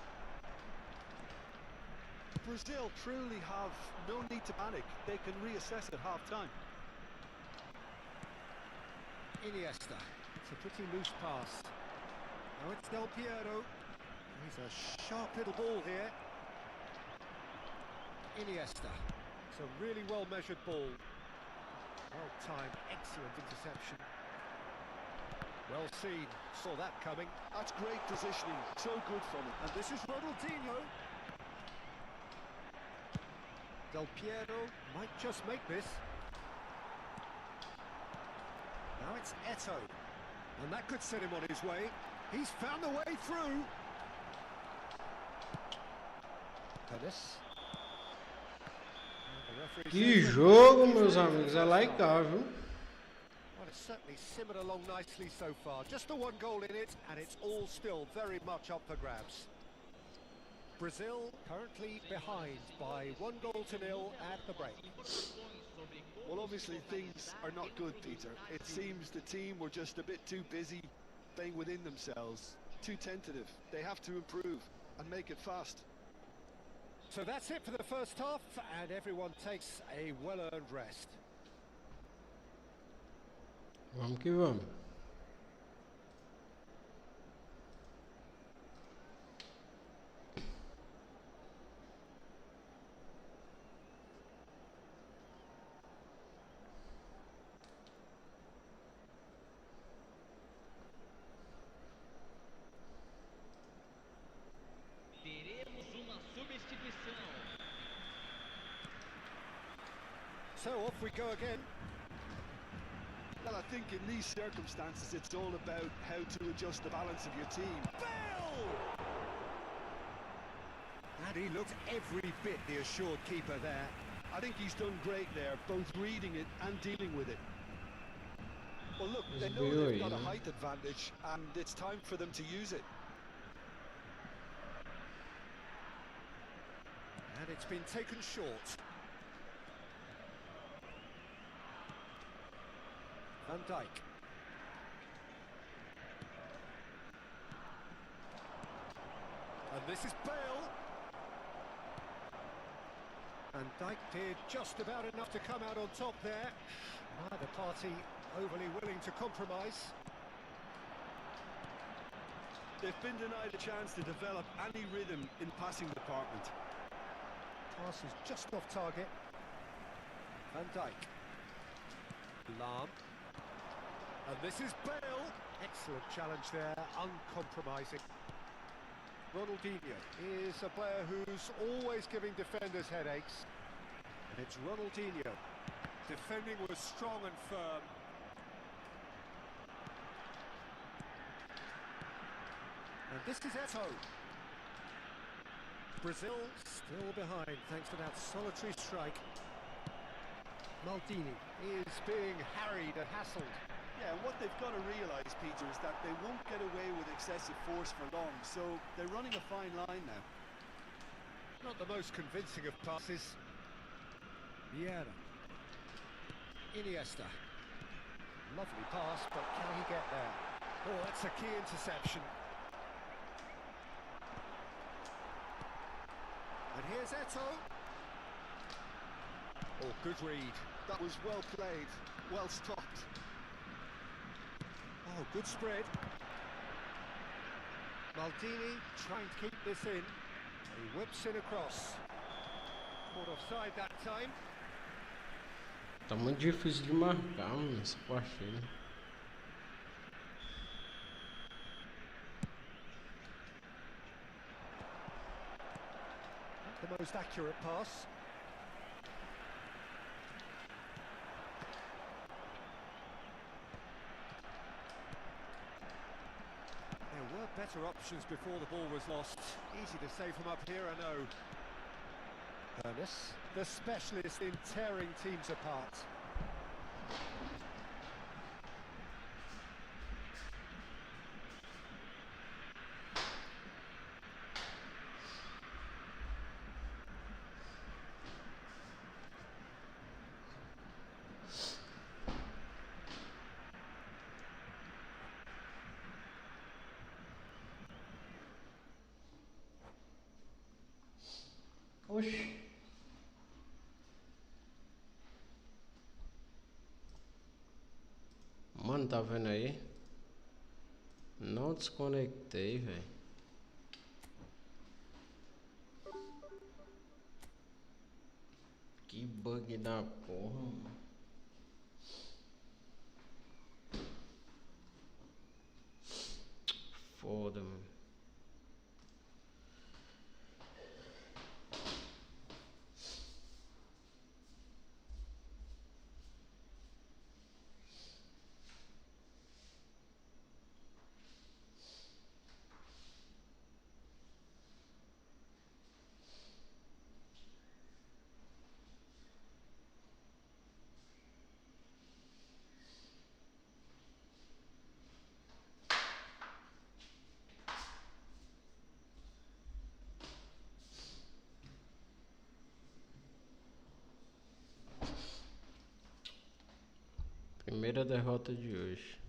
Brazil truly have no need to panic. They can reassess at half-time. Iniesta. It's a pretty loose pass. Now it's Del Piero. He's a sharp little ball here. Iniesta. It's a really well-measured ball. Well-timed, excellent interception. Well seen. Saw that coming. That's great positioning. So good from him. And this is Ronaldinho. Del Piero might just make this. Now it's Eto'o. And that could set him on his way. He's found the way through. Pernis. Que jogo, meus amigos, é lá e cá, viu? Well, it's certainly simmered along nicely so far. Just the one goal in it, and it's all still very much up for grabs. Brazil currently behind by 1-0 at the break. Well, obviously things are not good, Peter. It seems the team were just a bit too busy playing within themselves, too tentative. They have to improve and make it fast. So that's it for the first half, and everyone takes a well-earned rest. Vamos que vamos. Teremos uma substituição. So off we go again. Well, I think in these circumstances it's all about how to adjust the balance of your team. Bale! And he looked every bit the assured keeper there. I think he's done great there, both reading it and dealing with it. Well, look, they know they've got a height advantage, and it's time for them to use it. And it's been taken short. Van Dijk. And this is Bale. And Dijk did just about enough to come out on top there. Neither party overly willing to compromise. They've been denied a chance to develop any rhythm in passing department. Pass is just off target. Van Dijk. Lahm. And this is Bale. Excellent challenge there, uncompromising. Ronaldinho is a player who's always giving defenders headaches. And it's Ronaldinho. Defending was strong and firm. And this is Eto'o. Brazil still behind thanks to that solitary strike. Maldini is being harried and hassled. Yeah, and what they've got to realise, Peter, is that they won't get away with excessive force for long, so they're running a fine line now. Not the most convincing of passes. Vieira. Iniesta. Lovely pass, but can he get there? Oh, that's a key interception. And here's Eto'o. Oh, good read. That was well played, well stopped. Oh, good spread. Maldini trying to keep this in. He whips it across. Caught offside that time. Tá muito difícil de marcar, mano, essa partida. The most accurate pass. There were better options before the ball was lost. Easy to say from up here, I know. Ernest, the specialist in tearing teams apart. Oxi. Mano, tá vendo aí? Não desconectei, velho. Que bug da porra, mano. Foda, mano. Primeira derrota de hoje.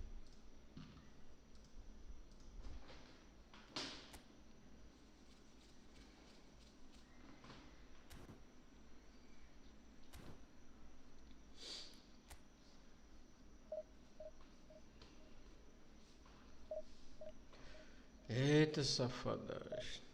Eita, safadagem.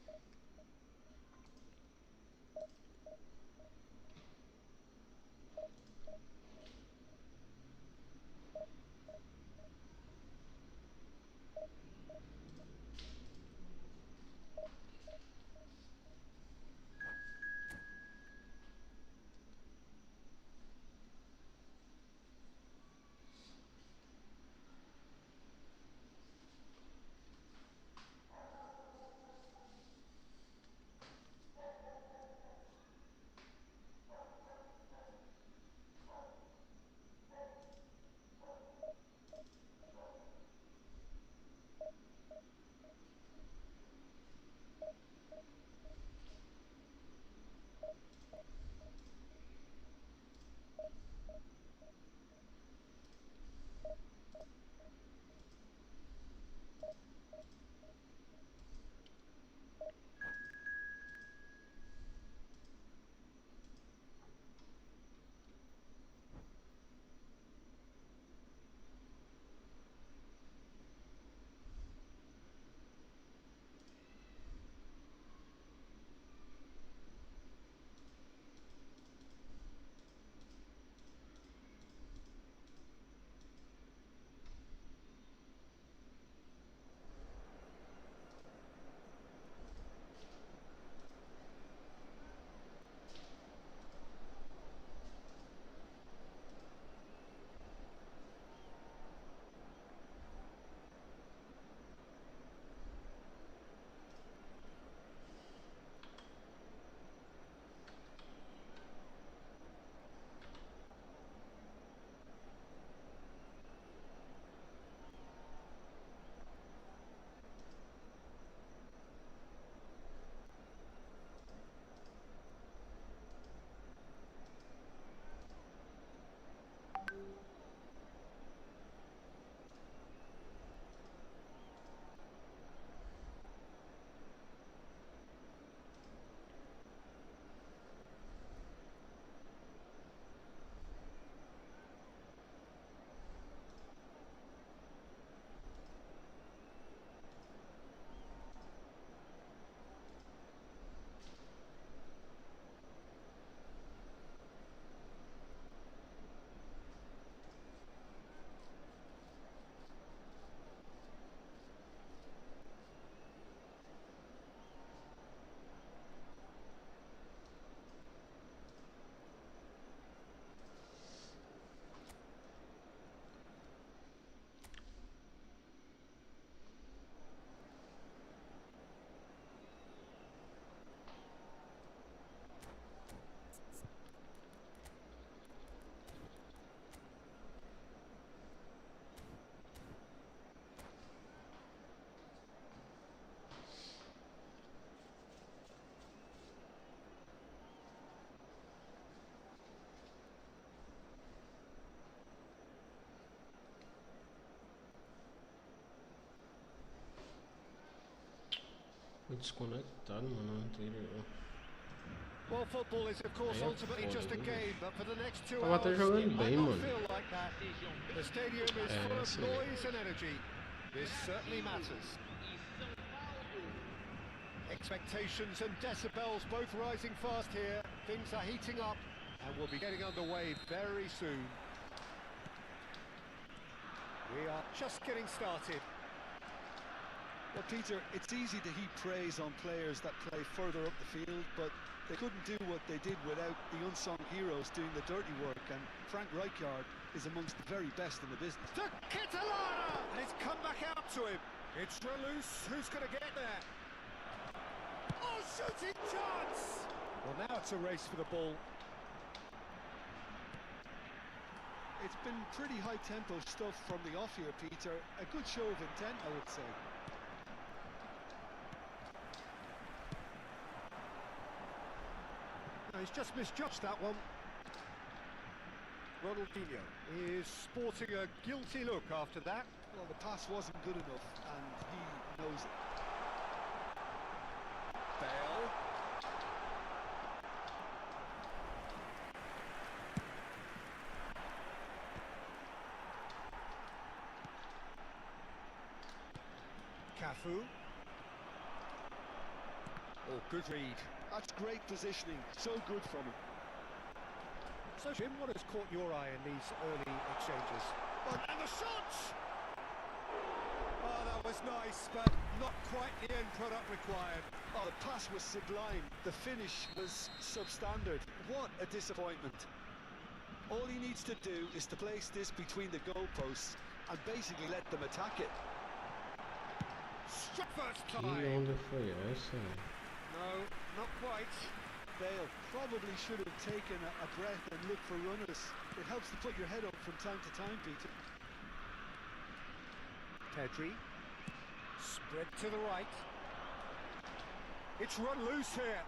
Foi desconectado, mano, anterior. Well, football is, of course, Aí é ultimately foda, just a viu, game, bicho? but for the next 2 Tava até hours, jogando it might bem, not mano. feel like that. The stadium is full of sim. noise and energy. This certainly matters. Expectations and decibels both rising fast here. Things are heating up and we'll be getting underway very soon. We are just getting started. Well, Peter, it's easy to heap praise on players that play further up the field, but they couldn't do what they did without the unsung heroes doing the dirty work, and Frank Rijkaard is amongst the very best in the business. To Catalana! And it's come back out to him. It's loose. Who's going to get there? Oh, shooting chance! Well, now it's a race for the ball. It's been pretty high-tempo stuff from the off here, Peter. A good show of intent, I would say. No, he's just misjudged that one. Ronaldinho is sporting a guilty look after that. Well, the pass wasn't good enough, and he knows it. Bale. Cafu. Oh, good read. That's great positioning, so good from him. So, Jim, what has caught your eye in these early exchanges? And the shot! Oh, that was nice, but not quite the end product required. Oh, the pass was sublime. The finish was substandard. What a disappointment. All he needs to do is to place this between the goalposts and basically let them attack it. Struck first Que time. onda foi essa? No, not quite. Bale probably should have taken a breath and looked for runners. It helps to put your head up from time to time, Peter. Pedri. Spread to the right. It's run loose here.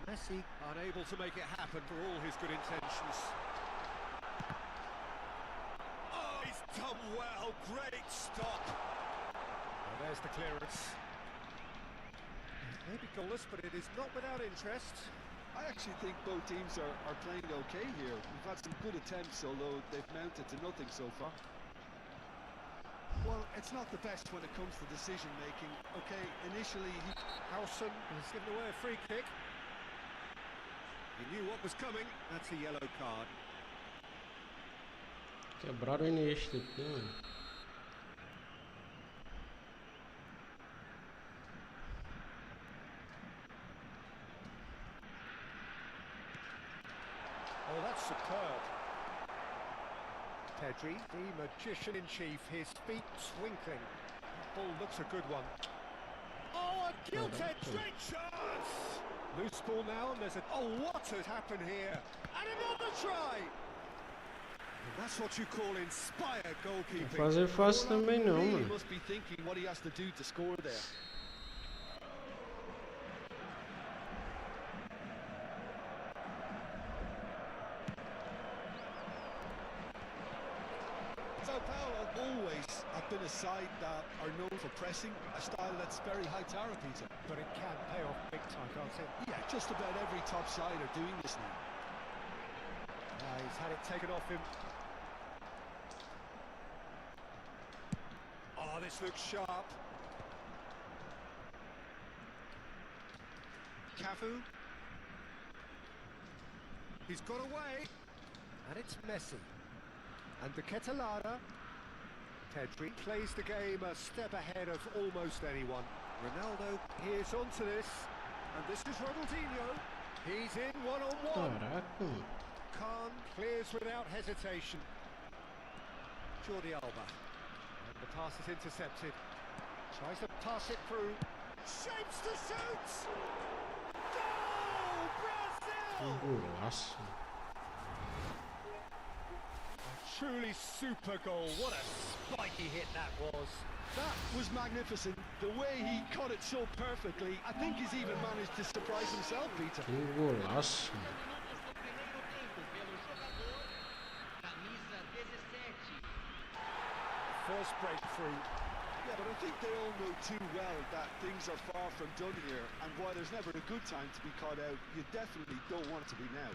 Messi unable to make it happen for all his good intentions. Oh, he's done well. Great stop. Well, there's the clearance. Maybe goalless, but it is not without interest. I actually think both teams are playing okay here. We've had some good attempts, although they've mounted to nothing so far. Well, it's not the best when it comes to decision making. Okay, initially Howson has given away a free kick. He knew what was coming. That's a yellow card. Quebraram este aqui, mano. Oh, that's superb. Pedri, the magician-in-chief, his feet twinkling. That ball looks a good one. Oh, a gilt-edged great chance! Loose ball now, and there's a... Oh, what has happened here? And another try! And that's what you call inspired goalkeeping. Fazer fácil também não, he mano. must be thinking what he has to do to score there. Sao Paulo always have been a side that are known for pressing, a style that's very high tower, Peter. But it can pay off big time, can't it? Yeah, just about every top side are doing this now. He's had it taken off him. Oh, this looks sharp. Cafu. He's got away. And it's Messi. And the Catalana. Pedri plays the game a step ahead of almost anyone. Ronaldo here's onto this. And this is Ronaldinho. He's in one-on-one. Caraca, mano. Khan clears without hesitation. Jordi Alba. And the pass is intercepted. Tries to pass it through. Shapes to shoot! Goal! Brazil! Golaço. A truly super goal. What a spiky hit that was. That was magnificent. The way he caught it so perfectly, I think he's even managed to surprise himself, Peter. Que golaço. First breakthrough. Yeah, but I think they all know too well that things are far from done here, and while there's never a good time to be caught out, you definitely don't want it to be now.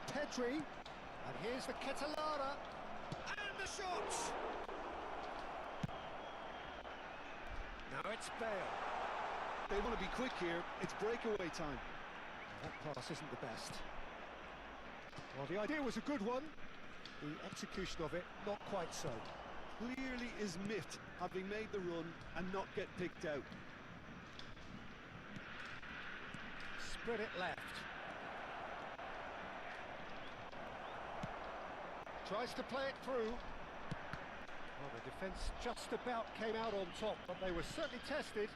Pedri, and here's the Catalana, and the shots! Now it's Bale. They want to be quick here, it's breakaway time. That pass isn't the best. Well, the idea was a good one. The execution of it, not quite so. Clearly is miffed, having made the run and not get picked out. Spread it left. Tries to play it through. Well, the defence just about came out on top, but they were certainly tested.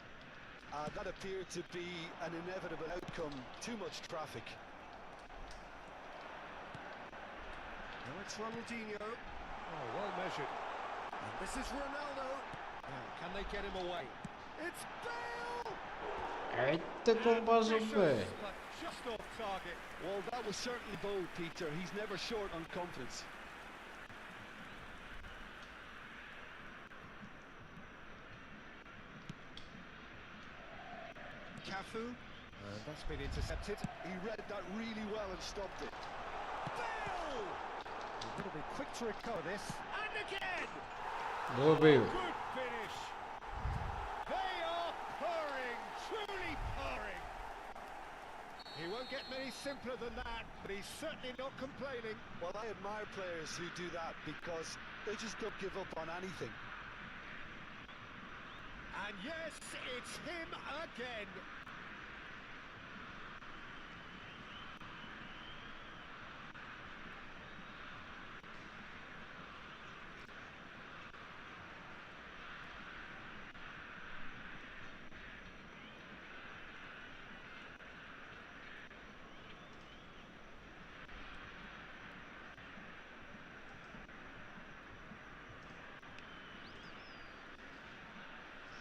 That appeared to be an inevitable outcome. Too much traffic. Now it's Ronaldinho. Oh, well measured. And this is Ronaldo. Now, can they get him away? It's Bale! Eita, como passou o pé. But just off target. Well, that was certainly bold, Peter. He's never short on confidence. Cafu. And that's been intercepted. He read that really well and stopped it. Bale! He's going to be quick to recover this. And again! Boa, Bale. Good finish. They are purring, truly purring. He won't get many simpler than that, but he's certainly not complaining. Well, I admire players who do that because they just don't give up on anything. And yes, it's him again.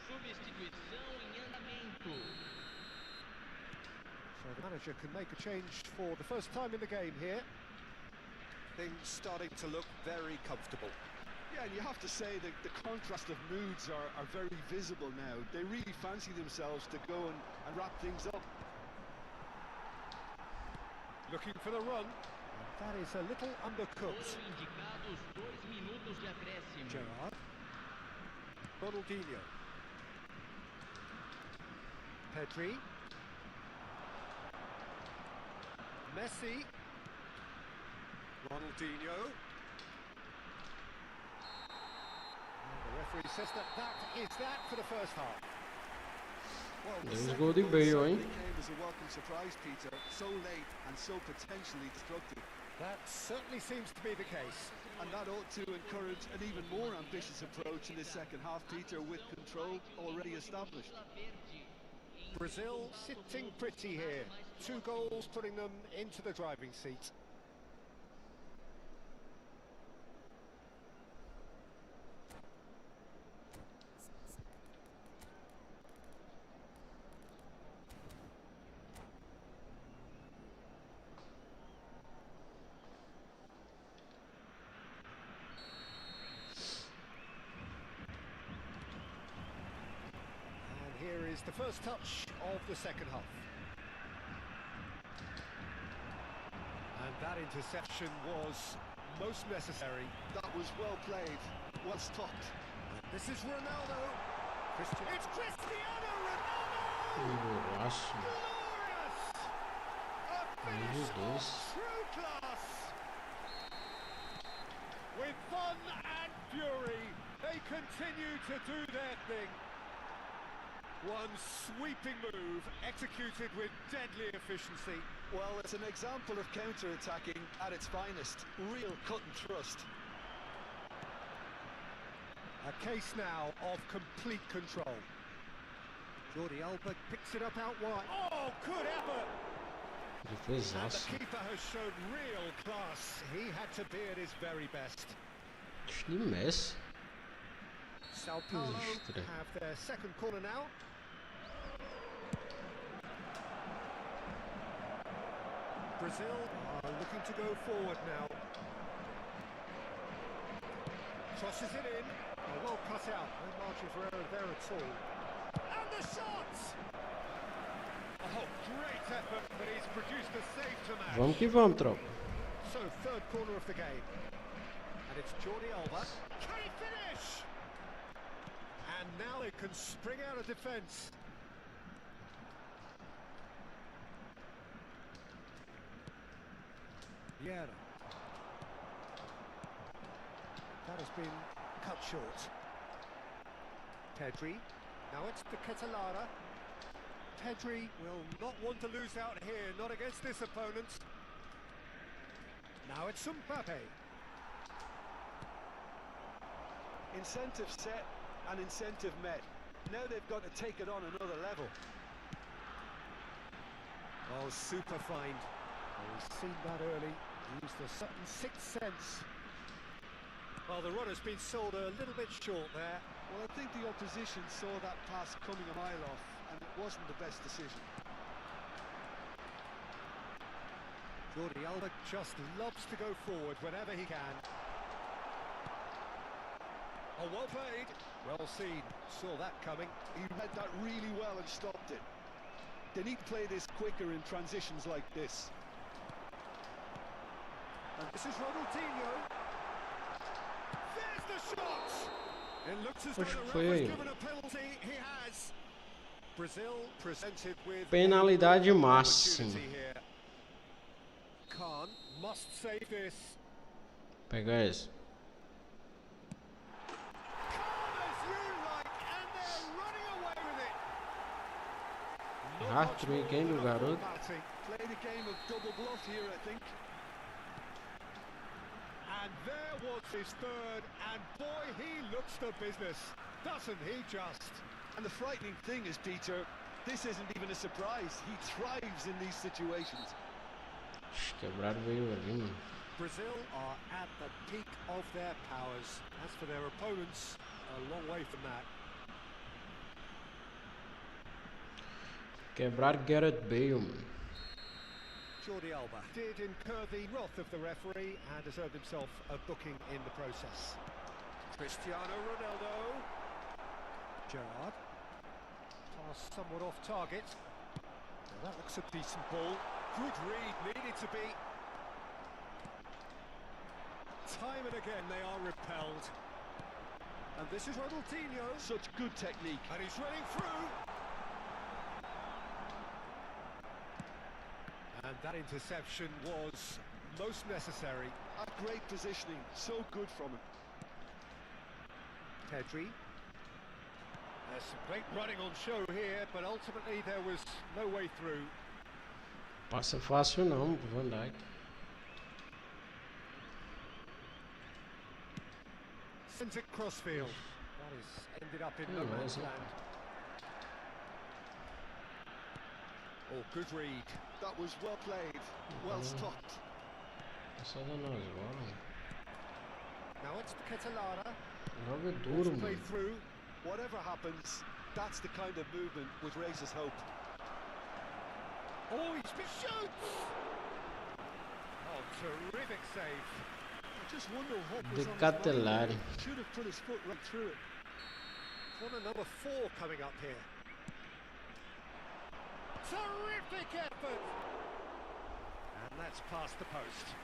Substituição em andamento. So the manager can make a change for the first time in the game here. Things starting to look very comfortable. Yeah, and you have to say that the contrast of moods are very visible now. They really fancy themselves to go and wrap things up. Looking for the run. And that is a little undercooked. Foram indicados 2 minutos de acréscimo. Gerrard. Ronaldinho. Pedri. Messi. Ronaldinho. And the referee says that is that for the first half. Well, the There's second goal de goal Bale, certainly hein? came as a welcome surprise, Peter. So late and so potentially destructive. That certainly seems to be the case. And that ought to encourage an even more ambitious approach in the second half, Peter, with control already established. Brazil sitting pretty here. 2 goals putting them into the driving seat. Here is the first touch of the second half. And that interception was most necessary. That was well played, well stopped. This is Ronaldo. It's Cristiano Ronaldo! Golaço. Glorious! A Meu finish Deus. of true class! With fun and fury, they continue to do their thing. One sweeping move, executed with deadly efficiency. Well, it's an example of counter-attacking at its finest. Real cut and thrust. A case now of complete control. Jordi Alba picks it up out wide. Oh, good effort! And Defesaço. the keeper has shown real class. He had to be at his very best. De Messi. Sao Paulo Estranho. have their second corner now. Brazil are looking to go forward now. Crosses it in. Well cut out. No margin for error there at all. And the shot! Oh, great effort, but he's produced a save to match. Vamos que vamos, tropa. So, third corner of the game. And it's Jordi Alba. Can he finish? And now they can spring out of defence. Yeah. That has been cut short. Pedri. Now it's the Catalara. Pedri will not want to lose out here, not against this opponent. Now it's Mbappe. Incentive set and incentive met. Now they've got to take it on another level. Oh, super find. Oh, we've seen that early. Used a certain sixth sense. Well, the run has been sold a little bit short there. Well, I think the opposition saw that pass coming a mile off, and it wasn't the best decision. Jordi Alba just loves to go forward whenever he can. Oh, well played. Well seen. Saw that coming. He read that really well and stopped it. They need to play this quicker in transitions like this. And this is Ronaldinho. There's the shot! It looks as though the ref has given a penalty. He has. Brazil presented with Penalidade máxima. here. Khan must save this. Pegar esse. Calm as you like, and they're running away with it. Not Hard much trick, more hein, than do a garoto. formality. Played a game of double bluff here, I think. And there was his third, and boy, he looks the business, doesn't he just? And the frightening thing is, Peter, this isn't even a surprise. He thrives in these situations. Quebrado veio ali, mano. Brazil are at the peak of their powers. As for their opponents, a long way from that. Quebrar Gareth Bale, mano. Jordi Alba did incur the wrath of the referee and deserved himself a booking in the process. Cristiano Ronaldo. Gerrard. Pass somewhat off target. Well, that looks a decent ball. Good read, needed to be. Time and again they are repelled. And this is Ronaldinho. Such good technique. And he's running through. And that interception was most necessary. Great positioning, so good from him. Pedri. There's some great running on show here, but ultimately there was no way through. Passa fácil não, pro Van Dijk. Sends it crossfield. That is ended up in no man's land. Oh, good read. That was well played, well stopped. Essa é da nós, bora. Now it's the Catalara. Joga duro, Played mano. through. Whatever happens, that's the kind of movement which raises hope. Oh, he's been shoots! Oh, terrific save. I just wonder what was De on his mind. Catelari. Should have put his foot right through it. Corner number 4 coming up here. Terrific effort! And that's past the post.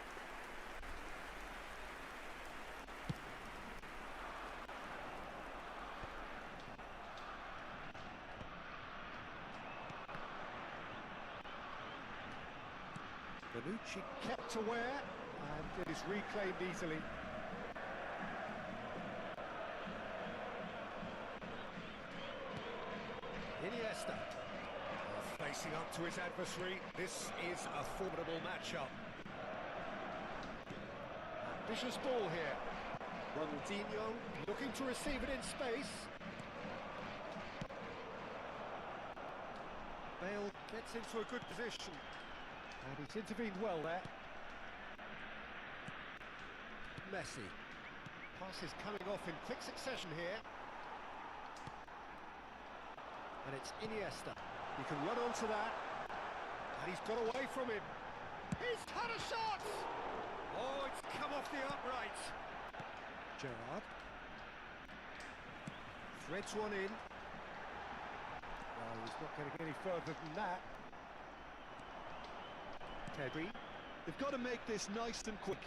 Bonucci kept aware, and it is reclaimed easily. Iniesta. Facing up to his adversary, this is a formidable matchup. Ambitious ball here. Ronaldinho looking to receive it in space. Bale gets into a good position. And he's intervened well there. Messi. Passes coming off in quick succession here. And it's Iniesta. He can run onto that. And he's got away from him. He's had a shot! Oh, it's come off the upright. Gerrard. Threads one in. Well, he's not getting any further than that. Teddy. They've got to make this nice and quick.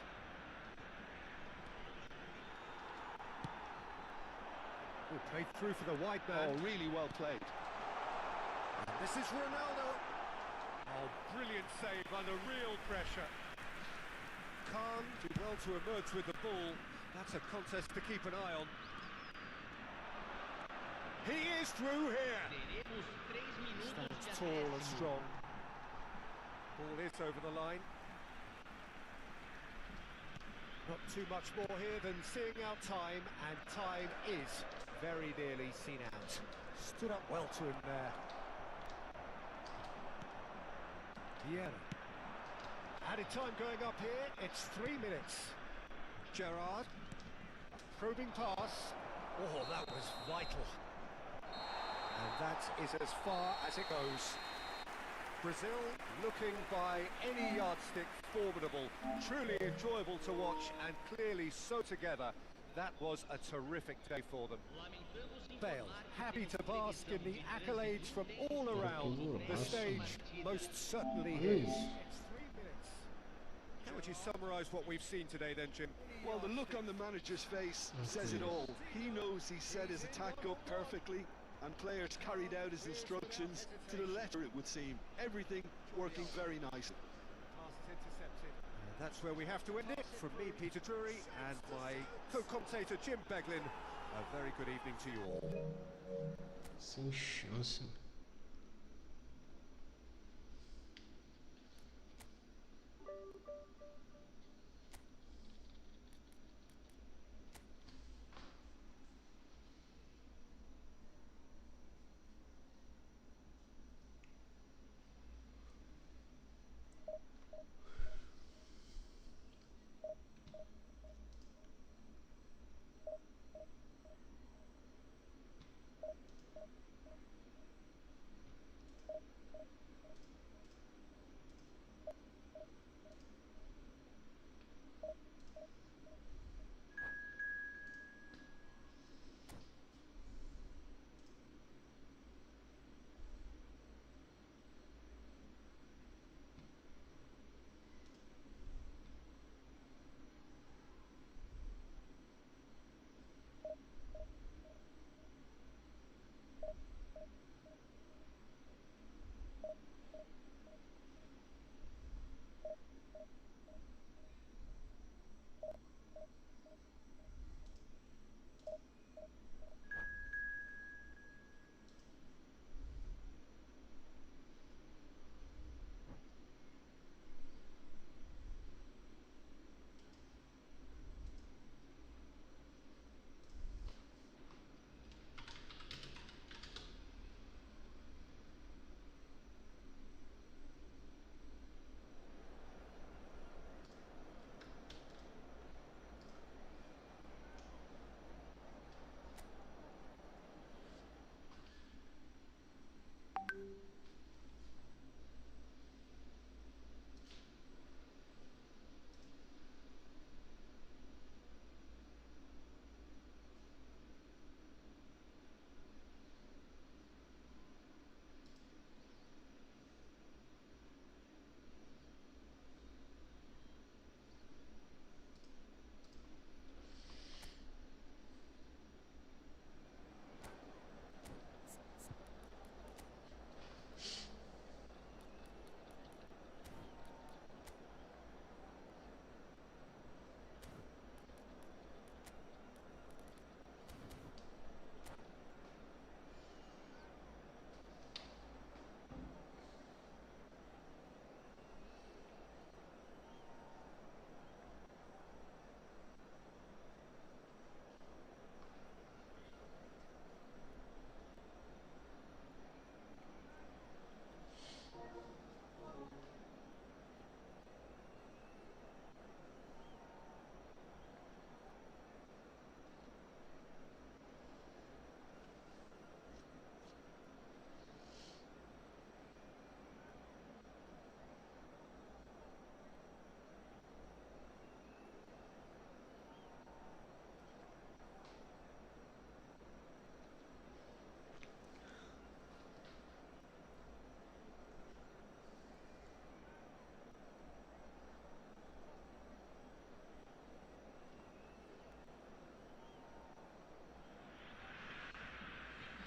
Oh, played through for the wide man. Oh, really well played. And this is Ronaldo. Oh, brilliant save under real pressure. Khan did well to emerge with the ball. That's a contest to keep an eye on. He is through here. Teremos 3 minutos Stands de tall and acréscimo. strong. Ball is over the line. Not too much more here than seeing out time, and time is very nearly seen out. Stood up well to him there. Vieira. Added time going up here, it's 3 minutes. Gerrard. Probing pass. Oh, that was vital. And that is as far as it goes. Brazil looking by any yardstick formidable, truly enjoyable to watch and clearly so together. That was a terrific day for them. Bale, happy to bask in the accolades from all around. The stage most certainly his. It's 3 minutes. How would you summarise what we've seen today then, Jim? Well, the look on the manager's face says it all. He knows he set his attack up perfectly, and players carried out his instructions to the letter, it would seem. Everything working very nicely. Pass is intercepted. And that's where we have to end it. From me, Peter Drury, and my co-commentator, Jim Beglin. A very good evening to you all. Sem chance.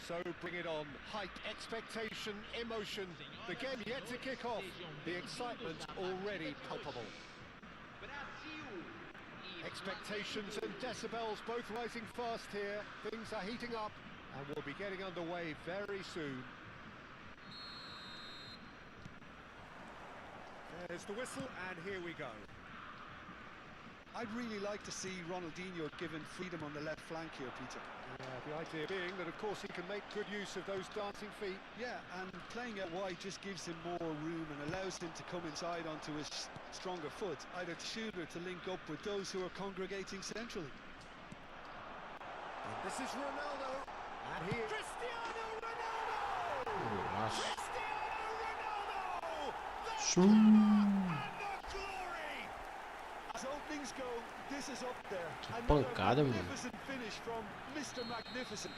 So bring it on. Hype, expectation, emotion. The game yet to kick off. The excitement already palpable. Brasil. Expectations and decibels both rising fast here. Things are heating up and we'll be getting underway very soon. There's the whistle and here we go. I'd really like to see Ronaldinho given freedom on the left flank here, Peter. Yeah, the idea being that, of course, he can make good use of those dancing feet. Yeah, and playing out wide just gives him more room and allows him to come inside onto his stronger foot, either to shoot or to link up with those who are congregating centrally. And this is Ronaldo. And here... Cristiano Ronaldo! Cristiano Ronaldo! The power and the glory! As openings go, this is up there. pancada, mano. Magnificent finish from Mr. Magnificent.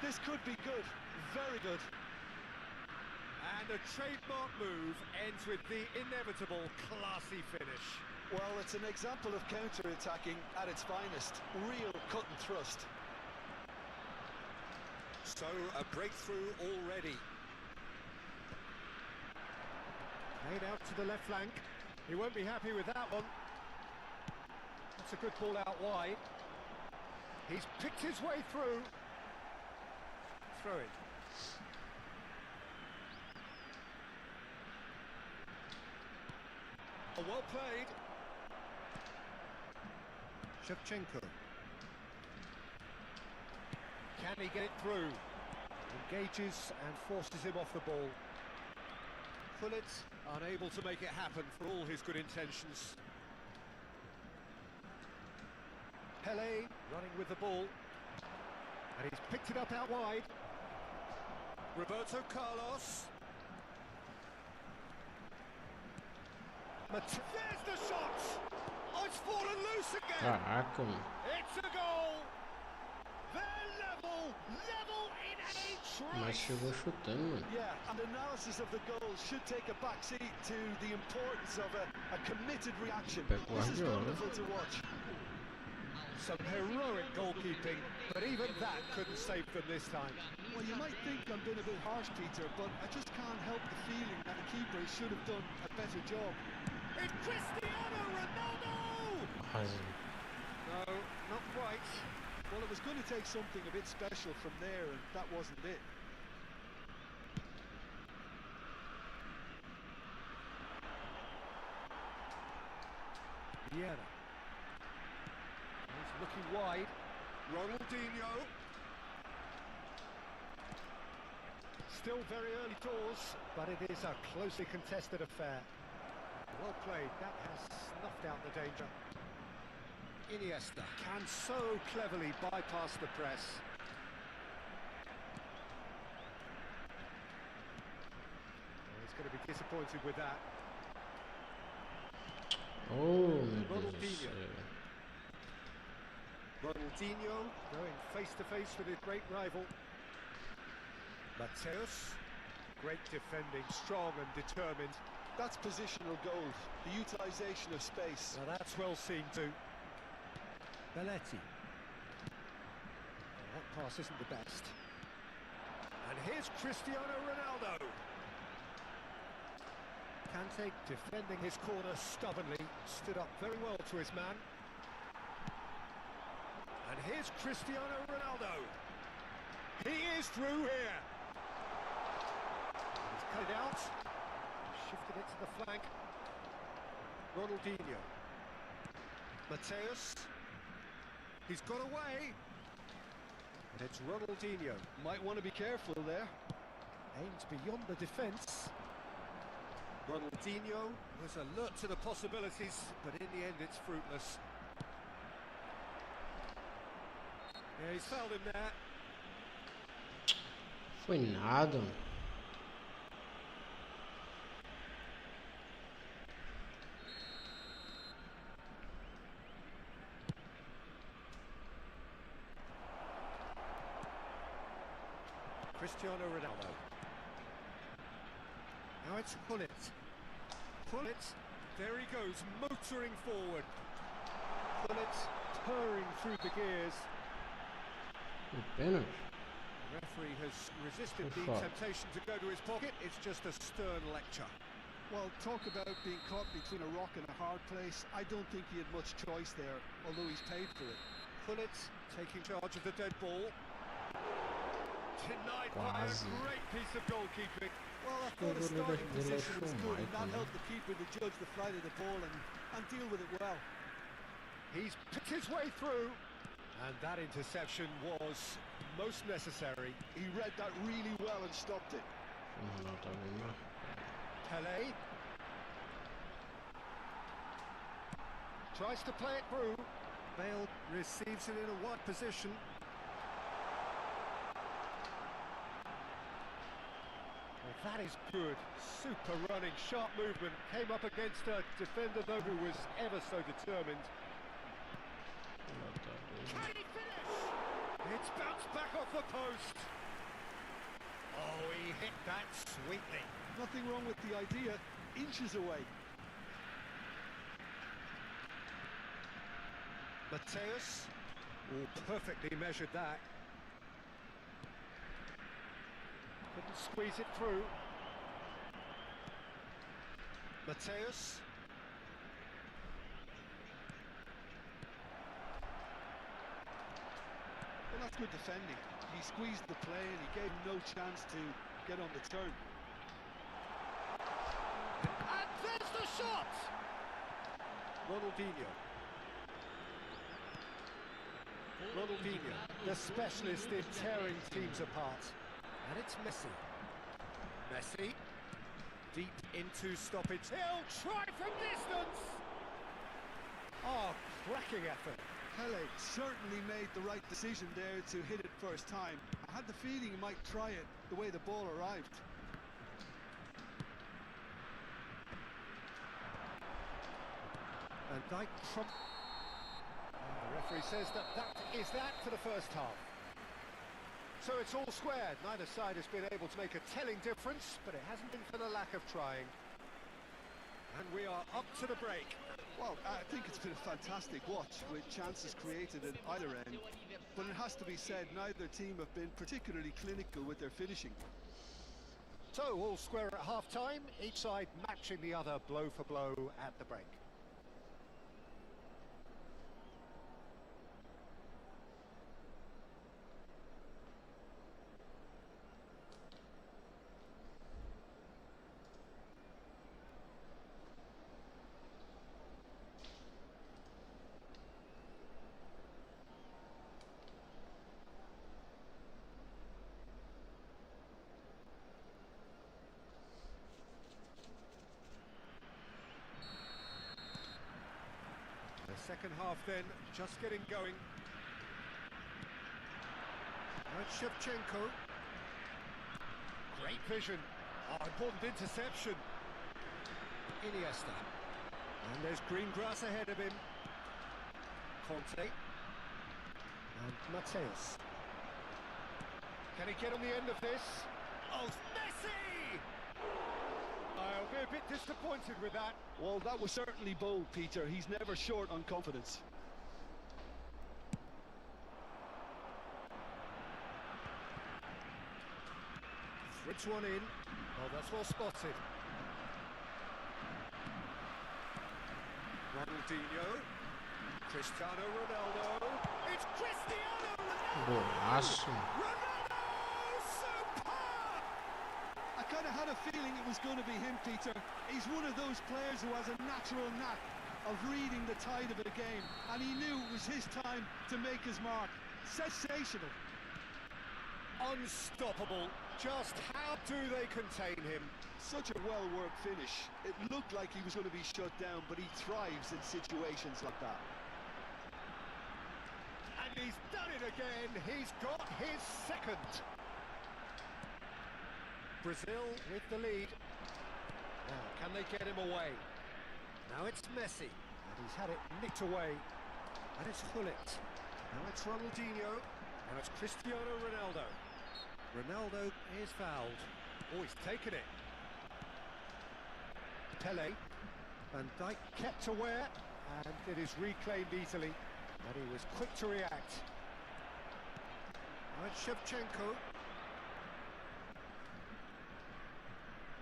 This could be good, very good. And a trademark move ends with the inevitable classy finish. Well, it's an example of counter-attacking at its finest. Real cut and thrust. So, a breakthrough already. Played out to the left flank. He won't be happy with that one. That's a good ball out wide. He's picked his way through. Throw it. Oh, well played. Shevchenko. Can he get it through? Engages and forces him off the ball. Pullet unable to make it happen for all his good intentions. Pele running with the ball. And he's picked it up out wide. Roberto Carlos. There's the shot! Oh, it's fallen loose again! Caraca, mano. It's a goal! They're level in a Mas chegou chutando, mano. Yeah, and analysis of the goal should take a back seat to the importance of a committed reaction. Pep This is Guardiola. wonderful to watch. Some heroic goalkeeping, but even that couldn't save them this time. Well, you might think I'm being a bit harsh, Peter, but I just can't help the feeling that the keeper should have done a better job. It's Cristiano Ronaldo! Arrasou. No, not quite. Well, it was going to take something a bit special from there, and that wasn't it. Vieira. He's looking wide. Ronaldinho. Still very early doors, but it is a closely contested affair. Well played, that has snuffed out the danger. Iniesta can so cleverly bypass the press. He's going to be disappointed with that. Oh, meu Deus do céu. Ronaldinho going face to face with his great rival. Mateus, great defending, strong and determined. That's positional gold, the utilisation of space. Now that's well seen too. Belletti. That pass isn't the best. And here's Cristiano Ronaldo. Kante defending his corner stubbornly, stood up very well to his man. And here's Cristiano Ronaldo. He is through here. He's cut it out. Shifted it to the flank. Ronaldinho. Mateus. He's got away. And it's Ronaldinho. Might want to be careful there. Aims beyond the defence. Ronaldinho was alert to the possibilities, but in the end it's fruitless. Yeah, he's fouled him there. Foi nada, mano. Cristiano Ronaldo. Now it's Pullet. Pullet, there he goes, motoring forward. Pullet purring through the gears. Um pênalti. The referee has resisted the Fuck. temptation to go to his pocket. It's just a stern lecture. Well, talk about being caught between a rock and a hard place. I don't think he had much choice there, although he's paid for it. Pullet taking charge of the dead ball. Denied by a Quase. great piece of goalkeeping. Well, I thought the starting position was good, and that Michael, helped the keeper to judge the flight of the ball and deal with it well. He's picked his way through, and that interception was most necessary. He read that really well and stopped it. Não tá vendo? Pele tries to play it through. Bale receives it in a wide position. Well, that is good. Super running, sharp movement. Came up against a defender, though, who was ever so determined. Não tá vendo. Can he finish? It's bounced back off the post. Oh, he hit that sweetly. Nothing wrong with the idea, inches away. Mateus, oh, perfectly measured that. Couldn't squeeze it through. Mateus. Well, that's good defending. He squeezed the play and he gave him no chance to get on the turn. And there's the shot! Ronaldinho. Ronaldinho, the specialist in tearing teams apart. And it's Messi. Messi, deep into stoppage. He'll try from distance! Oh, cracking effort. Pele certainly made the right decision there to hit it first time. I had the feeling he might try it the way the ball arrived. And Dyke from... The referee says that is that for the first half. So it's all squared. Neither side has been able to make a telling difference, but it hasn't been for the lack of trying. And we are up to the break. Well, I think it's been a fantastic watch with chances created at either end. But it has to be said, neither team have been particularly clinical with their finishing. So all square at half-time, each side matching the other blow for blow at the break. The second half then, just getting going. And Shevchenko. Great vision. Oh, important interception. Iniesta. And there's green grass ahead of him. Conte. And Mateus. Can he get on the end of this? Oh, Messi! I'll be a bit disappointed with that. Well, that was certainly bold, Peter. He's never short on confidence. Fritz one in. Oh, that's well spotted. Ronaldinho. Cristiano Ronaldo. It's Cristiano Ronaldo! Golaço. Ronaldo! Superb! I kind of had a feeling it was going to be him, Peter. He's one of those players who has a natural knack of reading the tide of a game, and he knew it was his time to make his mark. Sensational. Unstoppable. Just how do they contain him? Such a well-worked finish. It looked like he was going to be shut down, but he thrives in situations like that. And he's done it again. He's got his second. Brazil with the lead. Now, can they get him away? Now it's Messi, and he's had it nicked away. And it's Gullit. Now it's Ronaldinho. Now it's Cristiano Ronaldo. Ronaldo is fouled. Oh, he's taken it. Pele. Van Dijk kept aware, and it is reclaimed easily. And he was quick to react. Now it's Shevchenko.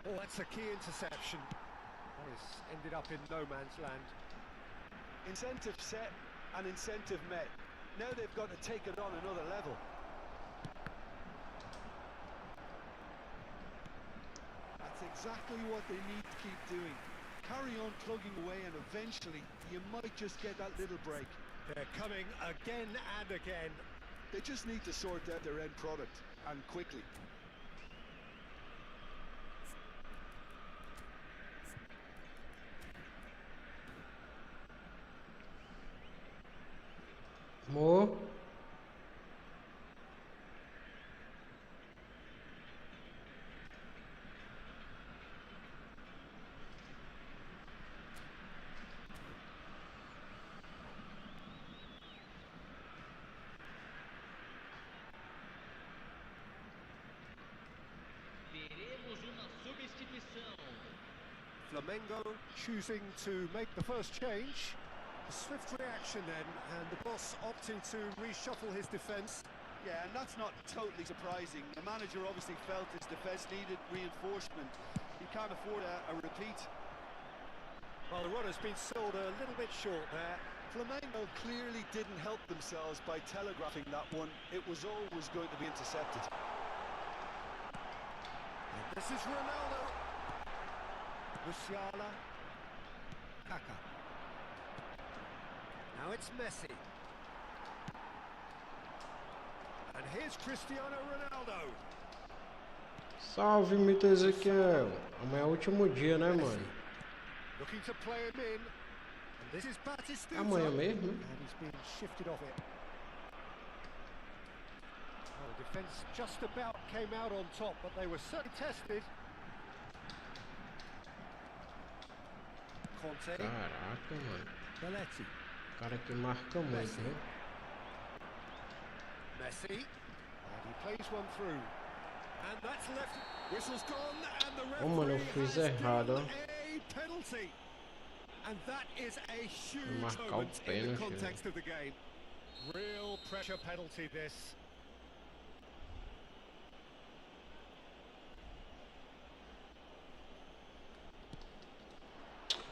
Oh, that's a key interception. Oh, it's ended up in no man's land. Incentive set and incentive met. Now they've got to take it on another level. That's exactly what they need to keep doing. Carry on plugging away and eventually you might just get that little break. They're coming again and again. They just need to sort out their end product, and quickly. Mo. Teremos uma substituição. Flamengo choosing to make the first change. A swift reaction then, and the boss opting to reshuffle his defence. Yeah, and that's not totally surprising. The manager obviously felt his defence needed reinforcement. He can't afford a repeat. Well, the run has been sold a little bit short there. Flamengo clearly didn't help themselves by telegraphing that one. It was always going to be intercepted. And this is Ronaldo. Musiala. Kaka. Now it's Messi. And here's Cristiano Ronaldo. Salve, mito Ezequiel. Amanhã é o último dia, né, mano? Looking to play him in. And this is Batistuta. Amanhã mesmo. And he's been shifted off it. Well, the defence just about came out on top, but they were certainly tested. Conte. Caraca, mano. Belletti. Cara que marca muito, né? Messi. And he plays one through. And that's left. Whistle's gone, and the referee mano, eu fiz has errado, given a penalty. And that is a huge marcar o moment in the pênalti, context of the game. Real pressure penalty this.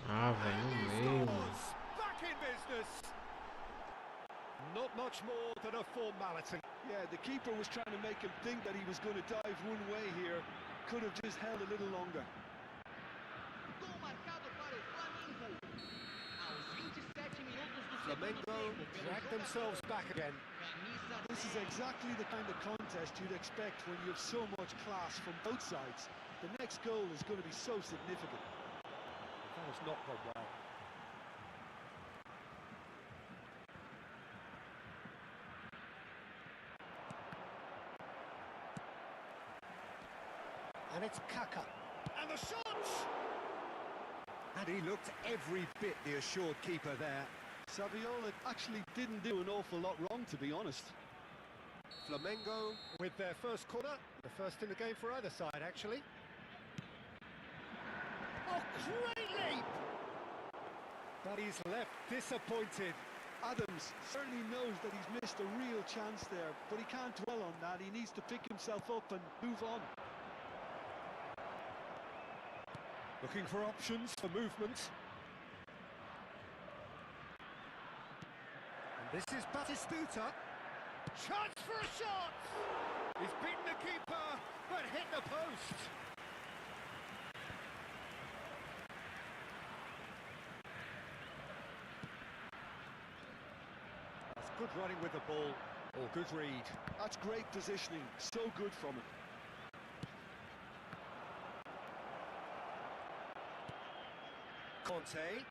Ah, velho, no meio, mano. Back in business. Not much more than a formality. Yeah, the keeper was trying to make him think that he was going to dive one way here. Could have just held a little longer. Gol marcado para o Flamengo. Aos 27 minutos do segundo Flamengo tempo, pelo drag jogador, themselves back again. camisa This is exactly the kind of contest you'd expect when you have so much class from both sides. The next goal is going to be so significant. That has not gone well. And it's Kaka. And the shot! And he looked every bit the assured keeper there. Saviola actually didn't do an awful lot wrong, to be honest. Flamengo with their first corner. The first in the game for either side, actually. Oh, great leap! But he's left disappointed. Adams certainly knows that he's missed a real chance there, but he can't dwell on that. He needs to pick himself up and move on. Looking for options for movement. And this is Batistuta. Chance for a shot! He's beaten the keeper, but hit the post. That's good running with the ball, or good read. That's great positioning, so good from him. Conte.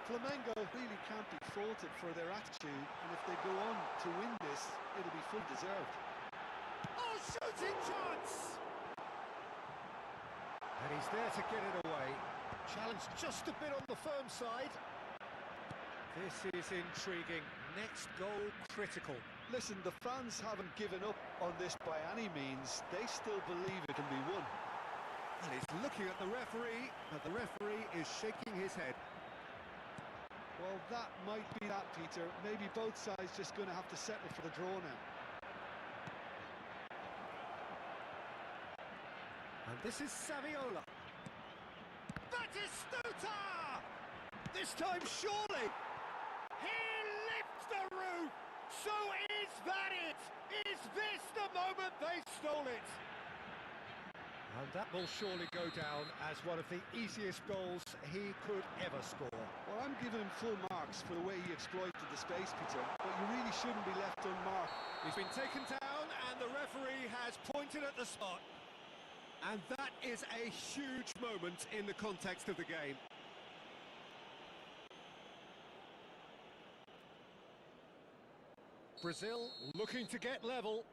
Flamengo really can't be faulted for their attitude, and if they go on to win this, it'll be fully deserved. Oh, shooting chance! And he's there to get it away. Challenge just a bit on the firm side. This is intriguing. Next goal critical. Listen, the fans haven't given up on this by any means. They still believe it can be won. And he's looking at the referee, and the referee is shaking his head. Well, that might be that, Peter. Maybe both sides just going to have to settle for the draw now. And this is Saviola. Batistuta! This time, surely! He lifts the roof! So is that it? Is this the moment they stole it? And that will surely go down as one of the easiest goals he could ever score. Well, I'm giving him full marks for the way he exploited the space, Peter, but you really shouldn't be left unmarked. He's been taken down and the referee has pointed at the spot. And that is a huge moment in the context of the game. Brazil looking to get level.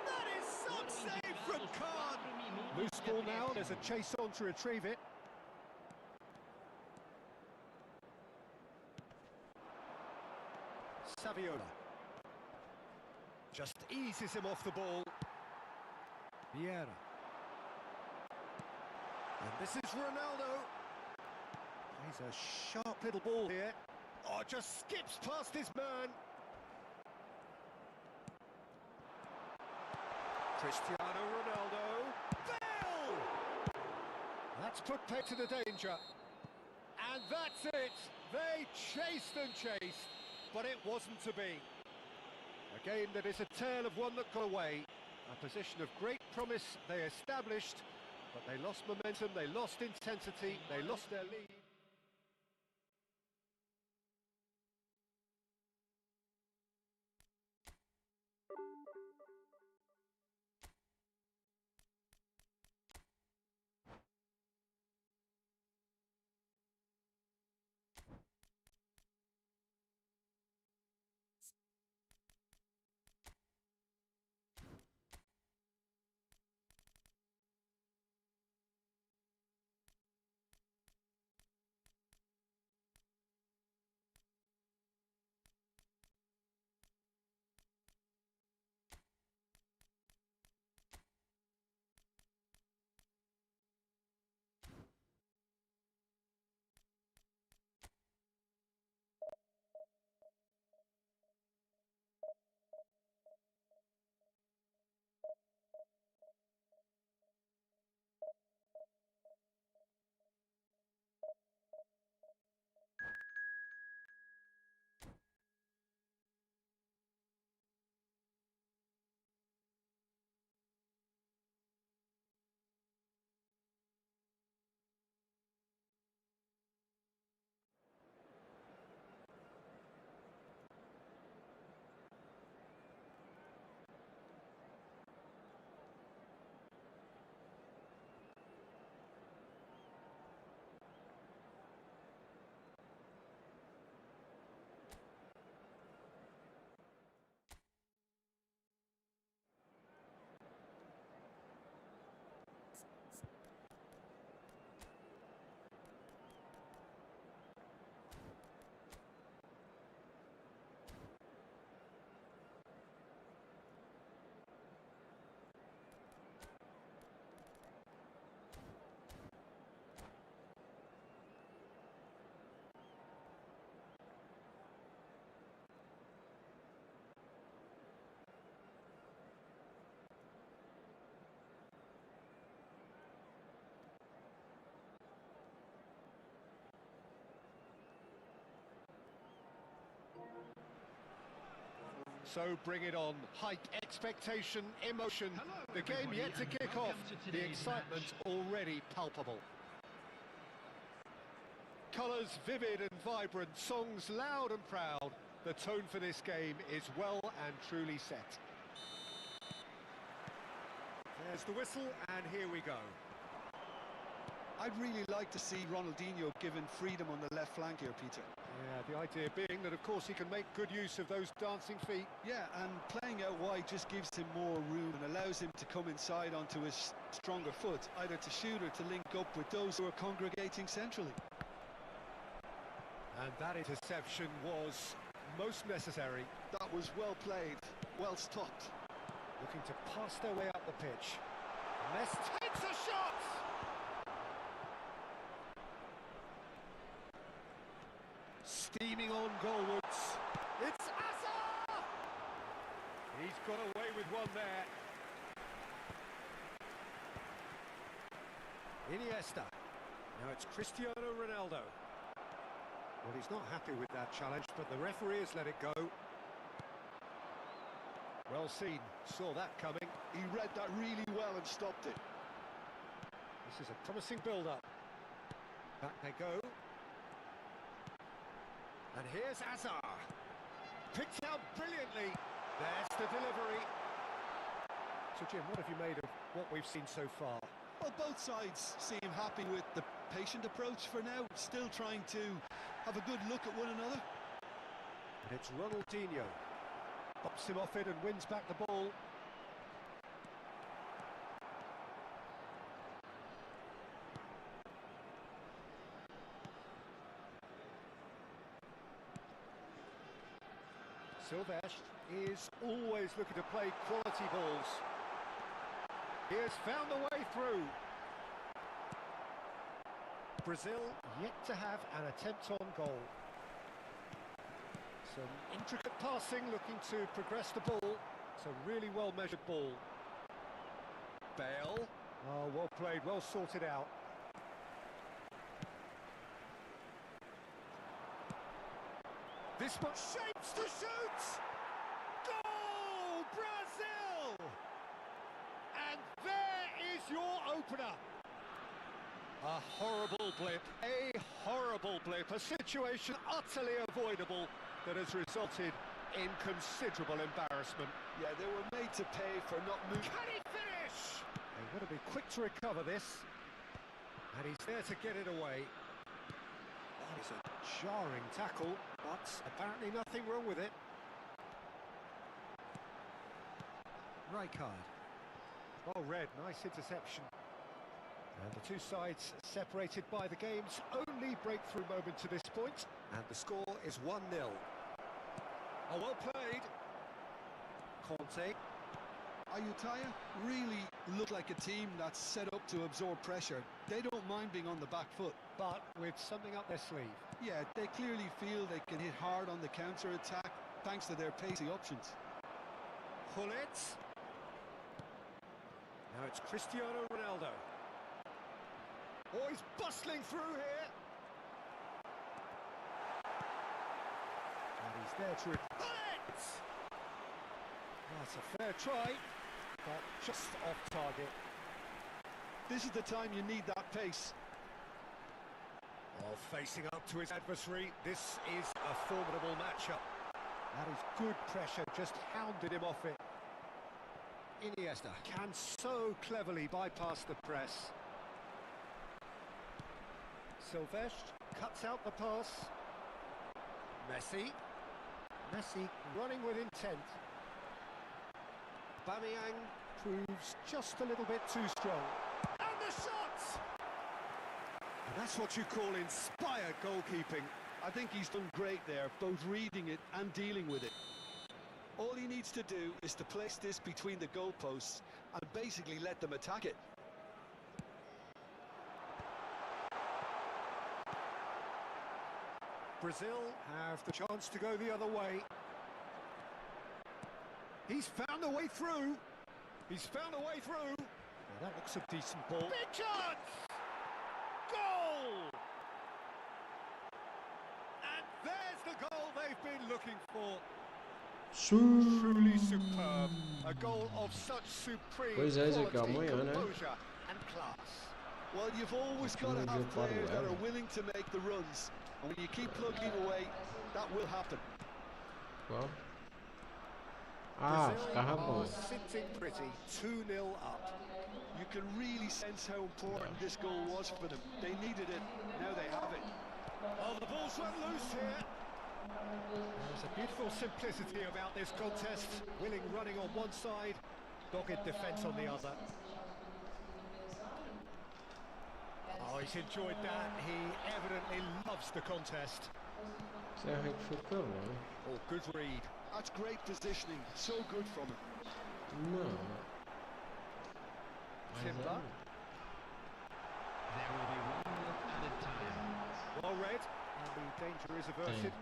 That is some save from Khan. Loose ball now, there's a chase on to retrieve it. Saviola. Just eases him off the ball. Vieira. And this is Ronaldo. He's a sharp little ball here. Oh, just skips past his man. Cristiano Ronaldo. Bell! That's put pay to the danger. And that's it. They chased and chased, but it wasn't to be. A game that is a tale of one that got away. A position of great promise they established, but they lost momentum, they lost intensity, they lost their lead. So bring it on. Hype, expectation, emotion. Hello, the game yet to kick off. The excitement already palpable. Colours vivid and vibrant, songs loud and proud. The tone for this game is well and truly set. There's the whistle, and here we go. I'd really like to see Ronaldinho given freedom on the left flank here, Peter. Yeah, the idea being that, of course, he can make good use of those dancing feet. Yeah, and playing out wide just gives him more room and allows him to come inside onto his stronger foot, either to shoot or to link up with those who are congregating centrally. And that interception was most necessary. That was well played, well stopped. Looking to pass their way up the pitch. Messi takes a shot! Steaming on goalwards. It's Asa! He's got away with one there. Iniesta. Now it's Cristiano Ronaldo. Well, he's not happy with that challenge, but the referee has let it go. Well seen, saw that coming. He read that really well and stopped it. This is a promising build-up. Back they go. And here's Hazard. Picked out brilliantly. There's the delivery. So, Jim, what have you made of what we've seen so far? Well, both sides seem happy with the patient approach for now, still trying to have a good look at one another. And it's Ronaldinho. Pops him off it and wins back the ball. Silvestre is always looking to play quality balls. He has found the way through. Brazil yet to have an attempt on goal. Some intricate passing, looking to progress the ball. It's a really well-measured ball. Bale. Oh, well played, well sorted out. This one shapes to shoot! Goal! Brazil! And there is your opener. A horrible blip, a situation utterly avoidable that has resulted in considerable embarrassment. Yeah, they were made to pay for not moving. Can he finish? They've got to be quick to recover this. And he's there to get it away. That is a jarring tackle, but apparently nothing wrong with it. Rijkaard. Oh, Red, nice interception. And the two sides separated by the game's only breakthrough moment to this point. And the score is 1-0. Oh, well played. Conte. Ayutthaya really look like a team that's set up to absorb pressure. They don't mind being on the back foot. But with something up their sleeve. Yeah, they clearly feel they can hit hard on the counter-attack thanks to their pacey options. Gullit. Now it's Cristiano Ronaldo. Oh, he's bustling through here. And he's there to... Gullit! That's a fair try, but just off target. This is the time you need that pace. Oh, facing up to his adversary, this is a formidable matchup. That is good pressure, just hounded him off it. Iniesta can so cleverly bypass the press. Silvestre cuts out the pass. Messi running with intent. Aubameyang proves just a little bit too strong. And the shot! And that's what you call inspired goalkeeping. I think he's done great there, both reading it and dealing with it. All he needs to do is to place this between the goalposts and basically let them attack it. Brazil have the chance to go the other way. He's found a way through. Now that looks a decent ball. Big chance! Goal! And there's the goal they've been looking for. Truly superb. A goal of such supreme quality, composure and class. Well, you've always got to have players that are willing to make the runs. And when you keep plugging away, that will happen. Well. Brazil are sitting pretty, 2-0 up. You can really sense how important this goal was for them. They needed it, now they have it. Oh, the ball's run loose here. There's a beautiful simplicity about this contest. Willing running on one side, dogged defence on the other. Oh, he's enjoyed that. He evidently loves the contest. Oh, good read. That's great positioning. So good from him. No. Timber. There will be 1 minute added time. Well read. And the danger is averted.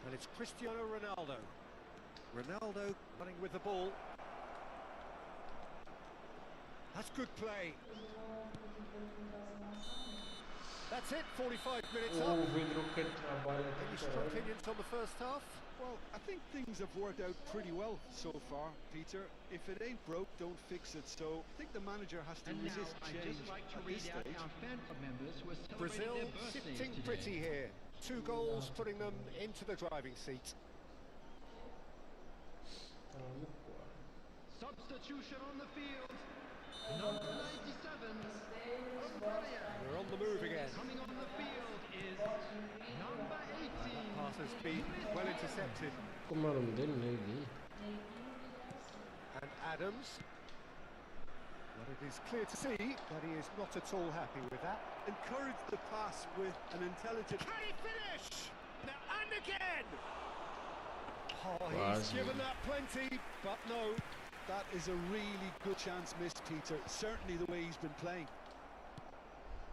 And it's Cristiano Ronaldo. Ronaldo running with the ball. That's good play. That's it, 45 minutes up. Any strong opinions on the first half? Well, I think things have worked out pretty well so far, Peter. If it ain't broke, don't fix it. So I think the manager has to And now resist I'd change just like to at read this out stage. our fan club members who are celebrating Brazil their birthdays sitting today. pretty here. 2 goals putting them into the driving seat. Substitution on the field. Number 97. We're on the move again. Coming on the field is number 18. Pass has been well intercepted. Como é o nome dele? Nem vi. And Adams. Well, it is clear to see that he is not at all happy with that. Encourage the pass with an intelligent... Can he finish? Now and again! Oh, he's Quase. given that plenty, but no. That is a really good chance missed, Peter. Certainly the way he's been playing.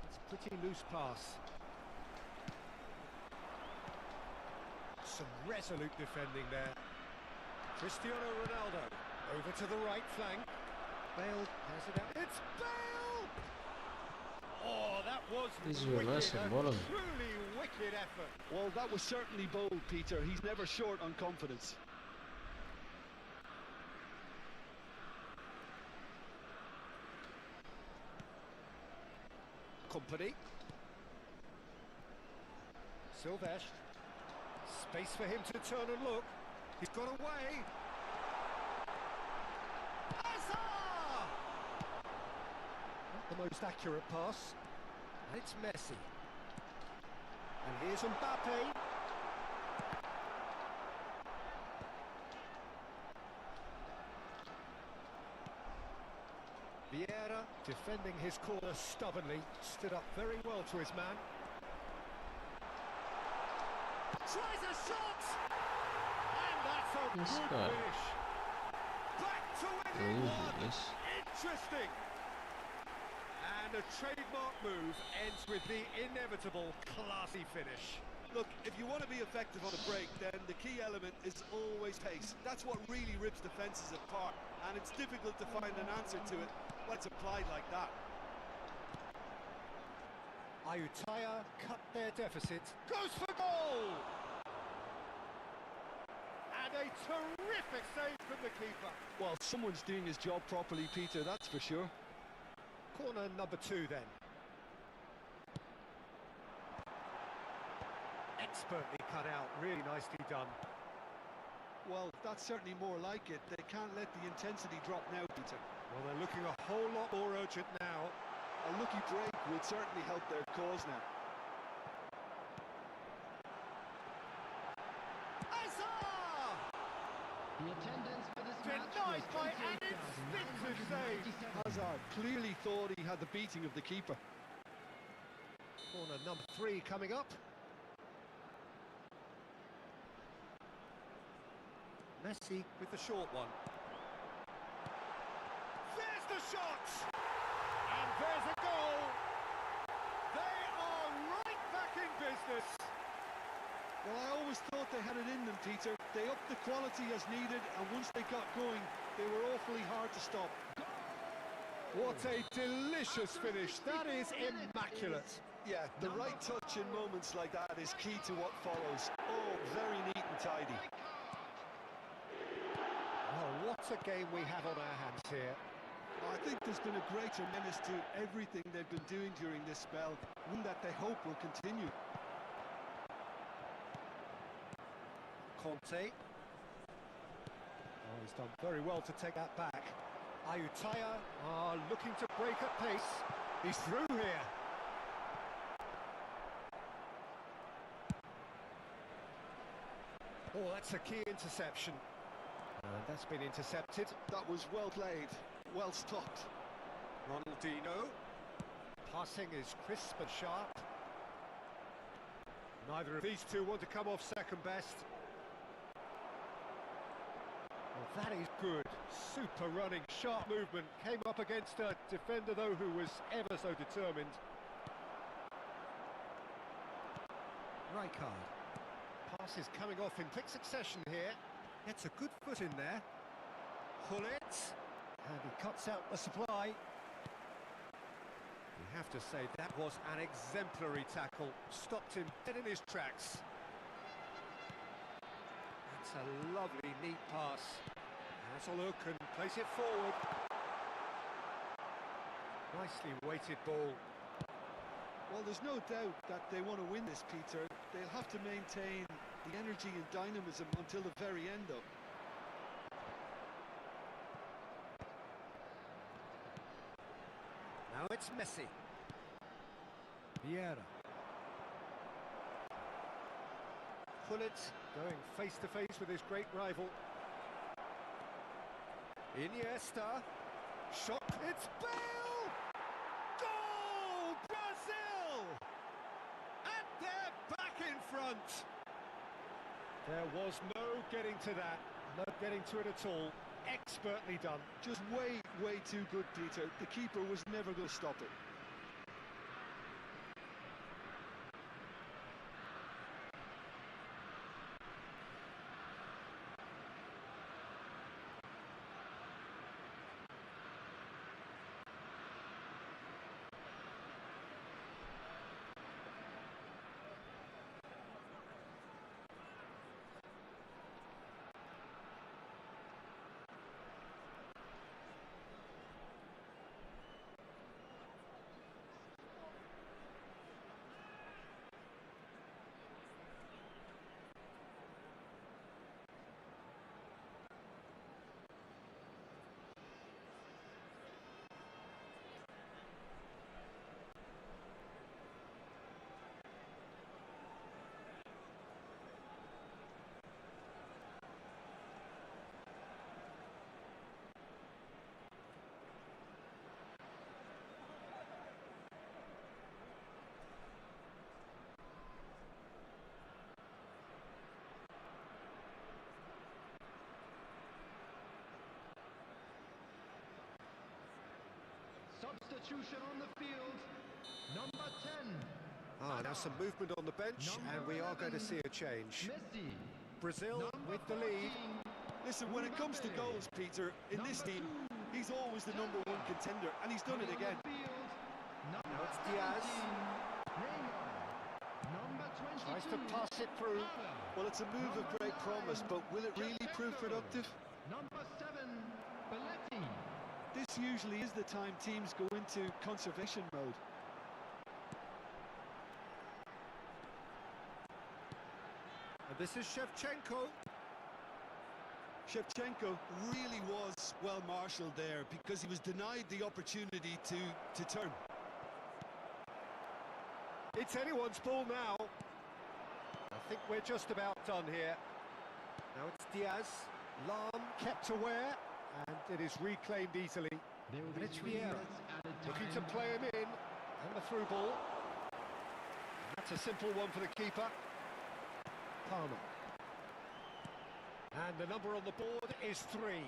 It's a pretty loose pass. Some resolute defending there. Cristiano Ronaldo over to the right flank. Bale has it out. It's Bale! Oh, that was Violência, wicked, a bola. truly wicked effort. Well, that was certainly bold, Peter. He's never short on confidence. Company. Silvestre. Space for him to turn and look. He's got away. Hazard! Not the most accurate pass. And it's Messi. And here's Mbappe. Vieira defending his corner stubbornly, stood up very well to his man. Tries a shot! And that's a This good guy. finish. Back to within one. Yes. Interesting. And a trademark move ends with the inevitable classy finish. Look, if you want to be effective on a break, then the key element is always pace. That's what really rips defences apart, and it's difficult to find an answer to it when it's applied like that. Ayutthaya cut their deficit. Goes for goal! And a terrific save from the keeper. Well, someone's doing his job properly, Peter, that's for sure. Corner number 2 then. Expertly cut out, really nicely done. Well, that's certainly more like it. They can't let the intensity drop now, Peter. Well, they're looking a whole lot more urgent now. A lucky break would certainly help their cause now. Hazard! The attendance for this match Denied was by an instinctive save. Hazard clearly thought he had the beating of the keeper. Corner number 3 coming up. Messi with the short one. There's the shot! And there's a goal! They are right back in business! Well, I always thought they had it in them, Peter. They upped the quality as needed, and once they got going, they were awfully hard to stop. What a delicious finish. That is immaculate. Yeah, the right touch in moments like that is key to what follows. Oh, very neat and tidy. Well, what a game we have on our hands here. I think there's been a greater menace to everything they've been doing during this spell, one that they hope will continue. Conte. Oh, he's done very well to take that back. Ayutthaya are looking to break at pace. He's through here. Oh, that's a key interception. And that's been intercepted. That was well played, well stopped. Ronaldinho. Passing is crisp and sharp. Neither of these two want to come off second best. Well, that is good. Super running, sharp movement. Came up against a defender, though, who was ever so determined. Rijkaard. Pass is coming off in quick succession here. Gets a good foot in there. Pull it. And he cuts out the supply. You have to say that was an exemplary tackle. Stopped him dead in his tracks. That's a lovely, neat pass. Has a look and plays it forward. Nicely weighted ball. Well, there's no doubt that they want to win this, Peter. They'll have to maintain the energy and dynamism until the very end, though. Now it's Messi. Vieira. Pullet going face to face with his great rival. Iniesta. Shot. It's Bale! Goal! Brazil! And they're back in front. There was no getting to that. No getting to it at all. Expertly done. Just way, way too good, Peter. The keeper was never going to stop it. Substitution on the field. Number 10. Now some movement on the bench, and we are going to see a change. Messi. Brazil Number with the lead. 14. Listen, when it comes to goals, Peter, in this team, he's always the #1 contender, and he's done it again. Now it's Diaz. Number 22. Tries to pass it through. Well, it's a move of great promise, but will it really prove productive? Number 7. Belletti. This usually is the time teams go into conservation mode. And this is Shevchenko. Shevchenko really was well marshalled there because he was denied the opportunity to turn. It's anyone's ball now. I think we're just about done here. Now it's Diaz. Lam kept aware, and it is reclaimed easily. There will And be it's 3 Vieira minutes at a looking to time. play him in. And the through ball. And that's a simple one for the keeper. Palmer. And the number on the board is 3.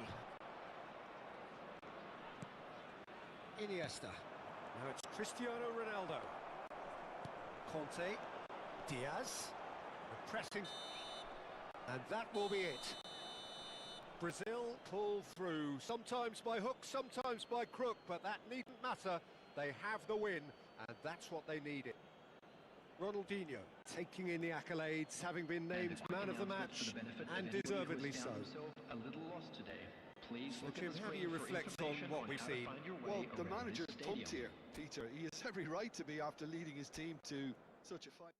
Iniesta. Now it's Cristiano Ronaldo. Conte. Diaz. The pressing. And that will be it. Brazil pull through, sometimes by hook, sometimes by crook, but that needn't matter. They have the win, and that's what they needed. Ronaldinho taking in the accolades, having been named man of the match, and deservedly so. A little lost today. Please So, look at Jim, the how do screen you for reflect on information what we've how to seen? find your way Well, the around manager's this pumped stadium. here, Peter. He has every right to be after leading his team to such a fight.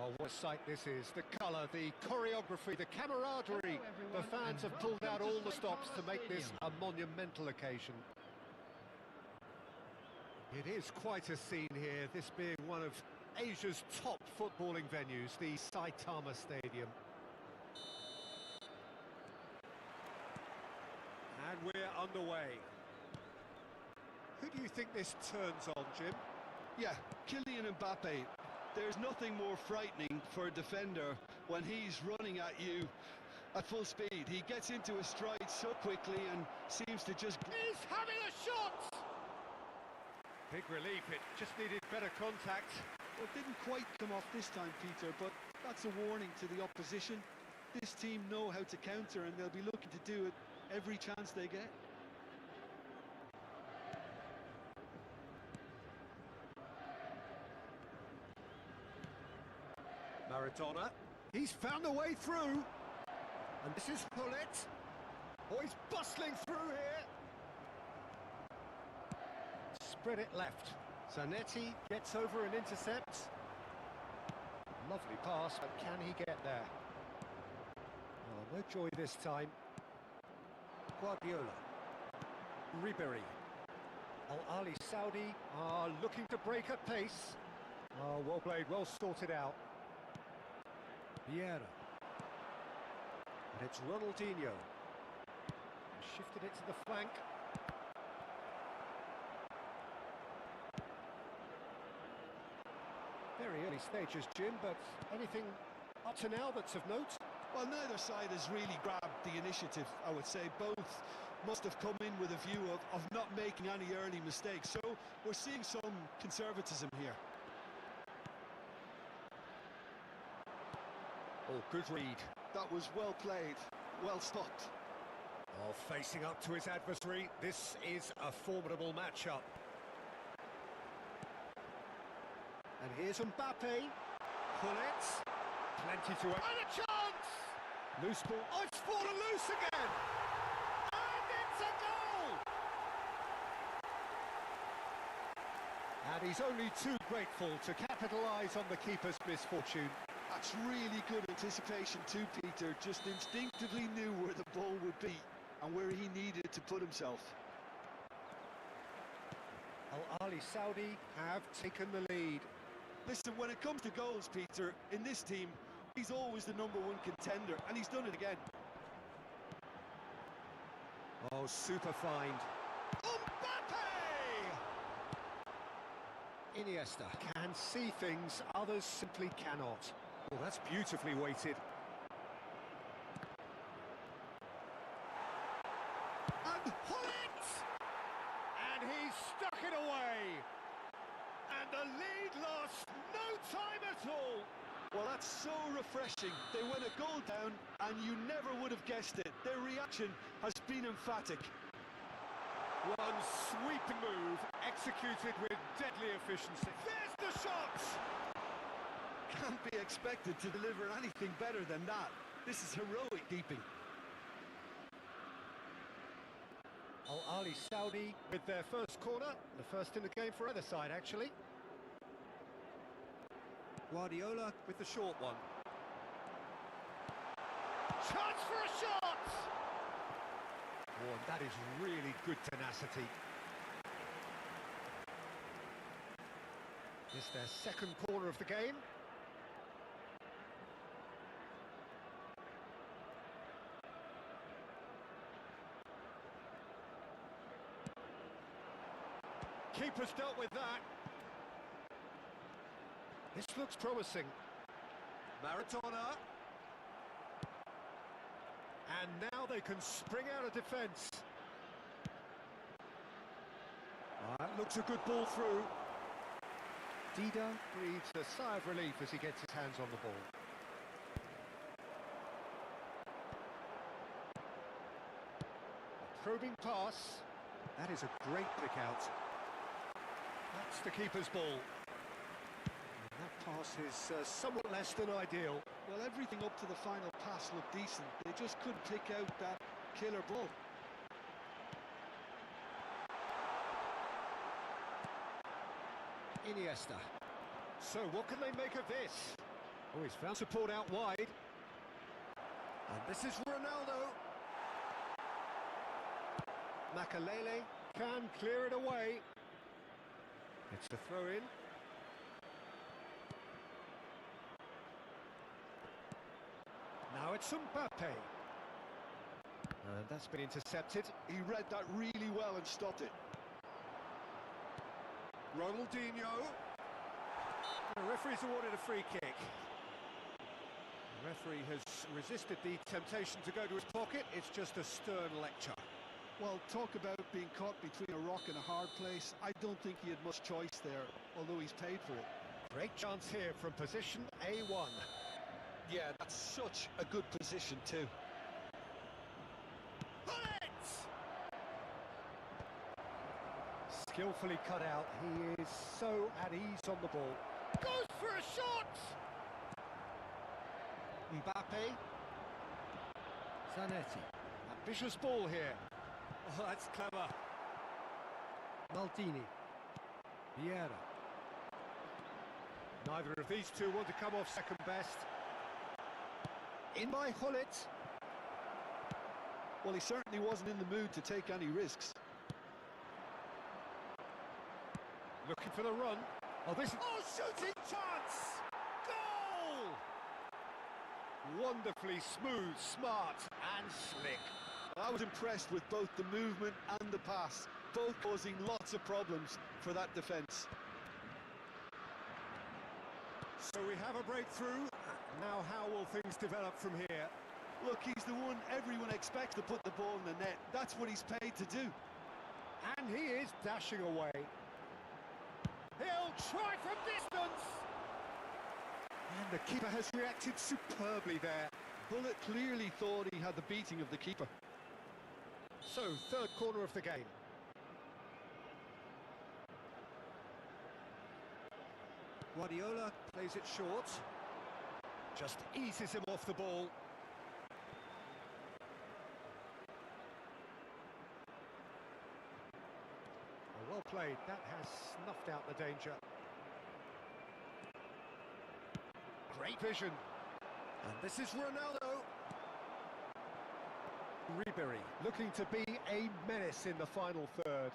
Oh, what a sight this is. The colour, the choreography, the camaraderie. The fans have pulled out all the stops to make this a monumental occasion. It is quite a scene here, this being one of Asia's top footballing venues, the Saitama Stadium. And we're underway. Who do you think this turns on, Jim? Yeah, Kylian Mbappe. There's nothing more frightening for a defender when he's running at you at full speed. He gets into a stride so quickly and seems to just... He's having a shot! Big relief, it just needed better contact. Well, it didn't quite come off this time, Peter, but that's a warning to the opposition. This team know how to counter and they'll be looking to do it every chance they get. Maradona, he's found a way through. And this is Hullet. Oh, he's bustling through here. Spread it left. Zanetti gets over and intercepts. Lovely pass, but can he get there? Oh, no joy this time. Guardiola. Ribery. Al-Ali Saudi are looking to break at pace. Oh, well played, well sorted out. Vieira. And it's Ronaldinho. Shifted it to the flank. Very early stages, Jim, but anything up to now that's of note? Well, neither side has really grabbed the initiative, I would say. Both must have come in with a view of not making any early mistakes. So we're seeing some conservatism here. Oh, good read. That was well played, well stopped. Oh, facing up to his adversary, this is a formidable matchup. And here's Mbappe. Hullet. Plenty to... And a chance! Loose ball. Oh, it's fallen loose again! And it's a goal! And he's only too grateful to capitalise on the keeper's misfortune. That's really good anticipation too, Peter. Just instinctively knew where the ball would be and where he needed to put himself. Al-Ali Saudi have taken the lead. Listen, when it comes to goals, Peter, in this team, he's always the #1 contender, and he's done it again. Oh, super find. Mbappe! Iniesta can see things others simply cannot. Oh, that's beautifully weighted. And Hullet! And he's stuck it away! And the lead lost no time at all! Well, that's so refreshing. They went a goal down, and you never would have guessed it. Their reaction has been emphatic. One sweeping move, executed with deadly efficiency. There's the shot! Can't be expected to deliver anything better than that. This is heroic keeping. Al-Ali Saudi with their first corner, the first in the game for either side, actually. Guardiola with the short one. Chance for a shot! Oh, and that is really good tenacity. It's their second corner of the game. Keeper's dealt with that. This looks promising. Maradona. And now they can spring out of defence. That looks a good ball through. Dida breathes a sigh of relief as he gets his hands on the ball. A probing pass. That is a great pick out. That's the keeper's ball. And that pass is somewhat less than ideal. Well, everything up to the final pass looked decent. They just couldn't pick out that killer ball. Iniesta. So what can they make of this? Oh, he's found support out wide. And this is Ronaldo. Makalele can clear it away. It's a throw-in. Now it's Mbappe. And that's been intercepted. He read that really well and stopped it. Ronaldinho. The referee's awarded a free kick. The referee has resisted the temptation to go to his pocket. It's just a stern lecture. Well, talk about being caught between a rock and a hard place. I don't think he had much choice there, although he's paid for it. Great chance here from position A1. Yeah, that's such a good position too. Skillfully cut out. He is so at ease on the ball. Goes for a shot! Mbappe. Zanetti. Ambitious ball here. Oh, that's clever. Maldini. Vieira. Neither of these two want to come off second best. In by Gullit. Well, he certainly wasn't in the mood to take any risks. Looking for the run. Oh, this is... Oh, shooting chance! Goal! Wonderfully smooth, smart and slick. I was impressed with both the movement and the pass, both causing lots of problems for that defence. So we have a breakthrough. Now how will things develop from here? Look, he's the one everyone expects to put the ball in the net. That's what he's paid to do. And he is dashing away. He'll try from distance! And the keeper has reacted superbly there. Gullit clearly thought he had the beating of the keeper. So, third corner of the game. Guardiola plays it short. Just eases him off the ball. Well played, that has snuffed out the danger. Great vision. And this is Ronaldo. Ribery looking to be a menace in the final third.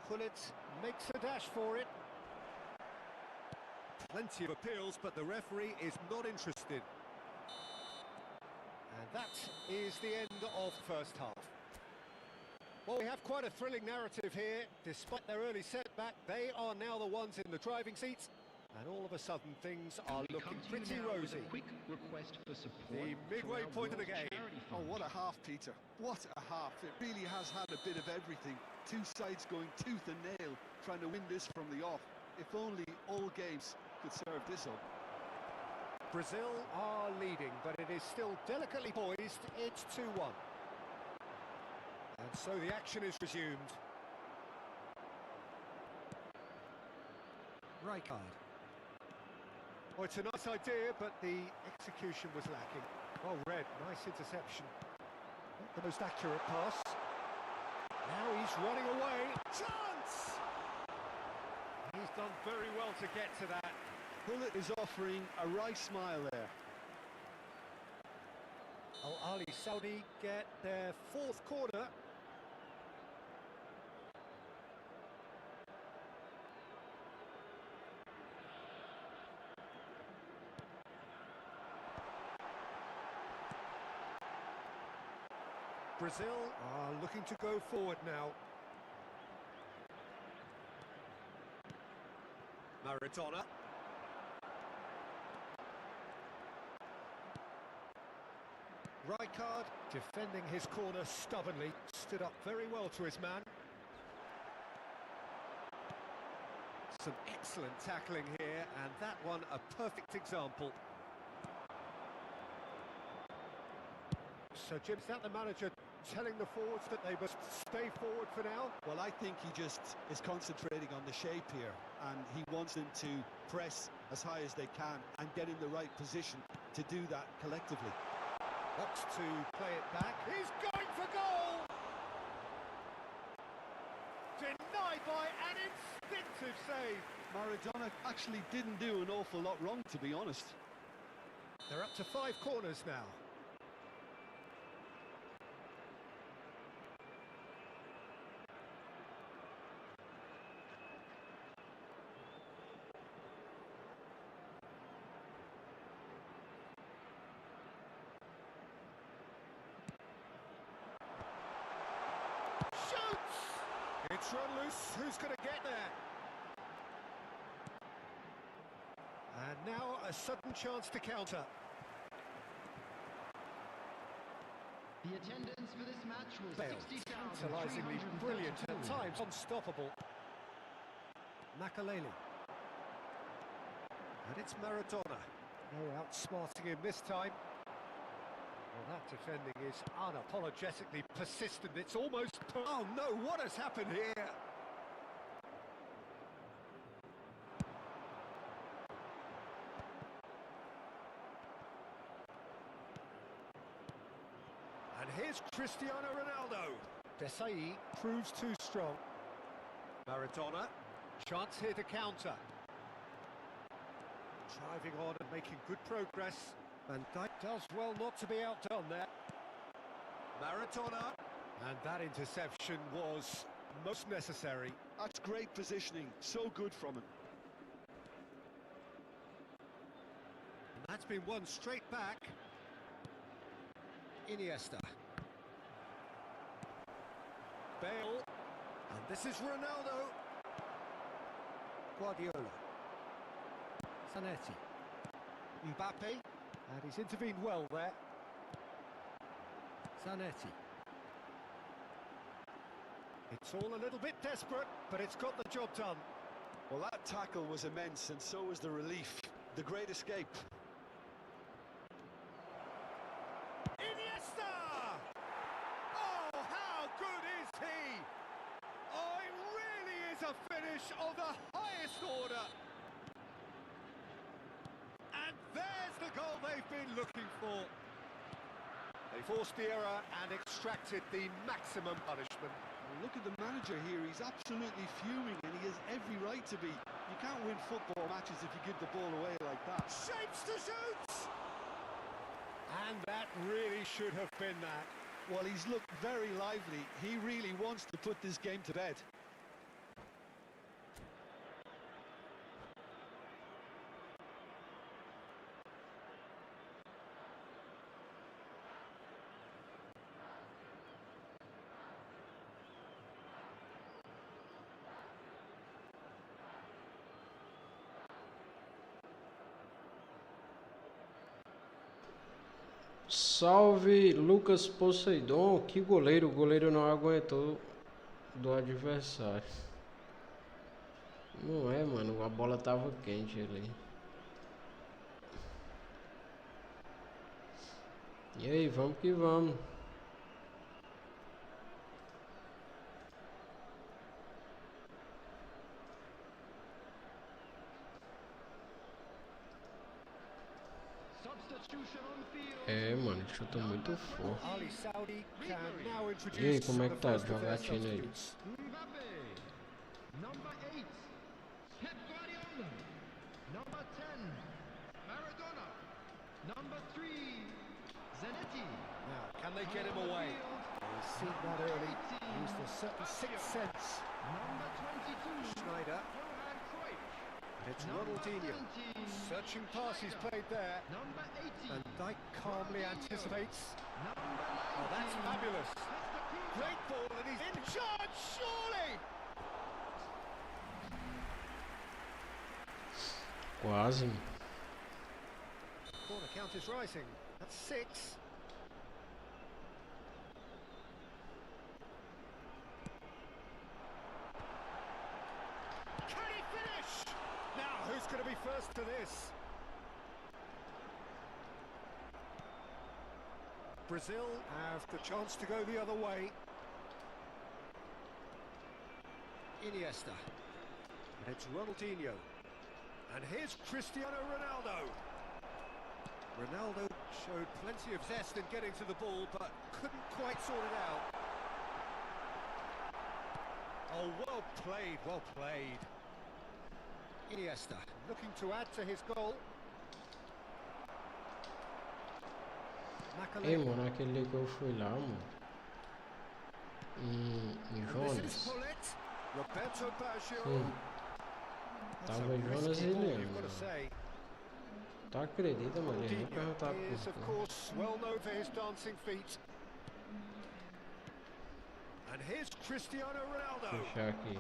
Gullit makes a dash for it. Plenty of appeals, but the referee is not interested. And that is the end of the first half. Well, we have quite a thrilling narrative here. Despite their early setback, they are now the ones in the driving seats. And all of a sudden, things are looking pretty rosy. Quick request for support. The midway point of the game. Oh, what a half, Peter. What a half. It really has had a bit of everything. Two sides going tooth and nail, trying to win this from the off. If only all games could serve this up. Brazil are leading, but it is still delicately poised. It's 2-1. And so the action is resumed. Rijkaard. Oh, it's a nice idea, but the execution was lacking. Oh, Red, nice interception. Not the most accurate pass. Now he's running away. Chance! He's done very well to get to that. Gullit is offering a wry smile there. Al-Ali Saudi get their fourth corner. Brazil are looking to go forward now. Maradona. Rijkaard defending his corner stubbornly, stood up very well to his man. Some excellent tackling here, and that one a perfect example. So, Jim, is that the manager telling the forwards that they must stay forward for now? Well, I think he just is concentrating on the shape here, and he wants them to press as high as they can and get in the right position to do that collectively. Wants to play it back. He's going for goal! Denied by an instinctive save. Maradona actually didn't do an awful lot wrong, to be honest. They're up to 5 corners now. Shoots! It's run loose. Who's going to get there? And now a sudden chance to counter. The attendance for this match was Bale, tantalisingly brilliant, at times unstoppable. Makaleli. And it's Maradona. No outsmarting him this time. Well, that defending is unapologetically persistent. It's almost... Oh no, what has happened here? And here's Cristiano Ronaldo. Desai proves too strong. Maradona, chance here to counter. Driving on and making good progress. Van Dijk does well not to be outdone there. Maradona. And that interception was most necessary. That's great positioning, so good from him. And that's been won straight back. Iniesta. Bale. And this is Ronaldo. Guardiola. Zanetti. Mbappe. And he's intervened well there. Zanetti. It's all a little bit desperate, but it's got the job done. Well, that tackle was immense, and so was the relief. The great escape. Iniesta! Oh, how good is he? Oh, it really is a finish of the highest order. And there's the goal they've been looking for. They forced the error and extracted the maximum punishment. Look at the manager here, he's absolutely fuming, and he has every right to be. You can't win football matches if you give the ball away like that. Shapes to shoot! And that really should have been that. Well, he's looked very lively. He really wants to put this game to bed. Salve Lucas Poseidon, que goleiro, o goleiro não aguentou do adversário. Não é, mano, a bola tava quente ali. E aí, vamos que vamos. É, mano, chuta muito forte. Ali Saudi can now E introduce aí, como é que the tá a first of their jogatina aí? substitutes. Mbappe. Number 8. Pep Guardiola. Number 10. Maradona. Number 3. Zanetti. Now, can they get him away? He's seen that early. Used a certain sixth sense. Number 22. Schneider. Johan Cruyff. It's Number Ronaldinho. 17. Searching passes played there. Number 18. And Dijk calmly anticipates. Number 19. Oh, that's fabulous. That's the keeper. Great ball, and he's in charge, surely! Quase. Corner count is rising. That's 6. Can he finish? Now, who's going to be first to this? Brazil have the chance to go the other way. Iniesta. And it's Ronaldinho. And here's Cristiano Ronaldo. Ronaldo showed plenty of zest in getting to the ball, but couldn't quite sort it out. Oh, well played, well played. Iniesta looking to add to his goal. Ei, mano, aquele que eu fui lá, mano. Em Jonas. Sim. Tava Jonas e Leandro. Tu acredita, mano? Ele nem perguntar por fechar aqui.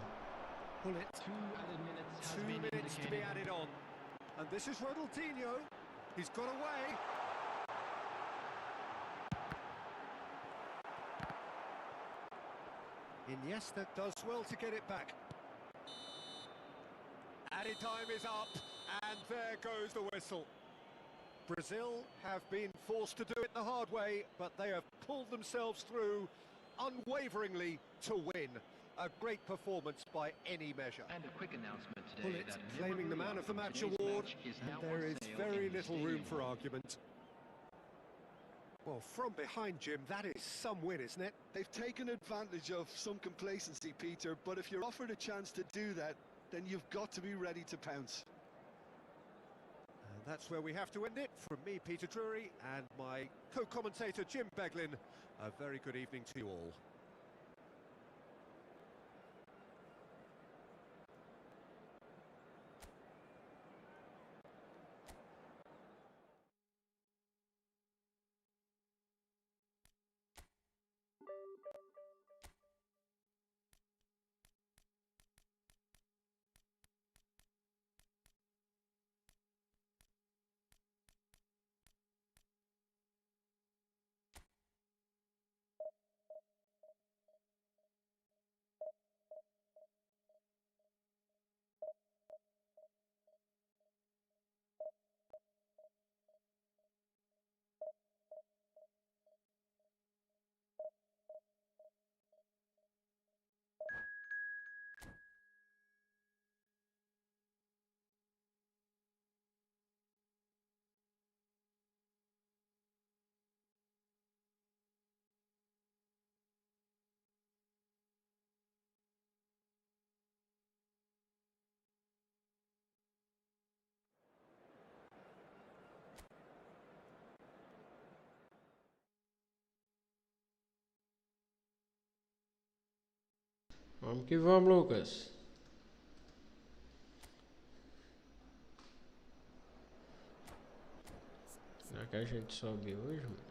Two minutes to be added on. And this is Ronaldinho. He's got away. Iniesta does well to get it back. Added time is up, and there goes the whistle. Brazil have been forced to do it the hard way, but they have pulled themselves through unwaveringly to win. A great performance by any measure. And a quick announcement today that claiming the man of the match award, and there is very little room for argument. Well, from behind, Jim, that is some win, isn't it? They've taken advantage of some complacency, Peter, but if you're offered a chance to do that, then you've got to be ready to pounce. And that's where we have to end it. From me, Peter Drury, and my co-commentator, Jim Beglin, a very good evening to you all. Vamos que vamos, Lucas. Será que a gente sobe hoje, mano?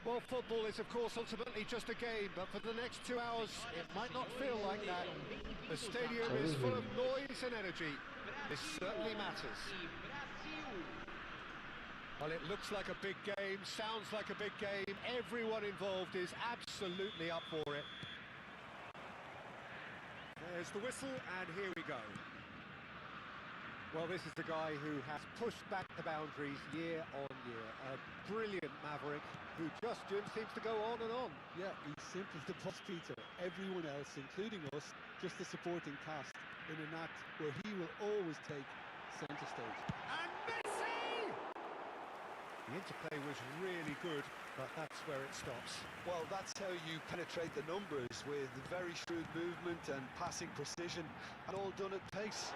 Well, football is, of course, ultimately just a game, but for the next 2 hours, it might not feel like that. The stadium is full of noise and energy. This certainly matters. Well, it looks like a big game, sounds like a big game. Everyone involved is absolutely up for it. There's the whistle, and here we go. Well, this is the guy who has pushed back the boundaries year on year. A brilliant maverick who just, Jim, seems to go on and on. Yeah, he's simply the boss, Peter. Everyone else, including us, just a supporting cast in an act where he will always take centre stage. And Messi! The interplay was really good, but that's where it stops. Well, that's how you penetrate the numbers, with very shrewd movement and passing precision, and all done at pace.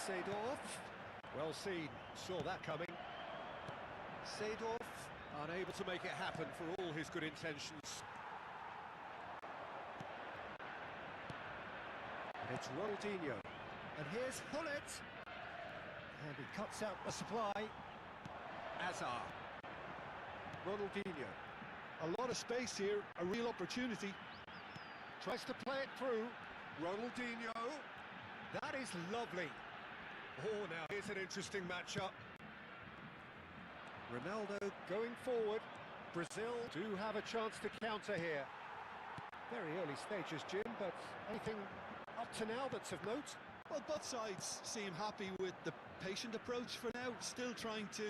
Seedorf. Well seen, saw that coming. Seedorf, unable to make it happen for all his good intentions. And it's Ronaldinho. And here's Hullet. And he cuts out the supply. Azar. Ronaldinho. A lot of space here, a real opportunity. Tries to play it through. Ronaldinho. That is lovely. Oh, now here's an interesting matchup. Ronaldo going forward. Brazil do have a chance to counter here. Very early stages, Jim, but anything up to now that's of note? Well, both sides seem happy with the patient approach for now, still trying to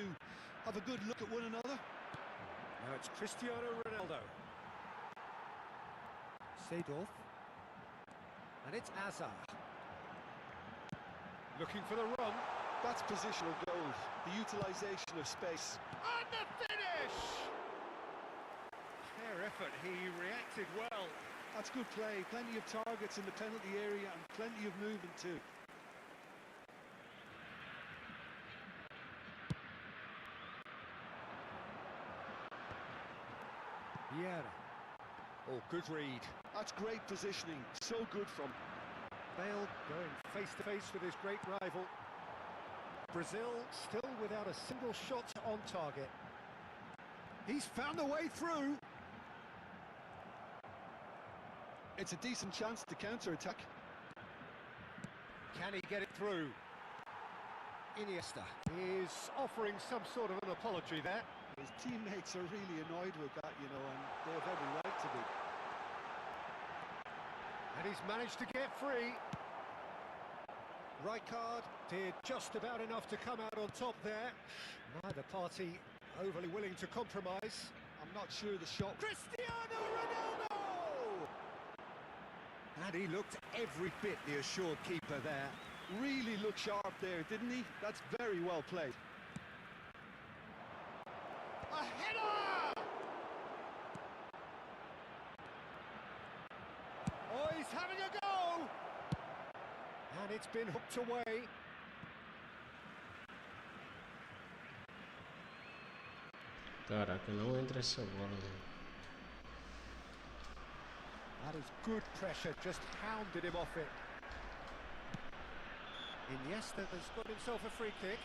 have a good look at one another. Now it's Cristiano Ronaldo. Seedorf. And it's Azar. Looking for the run. That's positional goal, the utilisation of space. And the finish! Fair effort, he reacted well. That's good play, plenty of targets in the penalty area and plenty of movement too. Vieira. Oh, good read. That's great positioning, so good from Bale going face-to-face with his great rival. Brazil still without a single shot on target. He's found a way through. It's a decent chance to counter-attack. Can he get it through? Iniesta is offering some sort of an apology there. His teammates are really annoyed with that, you know, and they have every right to be. And he's managed to get free. Rijkaard did just about enough to come out on top there. Neither party overly willing to compromise. I'm not sure the shot... Cristiano Ronaldo! And he looked every bit the assured keeper there. Really looked sharp there, didn't he? That's very well played. A header! Oh, he's having a go! And it's been hooked away. Caraca, não entra essa bola, né? That is good pressure, just hounded him off it. Iniesta has got himself a free kick.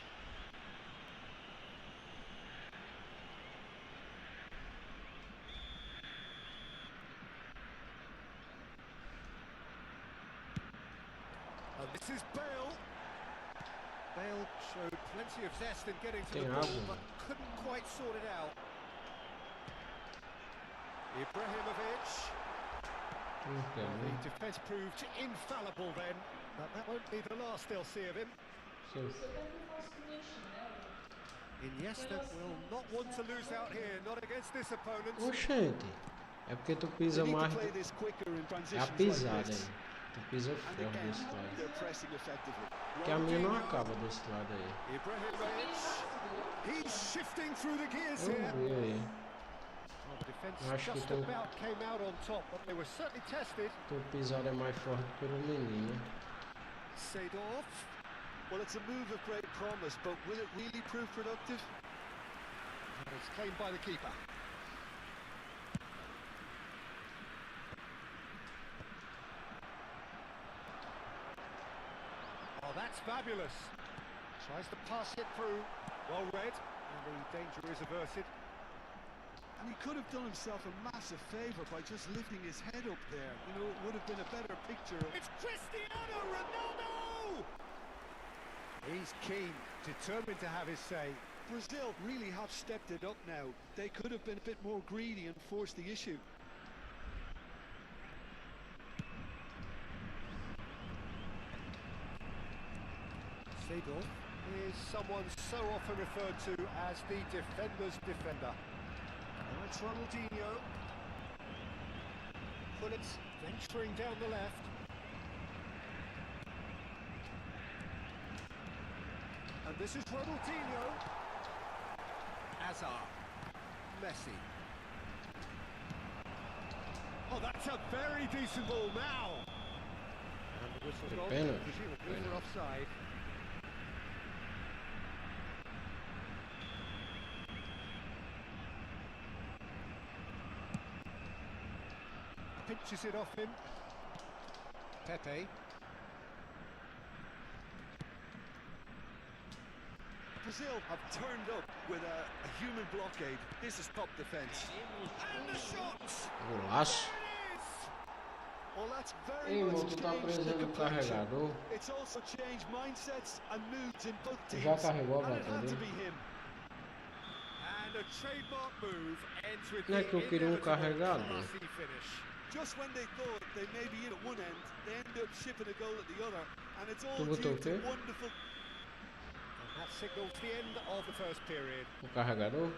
And this is Bale. Bale showed plenty of zest in getting to the ball, but couldn't quite sort it out. Ibrahimovic. The defence proved infallible then, but that won't be the last they'll see of him. Iniesta will not want to lose out here, not against this opponent. Oxente, é porque tu pisa mais. É a pisada aí. Tu pisa forte desse lado. Que a minha não acaba desse lado aí. Ibrahimovic. He's shifting through the gears here. Vamos ver aí. The defence just about came out on top, but they were certainly tested. Tua pisada é mais forte pelo menino. Seedorf. Well, it's a move of great promise, but will it really prove productive? And it's claimed by the keeper. Oh, that's fabulous. Tries to pass it through. Well read, and the danger is averted. And he could have done himself a massive favour by just lifting his head up there. You know, it would have been a better picture. It's Cristiano Ronaldo! He's keen, determined to have his say. Brazil really have stepped it up now. They could have been a bit more greedy and forced the issue. Seedorf is someone so often referred to as the defender's defender. Now it's Ronaldinho. Bullets venturing down the left. And this is Ronaldinho. Azar. Messi. Oh, that's a very decent ball now. And the whistle goes, presumably for offside. Punches it off him. Pepe. Brazil have turned up with a human blockade. This is top defense. And the shots! Golaço. Well, that's Ei, very irmão, much tu tá changed the precisando do complexion. carregador? It's also changed mindsets and moods in both teams. Já carregou a And it had to bateria? be him. And a trademark move ends with Não é que eu the queria inevitable carregador. classy finish. Just when they thought they may be in at one end, they end up shipping a goal at the other. And it's all Tu botou due o quê? to wonderful... And that signals the end of the first period. O carregador?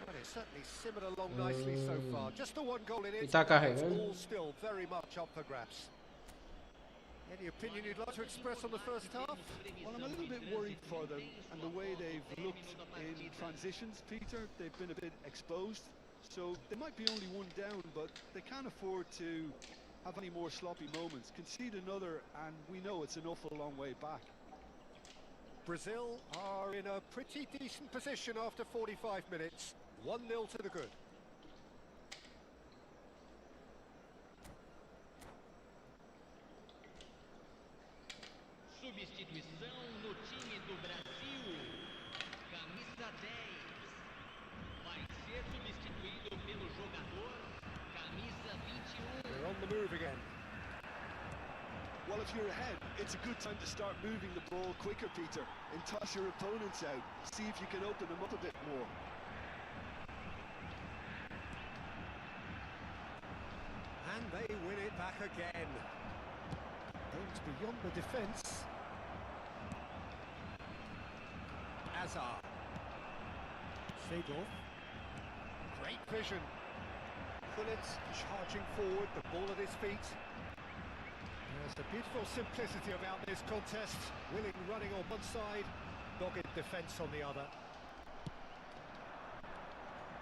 Well, it's certainly simmered along nicely so far. Just the one goal in it. E tá It's carregando? all still very much up for grabs. Any opinion you'd like to express on the first half? Well, I'm a little bit worried for them and the way they've looked in transitions, Peter. They've been a bit exposed. So they might be only one down, but they can't afford to have any more sloppy moments. Concede another, and we know it's an awful long way back. Brazil are in a pretty decent position after 45 minutes. 1-0 to the good. Substituição no time do Brasil. Camisa 10. Vai ser substituído pelo jogador camisa 21. They're on the move again. Well, if you're ahead, it's a good time to start moving the ball quicker, Peter. Entice your opponents out. See if you can open them up a bit more. And they win it back again. Aims beyond the defence. Azar. Seedorf. Great vision. Bullets charging forward, the ball at his feet. There's a beautiful simplicity about this contest. Willing running on one side, dogged defence on the other.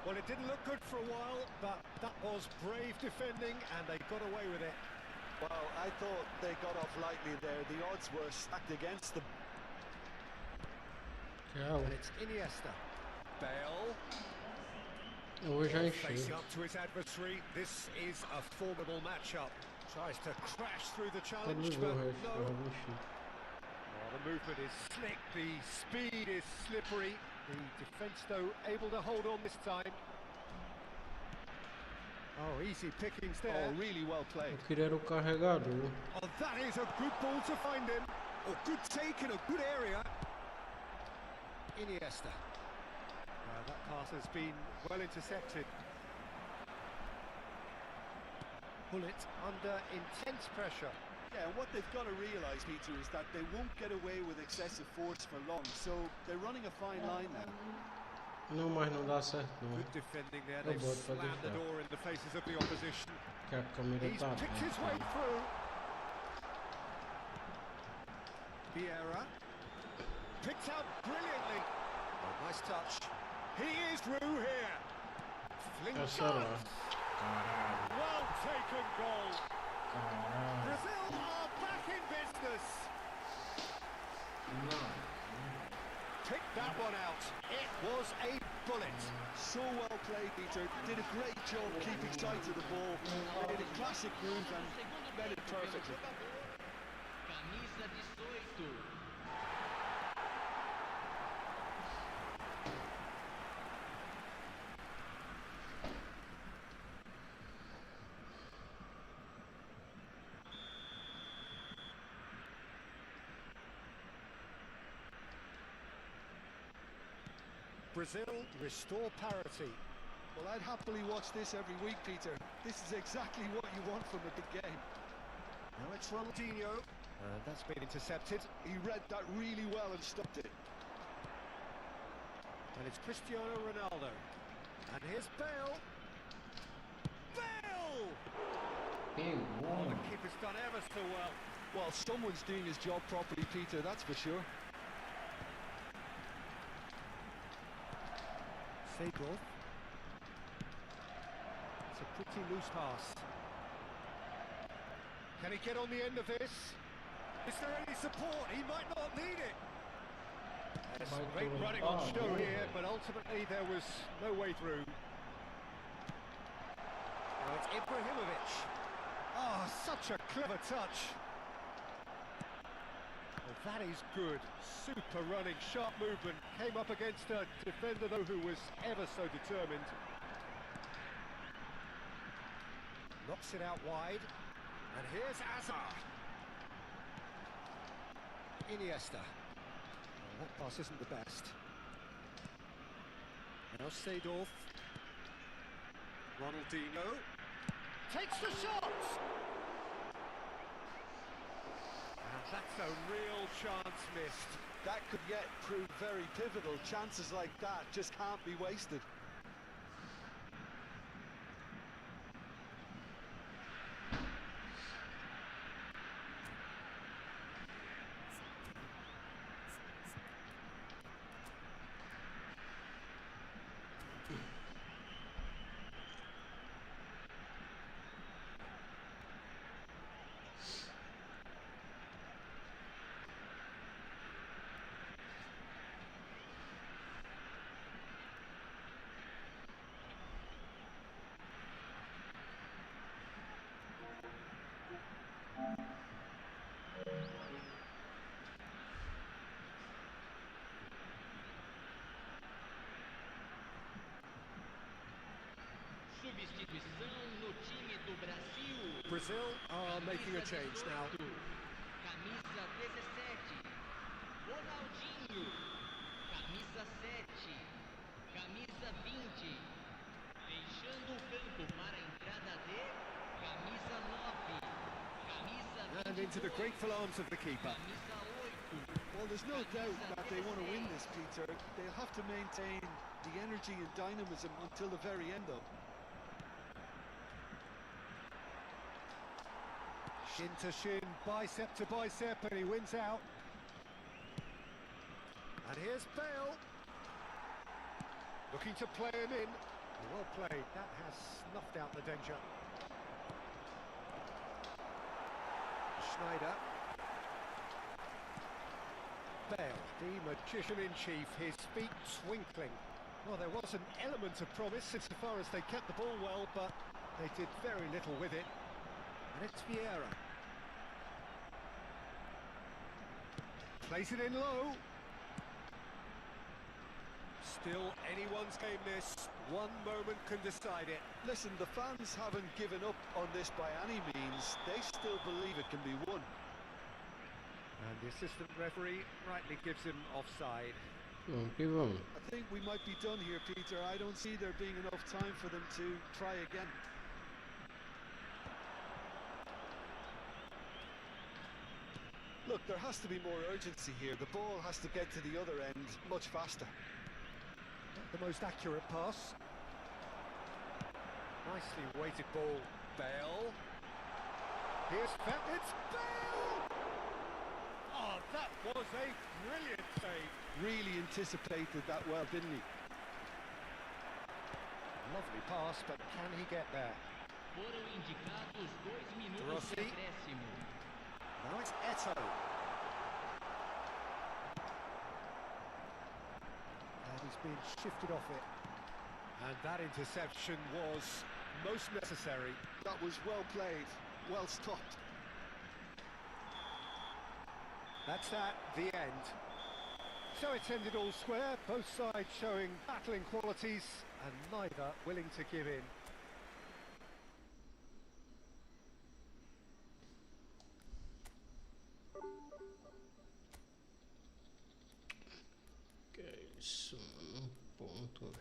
Well, it didn't look good for a while, but that was brave defending and they got away with it. Well, I thought they got off lightly there. The odds were stacked against them. Tchau. And it's Iniesta. Bale. Eu vou já Facing encher. up to his adversary. This is a formidable matchup. Tries to crash through the Pode challenge, ver o but resto, eu no. vou encher. Well, the movement is slick, the speed is slippery. The defence, though, able to hold on this time. Oh, easy pickings there. Oh, really well played. Eu queria era o carregador. Oh, that is a good ball to find him. Oh, good take in a good area. Iniesta. That pass has been well intercepted. Bullet under intense pressure. Yeah, and what they've got to realise, Peter, is that they won't get away with excessive force for long. So they're running a fine line now. Não, mas não dá certo não. Good defending there. Oh, They've boy, for slammed the this door in the faces of the opposition. Que a câmera He's tá picked his way aberta. through. Vieira. Picked out brilliantly. Oh, nice touch. He is through here. Fling É só lá. shots. Caralho. Well taken goal. Caralho. Brazil are back in business. Não. Pick that one out. It was a bullet. So well played, Peter. Did a great job keeping sight of the ball. Made a classic move and read it perfectly. Camisa 18. Brazil restore parity. Well, I'd happily watch this every week, Peter. This is exactly what you want from a big game. Now it's Ronaldinho. That's been intercepted. He read that really well and stopped it. And it's Cristiano Ronaldo. And here's Bale. Bale! Pegou. The keeper's done ever so well. Well, someone's doing his job properly, Peter, that's for sure. Seedorf. It's a pretty loose pass. Can he get on the end of this? Is there any support? He might not need it. There's Might great do. running on Oh, show yeah. here, but ultimately there was no way through. Now it's Ibrahimovic. Oh, such a clever touch. Well, that is good. Super running, sharp movement. Came up against a defender, though, who was ever so determined. Knocks it out wide. And here's Hazard. Iniesta. Oh, that pass isn't the best. Now Seedorf. Ronaldinho. Takes the shot! And that's a real chance missed. That could yet prove very pivotal. Chances like that just can't be wasted. Substituição no time do Brasil. Brazil are making a change now. Camisa 17, Ronaldinho. Camisa 7, camisa 20. Deixando o campo para a entrada de camisa 9, camisa 22. And into the grateful arms of the keeper. Camisa 8. Well, there's no doubt that they want to win this, Peter. They'll have to maintain the energy and dynamism until the very end, though. Shin to shin, bicep to bicep, and he wins out. And here's Bale. Looking to play him in. Well played. That has snuffed out the danger. Schneider. Bale, the magician-in-chief, his feet twinkling. Well, there was an element of promise insofar as they kept the ball well, but they did very little with it. And it's Vieira. Plays it in low. Still anyone's game this. One moment can decide it. Listen, the fans haven't given up on this by any means. They still believe it can be won. And the assistant referee rightly gives him offside. I think we might be done here, Peter. I don't see there being enough time for them to try again. Look, there has to be more urgency here. The ball has to get to the other end much faster. Not the most accurate pass. Nicely weighted ball. Bale. Here's it's Bale! Oh, that was a brilliant save. Really anticipated that well, didn't he? Lovely pass, but can he get there? Foram indicados 2 minutos de Rossi. acréscimo. Now it's Eto. And he's been shifted off it. And that interception was most necessary. That was well played, well stopped. That's that, the end. So it's ended all square, both sides showing battling qualities and neither willing to give in. Que isso, ponto.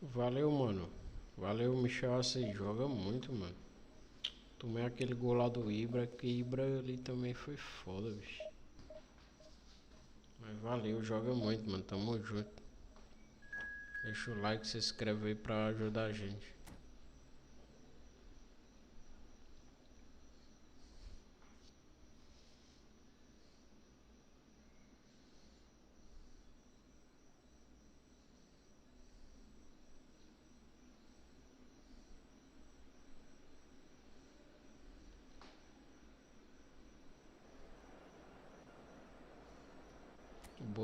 Valeu, mano. Valeu, Michel. Você joga muito, mano. Tomei aquele gol lá do Ibra, que Ibra ali também foi foda, bicho. Mas valeu, joga muito, mano. Tamo junto. Deixa o like, se inscreve aí pra ajudar a gente.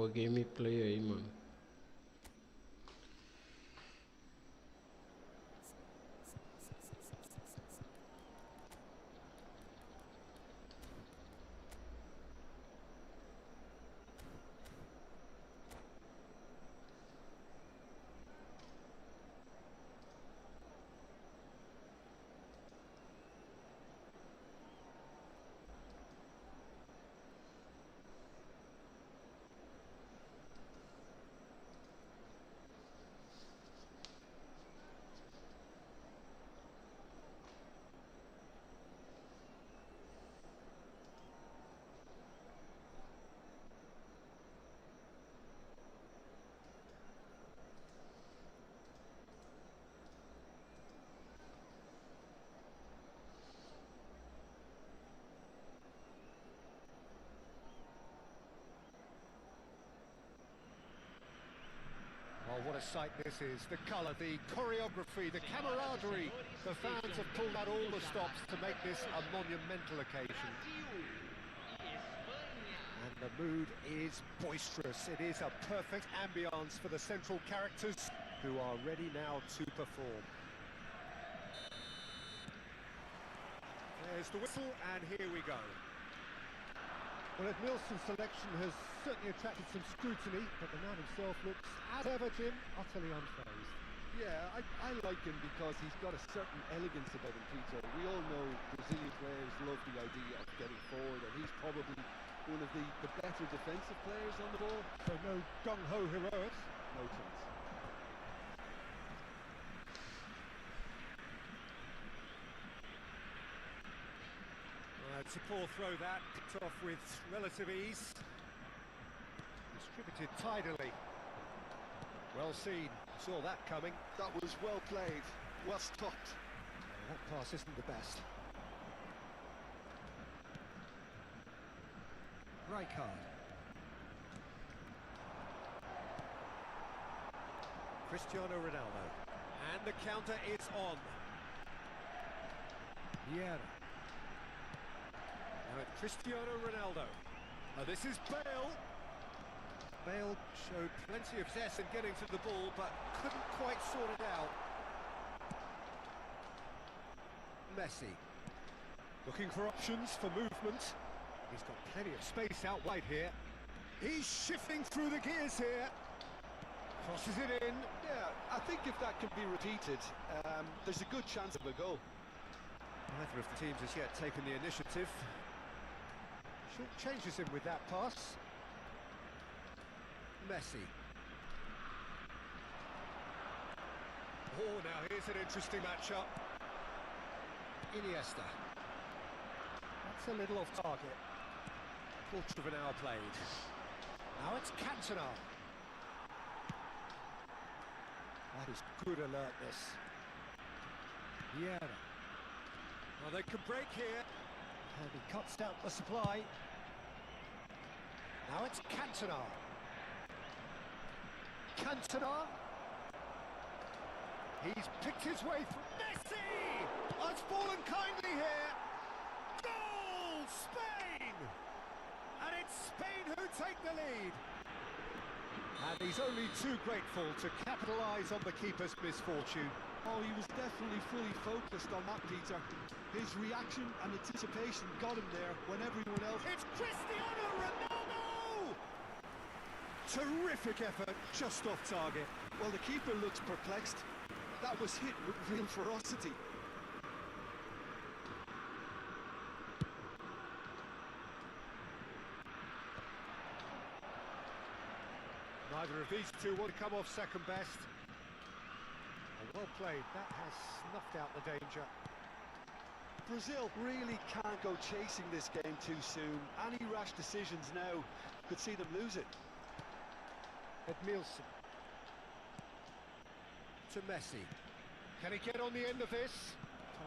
Boa gameplay aí, mano. Oh, what a sight this is. The colour, the choreography, the camaraderie. The fans have pulled out all the stops to make this a monumental occasion. And the mood is boisterous. It is a perfect ambience for the central characters who are ready now to perform. There's the whistle, and here we go. Well, Ed Milson's selection has certainly attracted some scrutiny, but the man himself looks, as ever, Jim, utterly unfazed. Yeah, I like him because he's got a certain elegance about him, Peter. We all know Brazilian players love the idea of getting forward, and he's probably one of the better defensive players on the ball. So no gung-ho heroics. No chance. It's a poor throw that, picked off with relative ease. Distributed tidily. Well seen, saw that coming. That was well played, well stopped. That pass isn't the best. Rijkaard. Cristiano Ronaldo. And the counter is on. Vieira. Now it's Cristiano Ronaldo. This is Bale. Bale showed plenty of zest in getting to the ball, but couldn't quite sort it out. Messi. Looking for options for movement. He's got plenty of space out wide here. He's shifting through the gears here. Crosses it in. Yeah, I think if that can be repeated, there's a good chance of a goal. Neither of the teams has yet taken the initiative. Short changes him with that pass. Messi. Oh, now here's an interesting matchup. Iniesta. That's a little off target. Quarter of an hour played. Now it's Cantona. That is good alertness. Vieira. Well, they can break here. And he cuts out the supply. Now it's Cantona. Cantona. He's picked his way through. Messi! Oh, it's fallen kindly here. Goal! Spain! And it's Spain who take the lead. And he's only too grateful to capitalise on the keeper's misfortune. Oh, he was definitely fully focused on that, Peter. His reaction and anticipation got him there when everyone else... It's Cristiano Ronaldo! Terrific effort, just off target. Well, the keeper looks perplexed. That was hit with real ferocity. Neither of these two want to come off second best. Well played, that has snuffed out the danger. Brazil really can't go chasing this game too soon. Any rash decisions now could see them lose it. Edmilson. To Messi. Can he get on the end of this?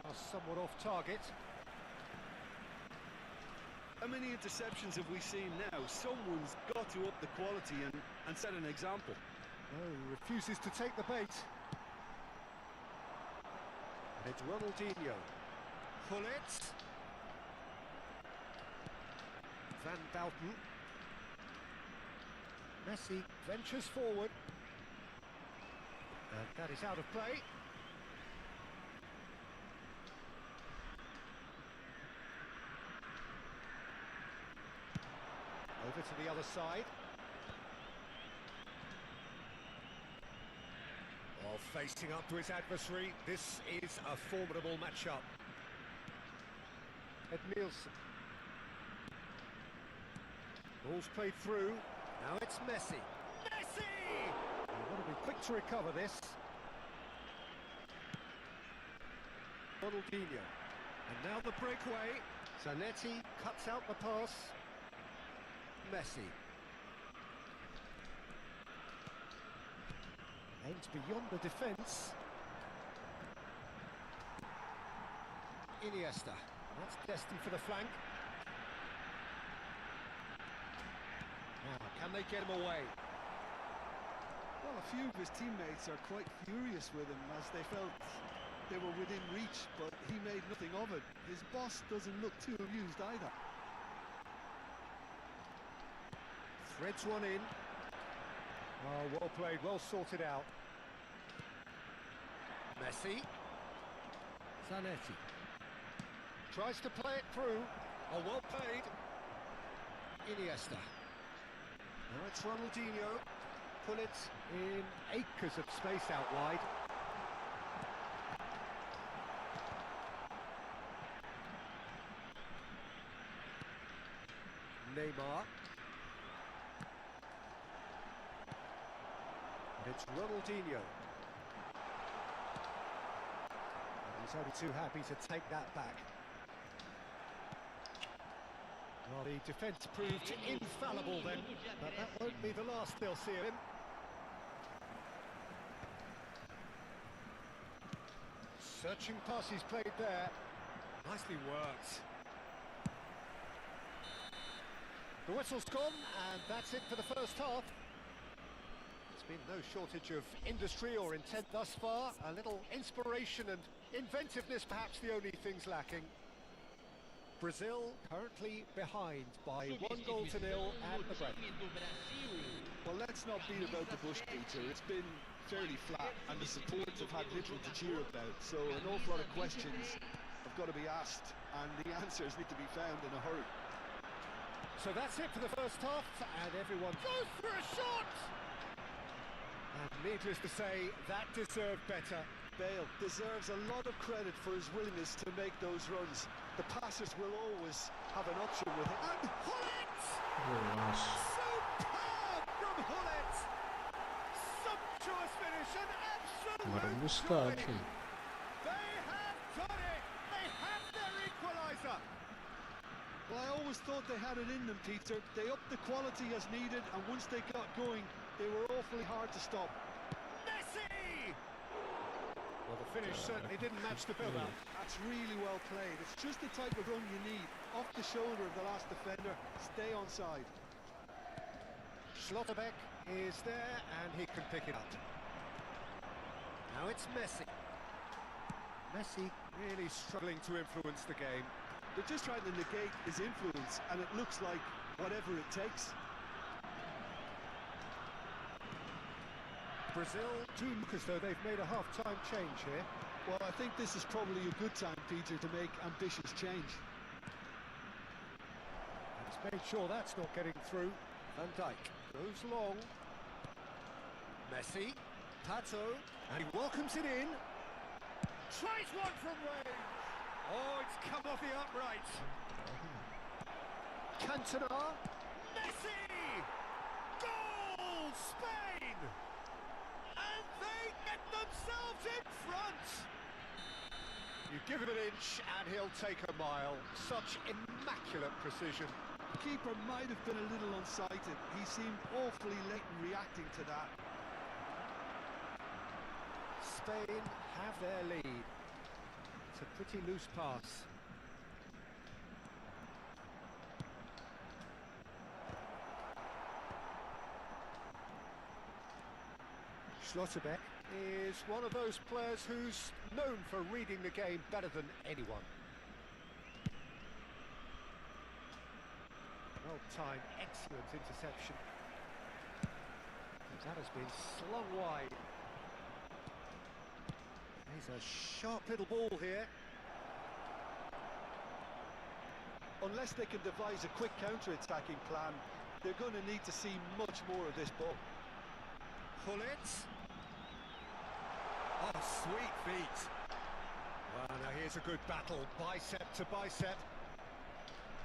Pass somewhat off target. How many interceptions have we seen now? Someone's got to up the quality and set an example. No, he refuses to take the bait. And it's Ronaldinho. Pullet. Van Bouten. Messi ventures forward. And that is out of play. Over to the other side. Oh, facing up to his adversary. This is a formidable matchup. Ed Nielsen. Ball's played through. Now it's Messi. Messi! You've got to be quick to recover this. Ronaldinho. And now the breakaway. Zanetti cuts out the pass. Messi. Aims beyond the defence. Iniesta. That's destined for the flank. Now, can they get him away? Well, a few of his teammates are quite furious with him as they felt they were within reach, but he made nothing of it. His boss doesn't look too amused either. Threads one in. Oh, well played, well sorted out. Messi. Zanetti. Tries to play it through. Oh, well played. Iniesta. Now it's Ronaldinho. Put it in acres of space out wide. Neymar. And it's Ronaldinho. And he's only too happy to take that back. Well, the defence proved infallible then, but that won't be the last they'll see of him. Searching passes played there. Nicely worked. The whistle's gone, and that's it for the first half. There's been no shortage of industry or intent thus far. A little inspiration and inventiveness, perhaps the only things lacking. Brazil currently behind by 1-0 at the break. Well, let's not beat about the bush, Peter. It's been fairly flat, and the supporters have had little to cheer about. So an awful lot of questions have got to be asked, and the answers need to be found in a hurry. So that's it for the first half, and everyone goes for a shot! And needless to say, that deserved better. Bale deserves a lot of credit for his willingness to make those runs. The passers will always have an option with him. And Hullet! Superb from Hullet! Sumptuous finish and absolute thrilling. They have done it! They have their equaliser! Well, I always thought they had it in them, Peter. They upped the quality as needed, and once they got going, they were awfully hard to stop. Messi! Well, the finish certainly didn't match the build-up. That's really well played. It's just the type of run you need. Off the shoulder of the last defender, stay onside. Schlotterbeck is there, and he can pick it up. Now it's Messi. Messi really struggling to influence the game. They're just trying to negate his influence, and it looks like whatever it takes. Brazil do look as though they've made a half-time change here. Well, I think this is probably a good time, Peter, to make ambitious change. He's made sure that's not getting through. Van Dijk goes long. Messi, Pato, and he welcomes it in. Tries one from range. Oh, it's come off the upright. Cantona, Messi! Goal, Spain! And they get themselves in front! You give him an inch and he'll take a mile. Such immaculate precision. The keeper might have been a little unsighted. He seemed awfully late in reacting to that. Spain have their lead. It's a pretty loose pass. Schlotterbeck is one of those players who's known for reading the game better than anyone. Well-timed, excellent interception. That has been slung wide. He's a sharp little ball here. Unless they can devise a quick counter-attacking plan, they're going to need to see much more of this ball. Pull it. Oh, sweet feet. Well, now here's a good battle, bicep to bicep.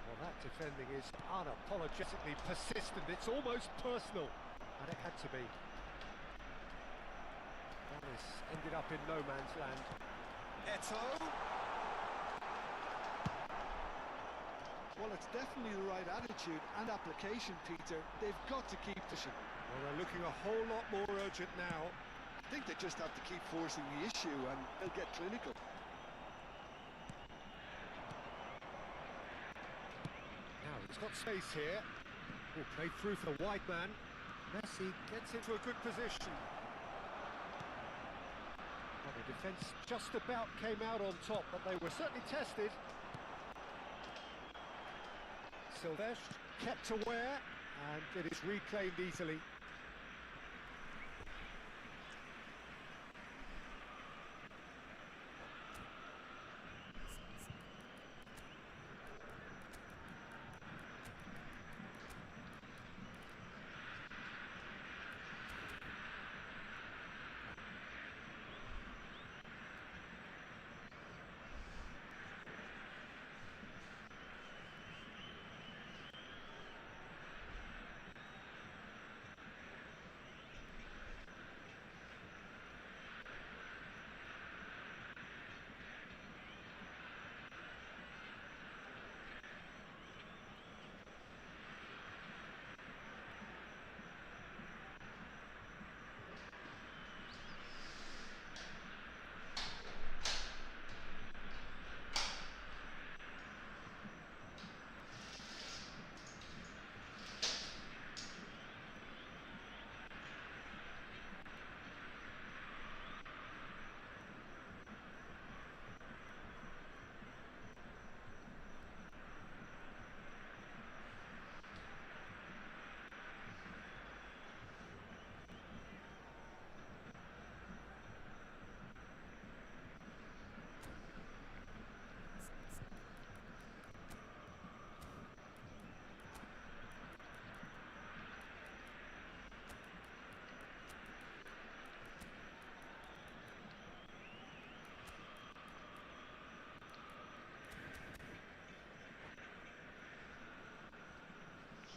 Well, that defending is unapologetically persistent. It's almost personal, and it had to be. That has ended up in no man's land. Eto. Well, it's definitely the right attitude and application, Peter. They've got to keep pushing. Well, they're looking a whole lot more urgent now. I think they just have to keep forcing the issue and they'll get clinical. Now he's got space here. Oh, played through for the wide man. Messi gets into a good position. Well, the defence just about came out on top, but they were certainly tested. Silvesh kept aware, and it is reclaimed easily.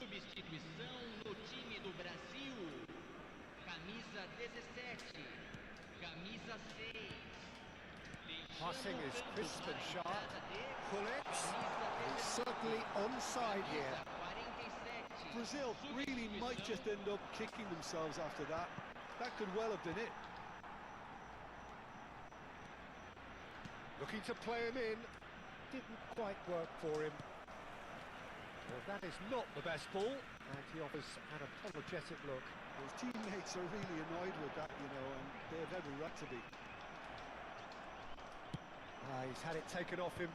Substituição no time do Brasil. Camisa 17, camisa 6. Passing is crisp and sharp. Pull it. He's certainly onside here. Brazil really might just end up kicking themselves after that. That could well have been it. Looking to play him in. Didn't quite work for him. Well, that is not the best ball, and he offers an apologetic look. His teammates are really annoyed with that, you know, and they have every right to be. He's had it taken off him.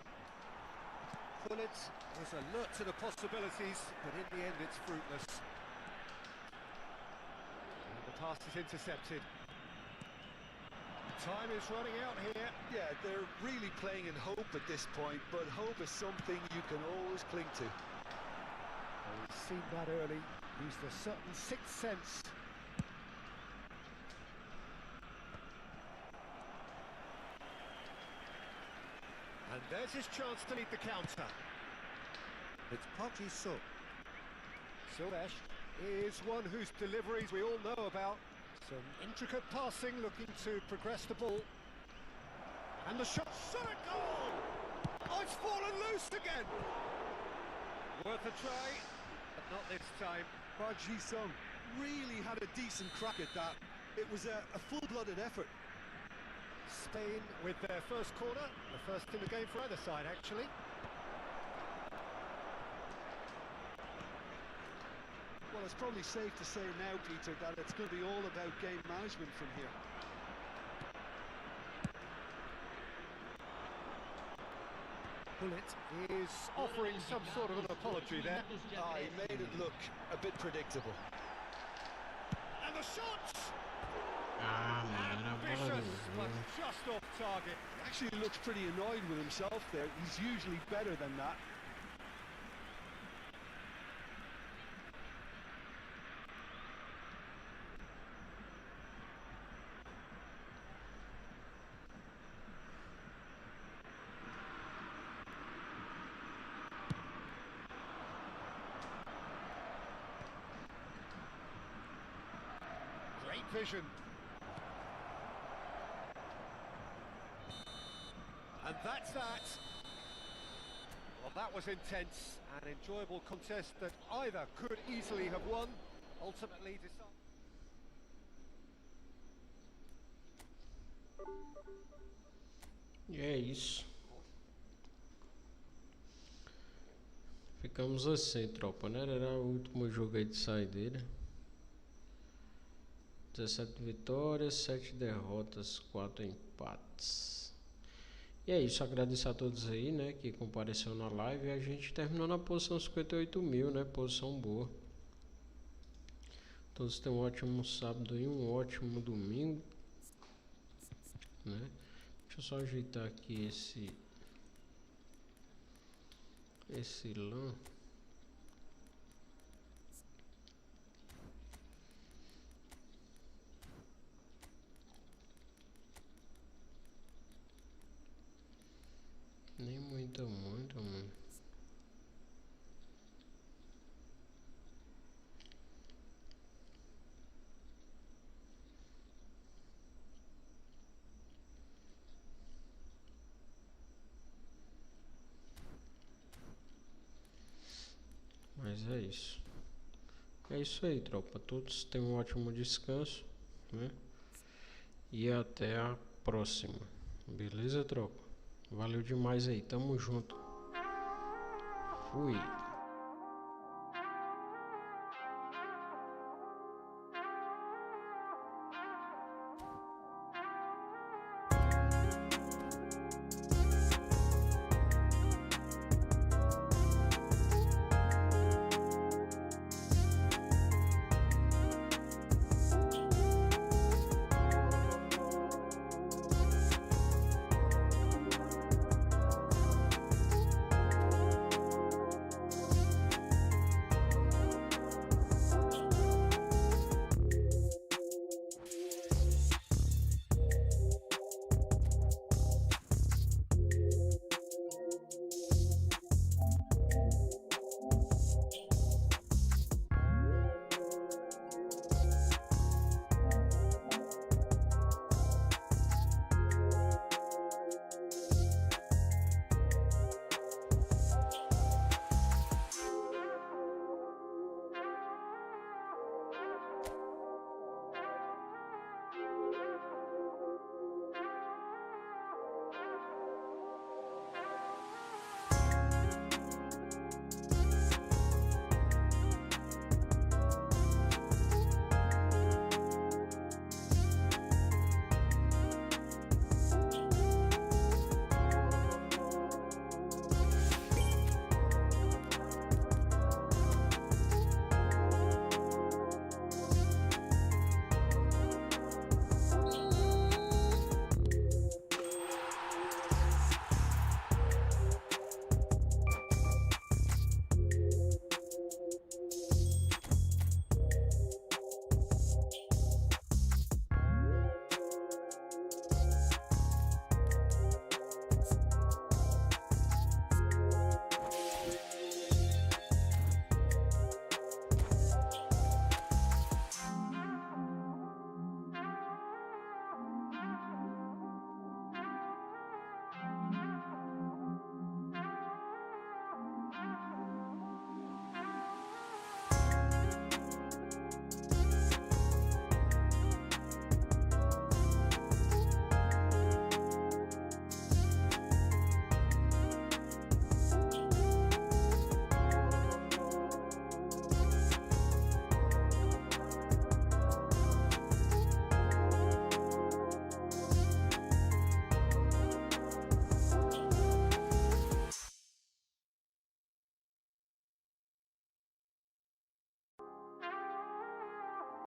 Pull it is alert to the possibilities, but in the end it's fruitless. And the pass is intercepted. Time is running out here. Yeah, they're really playing in hope at this point, but hope is something you can always cling to. Well, he's seen that early, used a certain sixth sense. And there's his chance to lead the counter. It's Patricio. Silvesh is one whose deliveries we all know about. Some intricate passing, looking to progress the ball. And the shot, shot a goal! Oh, it's fallen loose again! Worth a try, but not this time. Patricio really had a decent crack at that. It was a full-blooded effort. Spain with their first corner, the first in the game for either side, actually. Well, it's probably safe to say now, Peter, that it's going to be all about game management from here. Bullet is offering some sort of an apology there. He made it look a bit predictable. And the shots. Ah, mano, era a bola Ambitious, do but gol. just off target. He actually looks pretty annoyed with himself there. He's usually better than that. Great vision. And that's that. Well, that was intense, an enjoyable contest that either could easily have won, ultimately decided. E é isso. Ficamos assim, tropa, né? Era o último jogo aí de saideira. 17 vitórias, 7 derrotas, 4 empates. E é isso, agradeço a todos aí, né, que compareceu na live. E a gente terminou na posição 58.000, né, posição boa. Todos tenham um ótimo sábado e um ótimo domingo, né. Deixa eu só ajeitar aqui esse LAN. Nem muito, mano. Mas é isso. É isso aí, tropa. Todos tenham um ótimo descanso, né? E até a próxima. Beleza, tropa? Valeu demais aí. Tamo junto. Fui.